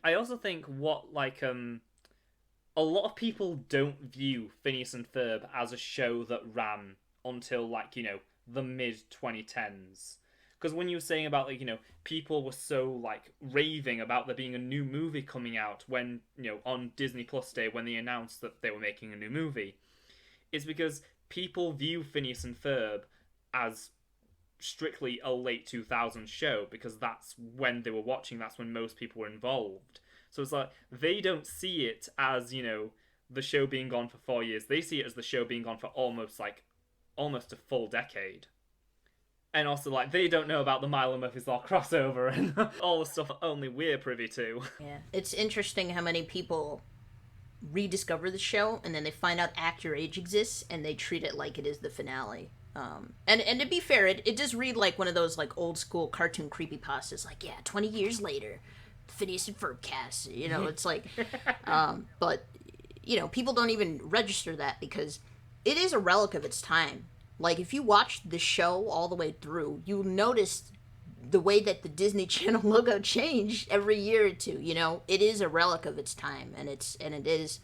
I also think what, like, a lot of people don't view Phineas and Ferb as a show that ran until, like, you know, the mid-2010s. Because when you were saying about, like, you know, people were so, like, raving about there being a new movie coming out when, you know, on Disney Plus Day when they announced that they were making a new movie, it's because people view Phineas and Ferb as strictly a late 2000s show, because that's when they were watching, that's when most people were involved. So it's like, they don't see it as, you know, the show being gone for 4 years. They see it as the show being gone for almost a full decade. And also, like, they don't know about the Milo Murphy's Law crossover and all the stuff that only we're privy to. Yeah, it's interesting how many people rediscover the show and then they find out Act Your Age exists and they treat it like it is the finale. And to be fair, it does read like one of those, like, old school cartoon creepypastas, like, yeah, 20 years later, Phineas and Ferb cast, you know, it's like, but, you know, people don't even register that because it is a relic of its time. Like, if you watch the show all the way through, you'll notice the way that the Disney Channel logo changed every year or two, you know? It is a relic of its time, and it is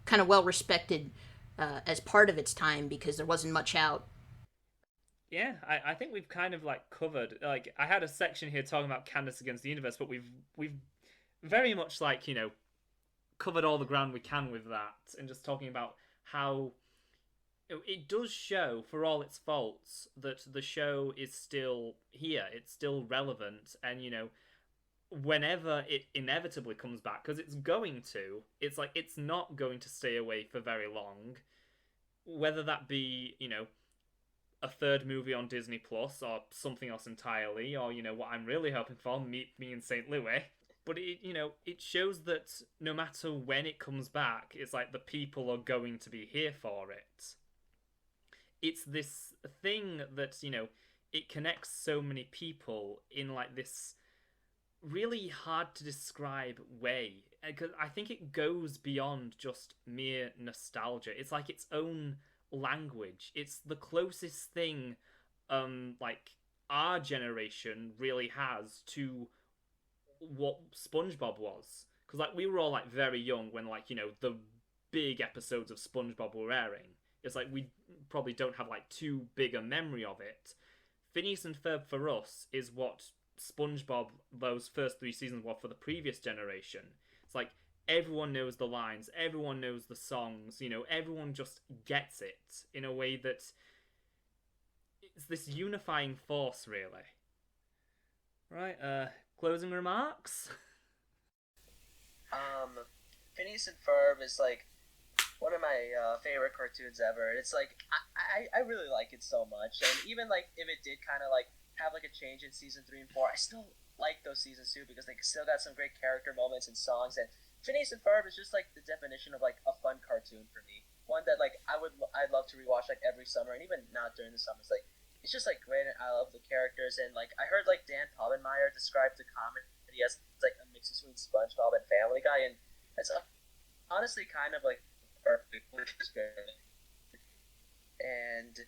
kind of well respected as part of its time because there wasn't much out. Yeah, I think we've kind of, like, covered, like, I had a section here talking about Candace against the Universe, but we've very much, like, you know, covered all the ground we can with that, and just talking about how it does show, for all its faults, that the show is still here, it's still relevant, and, you know, whenever it inevitably comes back, because it's going to, it's like, it's not going to stay away for very long, whether that be, you know, a third movie on Disney Plus or something else entirely, or, you know, what I'm really hoping for, Meet Me in St. Louis. But it, you know, it shows that no matter when it comes back, it's like the people are going to be here for it. It's this thing that, you know, it connects so many people in, like, this really hard to describe way, because I think it goes beyond just mere nostalgia. It's like its own language. It's the closest thing like our generation really has to what SpongeBob was, because, like, we were all, like, very young when, like, you know, the big episodes of SpongeBob were airing. It's like we probably don't have like too big a memory of it. Phineas and Ferb for us is what SpongeBob, those first 3 seasons, were for the previous generation. It's like everyone knows the lines, everyone knows the songs, you know, everyone just gets it in a way that it's this unifying force, really. Right, closing remarks? Phineas and Ferb is like one of my favorite cartoons ever. It's like I really like it so much, and even like if it did kind of like have like a change in season 3 and 4, I still like those seasons too because they still got some great character moments and songs. And Phineas and Ferb is just like the definition of like a fun cartoon for me. One that like I'd love to rewatch like every summer, and even not during the summers. Like it's just like great, and I love the characters. And like I heard like Dan Povenmire describe the comedy as like a mix between SpongeBob and Family Guy, and it's honestly kind of like perfect. And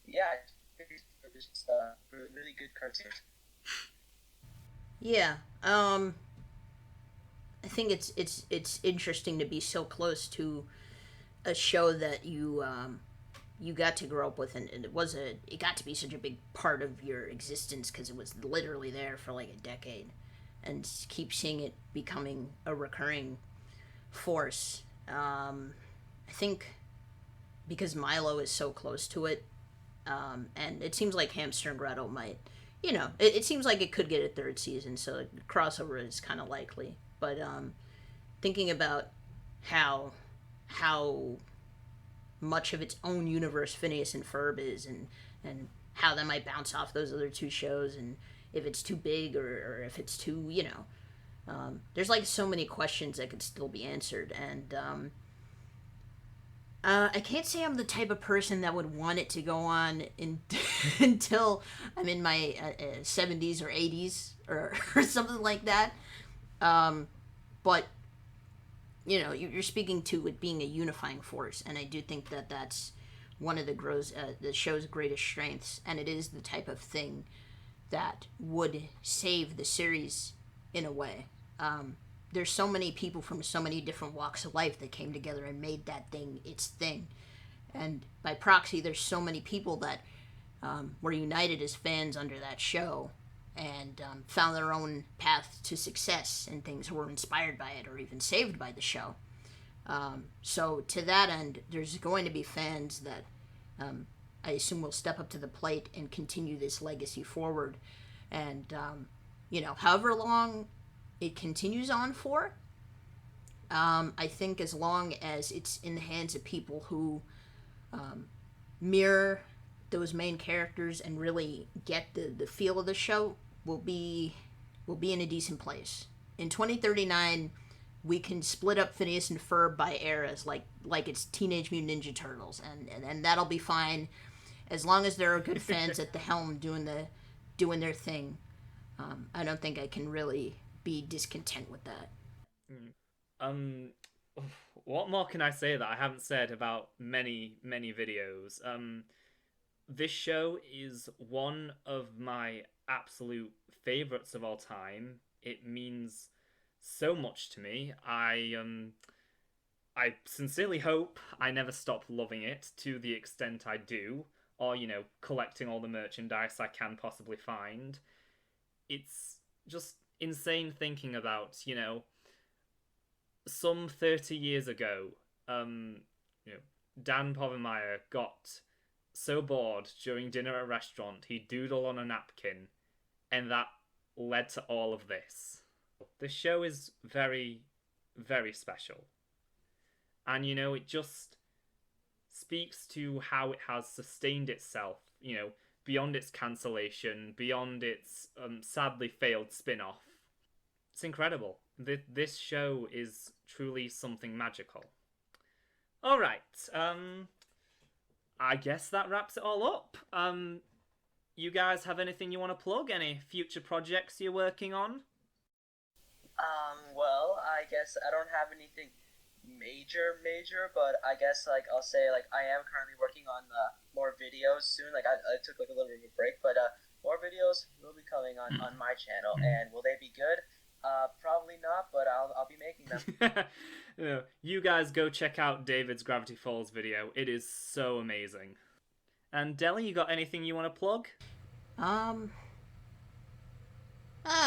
yeah, it's just a really good cartoon. Yeah, I think it's interesting to be so close to a show that you got to grow up with, and it got to be such a big part of your existence because it was literally there for like a decade, and keep seeing it becoming a recurring force. I think because Milo is so close to it, and it seems like Hamster and Gretel might, you know, it seems like it could get a 3rd season, so the crossover is kind of likely. But thinking about how much of its own universe Phineas and Ferb is, and how that might bounce off those other 2 shows, and if it's too big or if it's too, you know, there's like so many questions that could still be answered. And I can't say I'm the type of person that would want it to go on until I'm in my 70s or 80s or something like that. But you know, you're speaking to it being a unifying force, and I do think that that's one of the show's greatest strengths, and it is the type of thing that would save the series in a way. There's so many people from so many different walks of life that came together and made that thing its thing, and by proxy, there's so many people that were united as fans under that show, and found their own path to success and things, who were inspired by it or even saved by the show. So to that end, there's going to be fans that I assume will step up to the plate and continue this legacy forward. And, you know, however long it continues on for, I think as long as it's in the hands of people who mirror those main characters and really get the feel of the show, will be in a decent place. In 2039, we can split up Phineas and Ferb by eras, like it's Teenage Mutant Ninja Turtles, and that'll be fine, as long as there are good fans at the helm doing their thing. I don't think I can really be discontent with that. What more can I say that I haven't said about many videos? This show is one of my absolute favorites of all time. It means so much to me. I sincerely hope I never stop loving it to the extent I do, or, you know, collecting all the merchandise I can possibly find. It's just insane thinking about, you know, some 30 years ago, you know, Dan Povenmire got so bored during dinner at a restaurant, he doodled on a napkin, and that led to all of this. This show is very, very special. And, you know, it just speaks to how it has sustained itself, you know, beyond its cancellation, beyond its sadly failed spin-off. It's incredible. This show is truly something magical. Alright, I guess that wraps it all up. You guys have anything you want to plug? Any future projects you're working on? Well, I guess I don't have anything major, but I guess, like, I'll say, like, I am currently working on more videos soon. Like, I took, like, a little bit of a break, but more videos will be coming on my channel, and will they be good? Probably not, but I'll be making them. You guys go check out David's Gravity Falls video. It is so amazing. And Deli, you got anything you want to plug?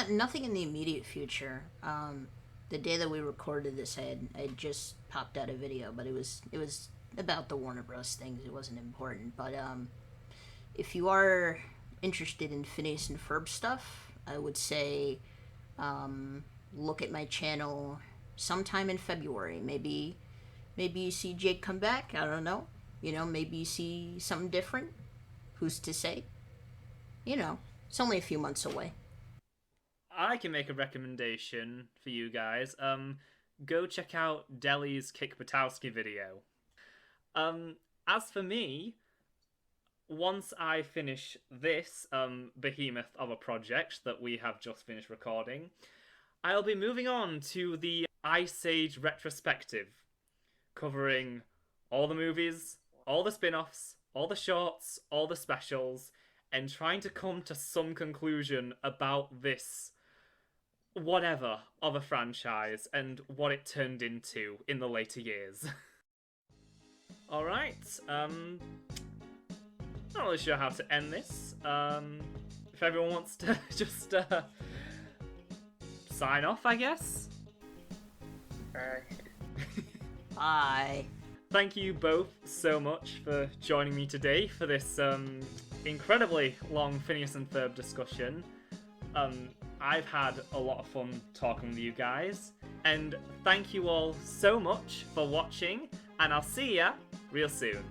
Nothing in the immediate future. The day that we recorded this, I had just popped out a video, but it was about the Warner Bros. Things. It wasn't important. But if you are interested in Phineas and Ferb stuff, I would say look at my channel sometime in February. Maybe you see Jake come back. I don't know. Maybe you see something different. Who's to say? It's only a few months away. I can make a recommendation for you guys. Go check out Deli's Kick Butowski video. As for me, once I finish this behemoth of a project that we have just finished recording, I'll be moving on to the Ice Age retrospective, covering all the movies, all the spin-offs, all the shorts, all the specials, and trying to come to some conclusion about this whatever of a franchise and what it turned into in the later years. Alright, not really sure how to end this. If everyone wants to just sign off, I guess. Bye. Thank you both so much for joining me today for this incredibly long Phineas and Ferb discussion. I've had a lot of fun talking with you guys, and thank you all so much for watching, and I'll see ya real soon.